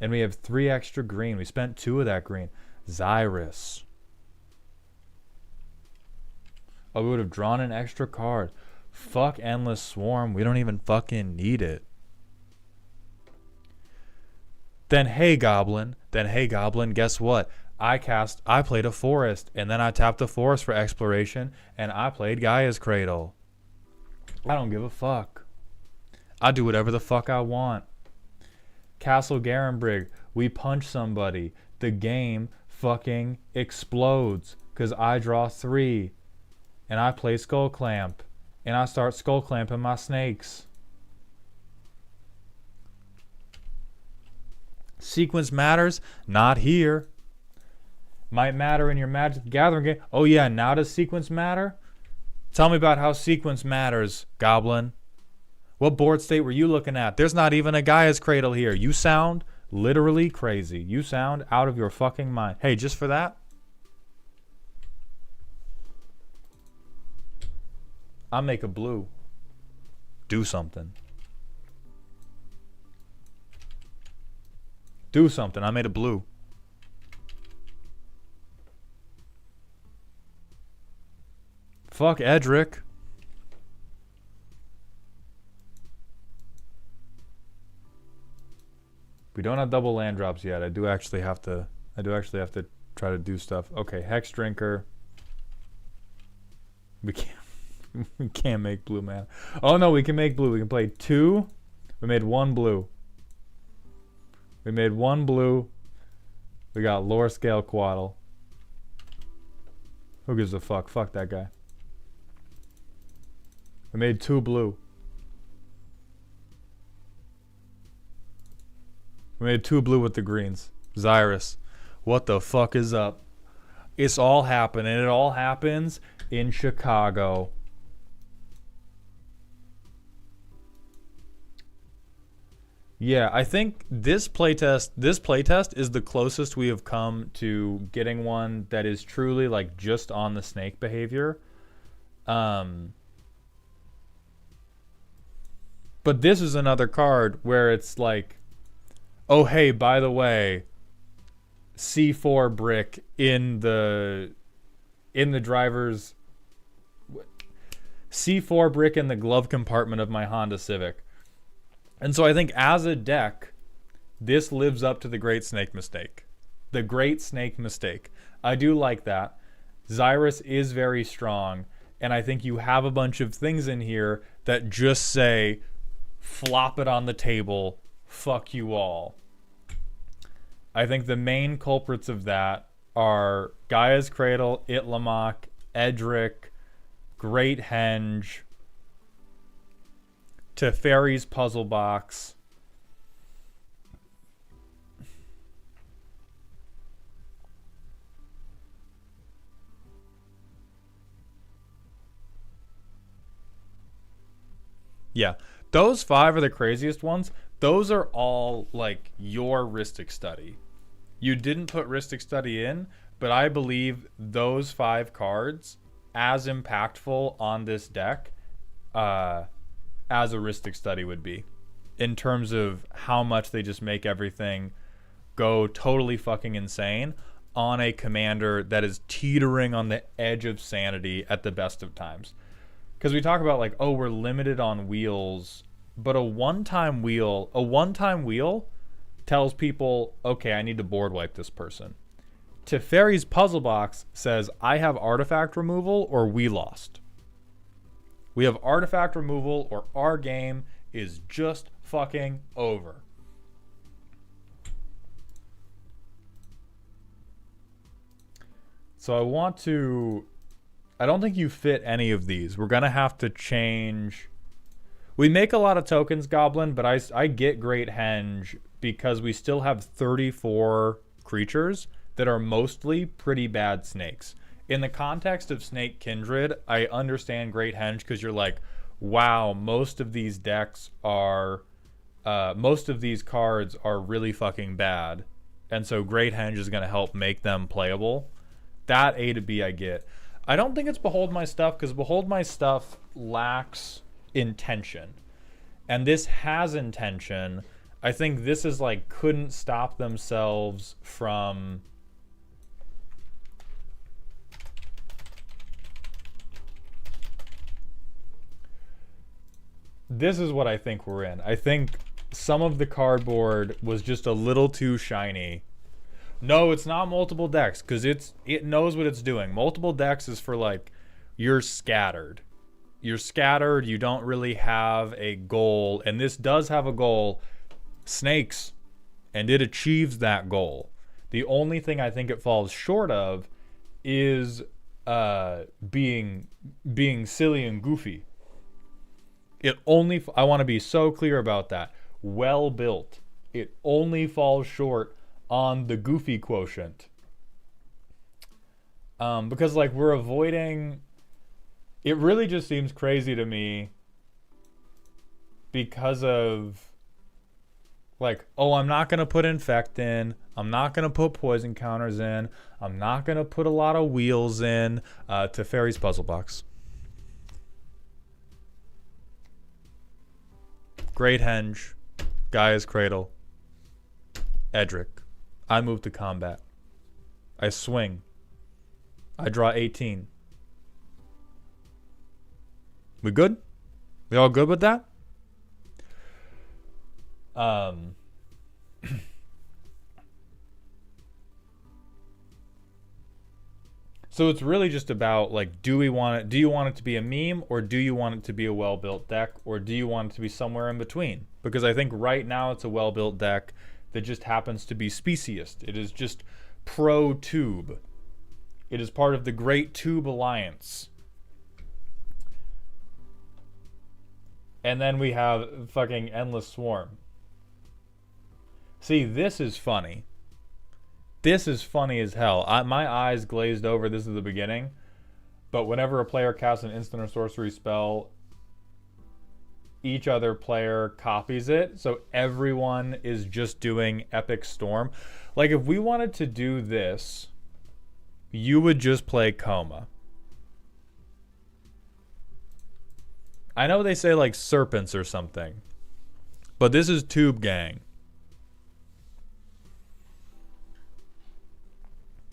And we have 3 extra green. We spent 2 of that green. Xyrus. Oh, we would have drawn an extra card. Fuck Endless Swarm. We don't even fucking need it. Then hey Goblin, guess what? I played a forest, and then I tapped the forest for exploration, and I played Gaia's Cradle. I don't give a fuck. I do whatever the fuck I want. Castle Garenbrig, we punch somebody. The game fucking explodes because I draw 3. And I play Skull Clamp. And I start Skull Clamping my snakes. Sequence matters? Not here. Might matter in your Magic the Gathering game. Oh yeah, now does sequence matter? Tell me about how sequence matters, Goblin. What board state were you looking at? There's not even a Gaia's Cradle here. You sound literally crazy. You sound out of your fucking mind. Hey, just for that, I'll make a blue. Do something. Do something. I made a blue. Fuck Edric. We don't have double land drops yet. I do actually have to try to do stuff. Okay, Hex Drinker. We can't make blue mana. Oh no, we can make blue. We can play 2. We made 1 blue. We made 1 blue. We got Lore Scale Quaddle. Who gives a fuck? Fuck that guy. We made 2 blue. We made 2 blue with the greens. Zyrus. What the fuck is up? It's all happening. It all happens in Chicago. Yeah, I think this playtest is the closest we have come to getting one that is truly like just on the snake behavior. But this is another card where it's like, oh hey, by the way, C4 brick in the driver's C4 brick in the glove compartment of my Honda Civic. And so I think as a deck, this lives up to the Great Snake Mistake. The Great Snake Mistake. I do like that. Zyrus is very strong, and I think you have a bunch of things in here that just say, flop it on the table, fuck you all. I think the main culprits of that are Gaia's Cradle, Itlamok, Edric, Great Henge, Teferi's Puzzle Box. Yeah, those 5 are the craziest ones. Those are all like your Rhystic Study. You didn't put Rhystic Study in, but I believe those 5 cards as impactful on this deck as a Rhystic Study would be, in terms of how much they just make everything go totally fucking insane on a commander that is teetering on the edge of sanity at the best of times. Because we talk about like, oh, we're limited on wheels, but a one-time wheel tells people, okay, I need to board wipe this person. Teferi's Puzzle Box says, I have artifact removal or we lost. We have artifact removal or our game is just fucking over. So I don't think you fit any of these. We're going to have to change. We make a lot of tokens, Goblin, but I get Great Henge because we still have 34 creatures that are mostly pretty bad snakes. In the context of Snake Kindred, I understand Great Henge because you're like, wow, most of these cards are really fucking bad. And so Great Henge is going to help make them playable. That A to B I get. I don't think it's Behold My Stuff because Behold My Stuff lacks intention. And this has intention. I think this is like couldn't stop themselves from... This is what I think we're in. I think some of the cardboard was just a little too shiny. No, it's not multiple decks because it knows what it's doing. Multiple decks is for like, you're scattered. You're scattered, you don't really have a goal. And this does have a goal, snakes, and it achieves that goal. The only thing I think it falls short of is being silly and goofy. I want to be so clear about that. Well built. It only falls short on the goofy quotient. Because like we're avoiding, it really just seems crazy to me because of like, oh, I'm not going to put infect in. I'm not going to put poison counters in. I'm not going to put a lot of wheels in to Fairy's Puzzle Box. Great Henge. Gaia's Cradle. Edric. I move to combat. I swing. I draw 18. We good? We all good with that? So it's really just about like, do you want it to be a meme, or do you want it to be a well-built deck, or do you want it to be somewhere in between? Because I think right now it's a well-built deck that just happens to be speciest. It is just pro-tube. It is part of the Great Tube Alliance. And then we have fucking Endless Swarm. See, this is funny. This is funny as hell. My eyes glazed over. This is the beginning. But whenever a player casts an instant or sorcery spell, each other player copies it. So everyone is just doing Epic Storm. Like if we wanted to do this, you would just play Coma. I know they say like Serpents or something. But this is Tube Gang.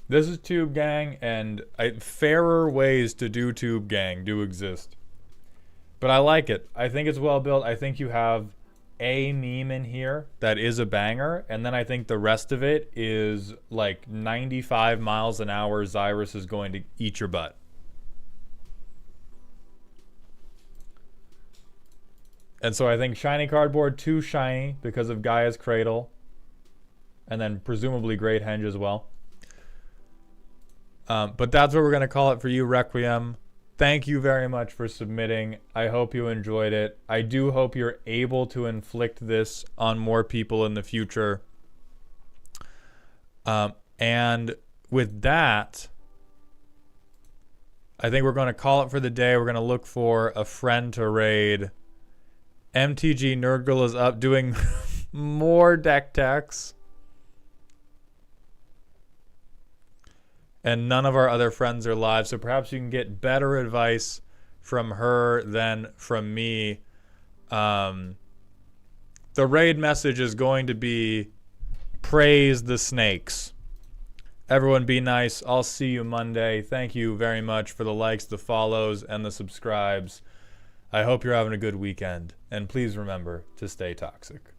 This is Tube Gang, and fairer ways to do Tube Gang do exist. But I like it. I think it's well built. I think you have a meme in here that is a banger, and then I think the rest of it is like 95 miles an hour Xyrus is going to eat your butt. And so I think shiny cardboard, too shiny because of Gaia's Cradle, and then presumably Great Henge as well. But that's what we're going to call it for you, Requiem. Thank you very much for submitting. I hope you enjoyed it. I do hope you're able to inflict this on more people in the future. And with that, I think we're going to call it for the day. We're going to look for a friend to raid. MTG Nerd Girl is up doing more deck techs. And none of our other friends are live, so perhaps you can get better advice from her than from me. The raid message is going to be praise the snakes. Everyone be nice. I'll see you Monday. Thank you very much for the likes, the follows, and the subscribes. I hope you're having a good weekend. And please remember to stay toxic.